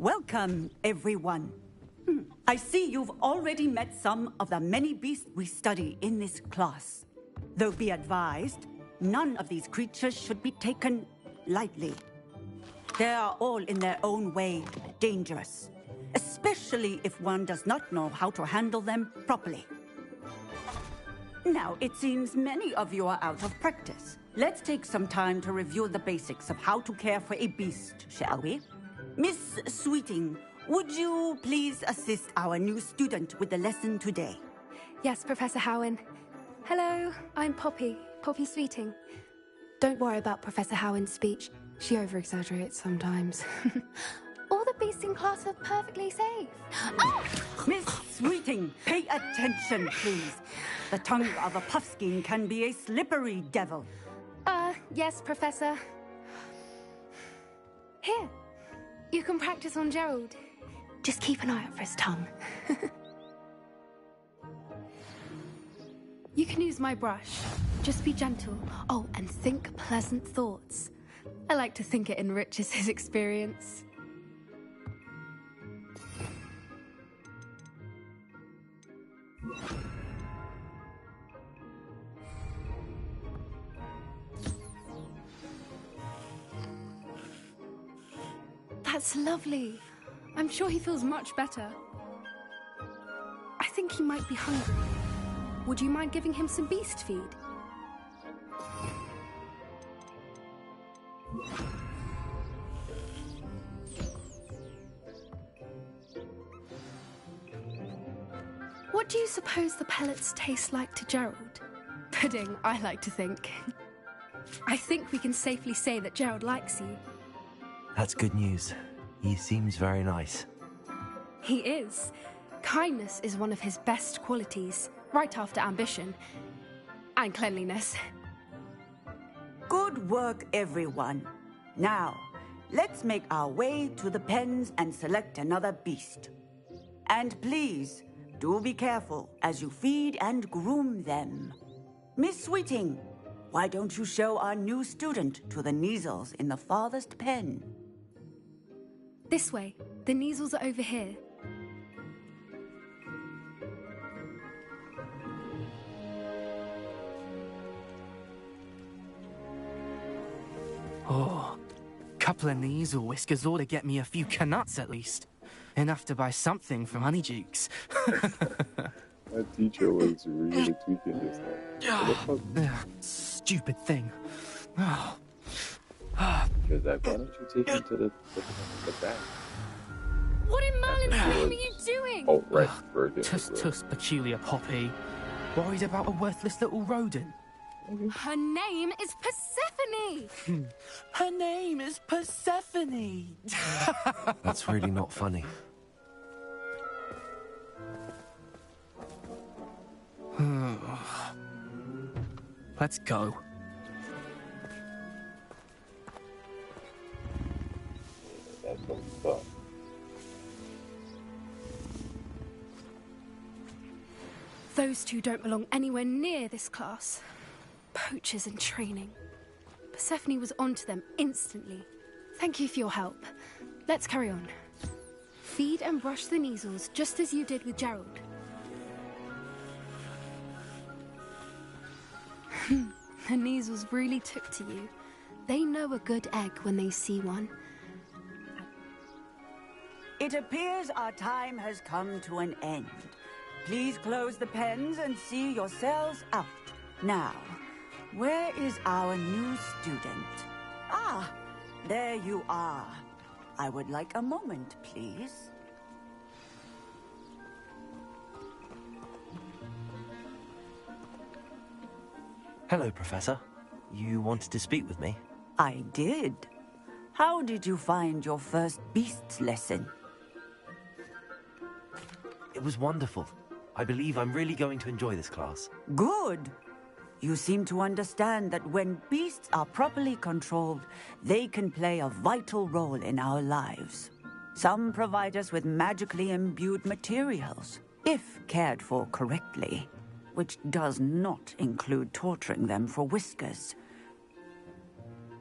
Speaker 2: Welcome, everyone. I see you've already met some of the many beasts we study in this class. Though be advised, none of these creatures should be taken lightly. They are all in their own way dangerous, especially if one does not know how to handle them properly. Now, it seems many of you are out of practice. Let's take some time to review the basics of how to care for a beast, shall we? Miss Sweeting, would you please assist our new student with the lesson today?
Speaker 11: Yes, Professor Howen. Hello, I'm Poppy Sweeting.
Speaker 6: Don't worry about Professor Howard's speech. She over-exaggerates sometimes.
Speaker 15: All the beasts in class are perfectly safe.
Speaker 2: Miss Sweeting, pay attention, please. The tongue of a puffskein can be a slippery devil.
Speaker 6: Yes, Professor. Here, you can practice on Gerald. Just keep an eye out for his tongue. You can use my brush. Just be gentle. Oh, and think pleasant thoughts. I like to think it enriches his experience. That's lovely. I'm sure he feels much better. I think he might be hungry. Would you mind giving him some beast feed? What do you suppose the pellets taste like to Gerald? Pudding, I like to think. I think we can safely say that Gerald likes you.
Speaker 3: That's good news. He seems very nice.
Speaker 6: He is. Kindness is one of his best qualities, right after ambition. And cleanliness.
Speaker 2: Good work, everyone. Now, let's make our way to the pens and select another beast. And please, do be careful as you feed and groom them. Miss Sweeting, why don't you show our new student to the Neasels in the farthest pen?
Speaker 6: This way. The Neasels are over here.
Speaker 11: Oh, couple of Neasel whiskers ought to get me a few canuts at least. Enough to buy something from Honeydukes.
Speaker 1: My teacher was really tweaking this time.
Speaker 11: Stupid thing.
Speaker 1: She was like, why don't you take him to the back?
Speaker 6: What in Merlin's name are you doing?
Speaker 1: Oh, right. Virgin.
Speaker 11: Tuss, peculiar poppy. Worried about a worthless little rodent.
Speaker 6: Her name is Persephone!
Speaker 11: Her name is Persephone!
Speaker 3: That's really not funny.
Speaker 11: Let's go.
Speaker 1: That's what we thought.
Speaker 6: Those two don't belong anywhere near this class. Poachers in training. Persephone was onto them instantly. Thank you for your help. Let's carry on. Feed and brush the Neasels just as you did with Gerald. The Neasels really took to you. They know a good egg when they see one.
Speaker 2: It appears our time has come to an end. Please close the pens and see yourselves out. Now, where is our new student? Ah, there you are. I would like a moment, please.
Speaker 3: Hello, Professor. You wanted to speak with me?
Speaker 2: I did. How did you find your first beasts lesson?
Speaker 3: It was wonderful. I believe I'm really going to enjoy this class.
Speaker 2: Good. You seem to understand that when beasts are properly controlled, they can play a vital role in our lives. Some provide us with magically imbued materials, if cared for correctly, which does not include torturing them for whiskers.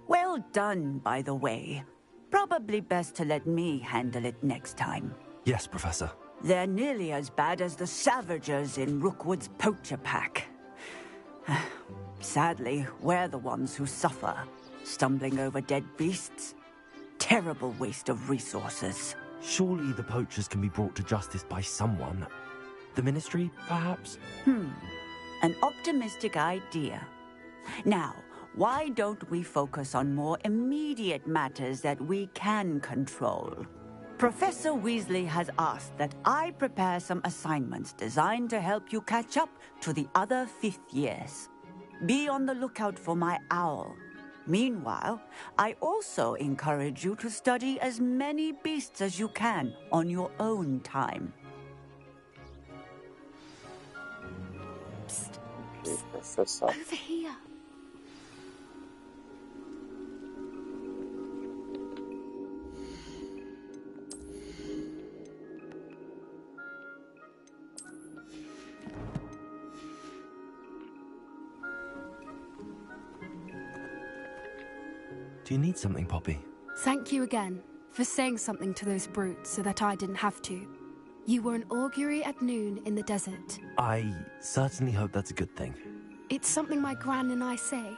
Speaker 2: Well done, by the way. Probably best to let me handle it next time.
Speaker 3: Yes, Professor.
Speaker 2: They're nearly as bad as the Savagers in Rookwood's poacher pack. Sadly, we're the ones who suffer, stumbling over dead beasts. Terrible waste of resources.
Speaker 3: Surely the poachers can be brought to justice by someone. The Ministry, perhaps?
Speaker 2: An optimistic idea. Now, why don't we focus on more immediate matters that we can control? Professor Weasley has asked that I prepare some assignments designed to help you catch up to the other fifth years. Be on the lookout for my owl. Meanwhile, I also encourage you to study as many beasts as you can on your own time.
Speaker 1: Professor.
Speaker 6: Over here.
Speaker 12: Do you need something, Poppy?
Speaker 6: Thank you again for saying something to those brutes so that I didn't have to. You were an augury at noon in the desert.
Speaker 12: I certainly hope that's a good thing.
Speaker 6: It's something my gran and I say.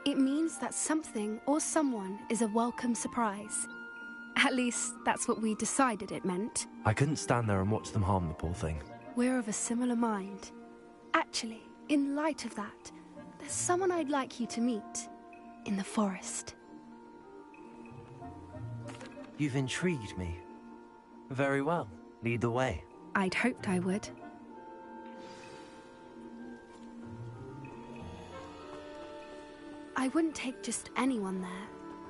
Speaker 6: It means that something or someone is a welcome surprise. At least, that's what we decided it meant.
Speaker 12: I couldn't stand there and watch them harm the poor thing.
Speaker 6: We're of a similar mind. Actually, in light of that, there's someone I'd like you to meet. In the forest.
Speaker 12: You've intrigued me. Very well. Lead the way.
Speaker 6: I'd hoped I would. I wouldn't take just anyone there.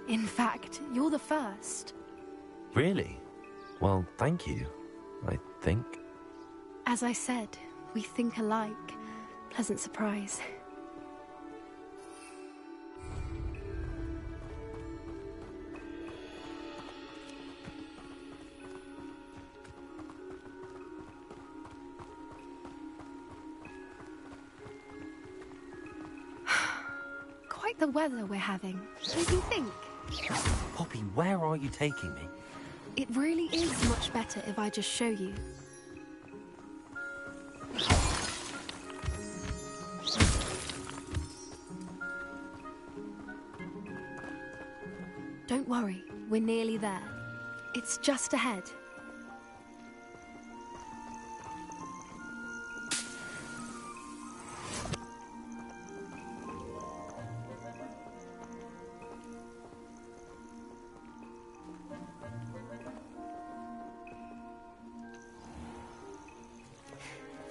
Speaker 6: In fact, you're the first.
Speaker 12: Really? Well, thank you, I think.
Speaker 6: As I said, we think alike. Pleasant surprise. Quite the weather we're having. What do you think?
Speaker 12: Poppy, where are you taking me?
Speaker 6: It really is much better if I just show you. Don't worry, we're nearly there. It's just ahead.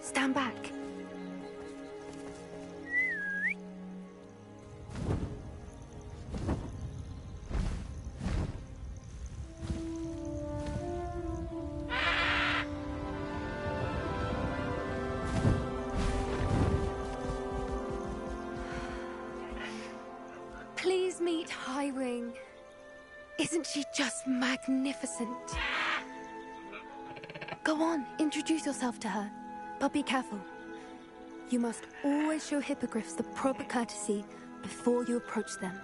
Speaker 6: Stand back. Please meet Highwing. Isn't she just magnificent? Go on, introduce yourself to her. But be careful. You must always show hippogriffs the proper courtesy before you approach them.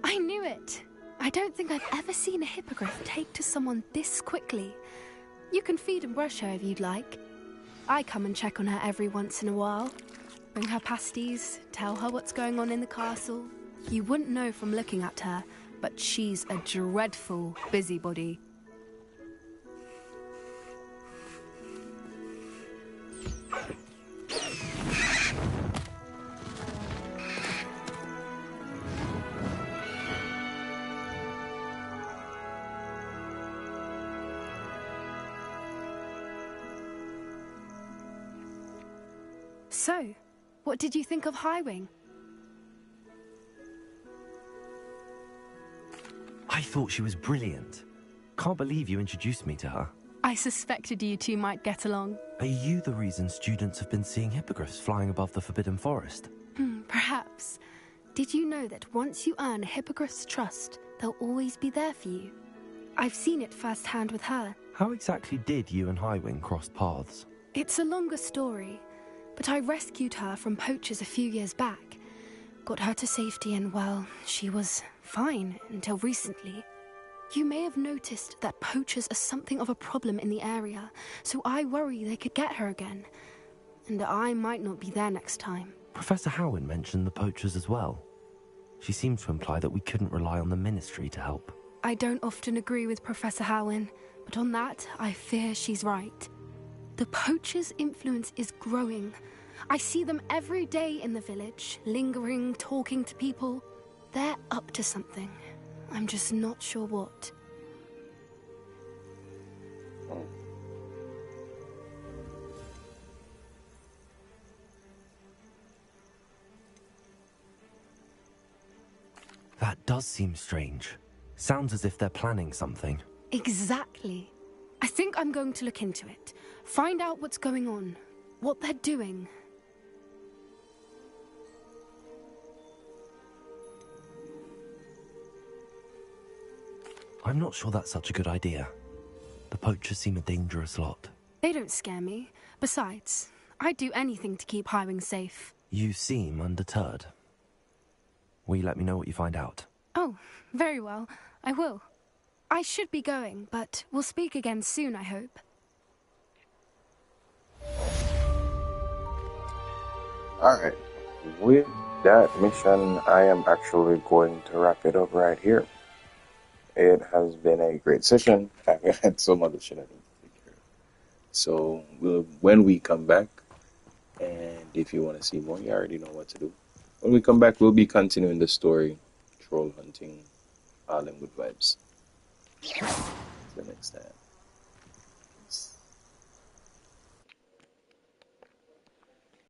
Speaker 6: I knew it! I don't think I've ever seen a hippogriff take to someone this quickly. You can feed and brush her if you'd like. I come and check on her every once in a while. Bring her pasties, tell her what's going on in the castle. You wouldn't know from looking at her, but she's a dreadful busybody. So, what did you think of Highwing?
Speaker 12: I thought she was brilliant. Can't believe you introduced me to her.
Speaker 6: I suspected you two might get along.
Speaker 12: Are you the reason students have been seeing hippogriffs flying above the Forbidden Forest?
Speaker 6: Perhaps. Did you know that once you earn a hippogriff's trust, they'll always be there for you? I've seen it firsthand with her.
Speaker 12: How exactly did you and Highwing cross paths?
Speaker 6: It's a longer story, but I rescued her from poachers a few years back. Got her to safety and, well, she was fine until recently. You may have noticed that poachers are something of a problem in the area, so I worry they could get her again. And I might not be there next time.
Speaker 12: Professor Howin mentioned the poachers as well. She seemed to imply that we couldn't rely on the Ministry to help.
Speaker 6: I don't often agree with Professor Howin, but on that, I fear she's right. The poachers' influence is growing. I see them every day in the village, lingering, talking to people. They're up to something. I'm just not sure what.
Speaker 3: That does seem strange. Sounds as if they're planning something.
Speaker 6: Exactly. I think I'm going to look into it. Find out what's going on. What they're doing.
Speaker 3: I'm not sure that's such a good idea. The poachers seem a dangerous lot.
Speaker 6: They don't scare me. Besides, I'd do anything to keep Highwing safe.
Speaker 3: You seem undeterred. Will you let me know what you find out?
Speaker 6: Oh, very well. I will. I should be going, but we'll speak again soon, I hope.
Speaker 1: Alright, with that mission, I am actually going to wrap it up right here. It has been a great session. I've had some other shit I need to take care of. So, when we come back, and if you want to see more, you already know what to do. When we come back, we'll be continuing the story, troll hunting, all them good vibes. Till next time.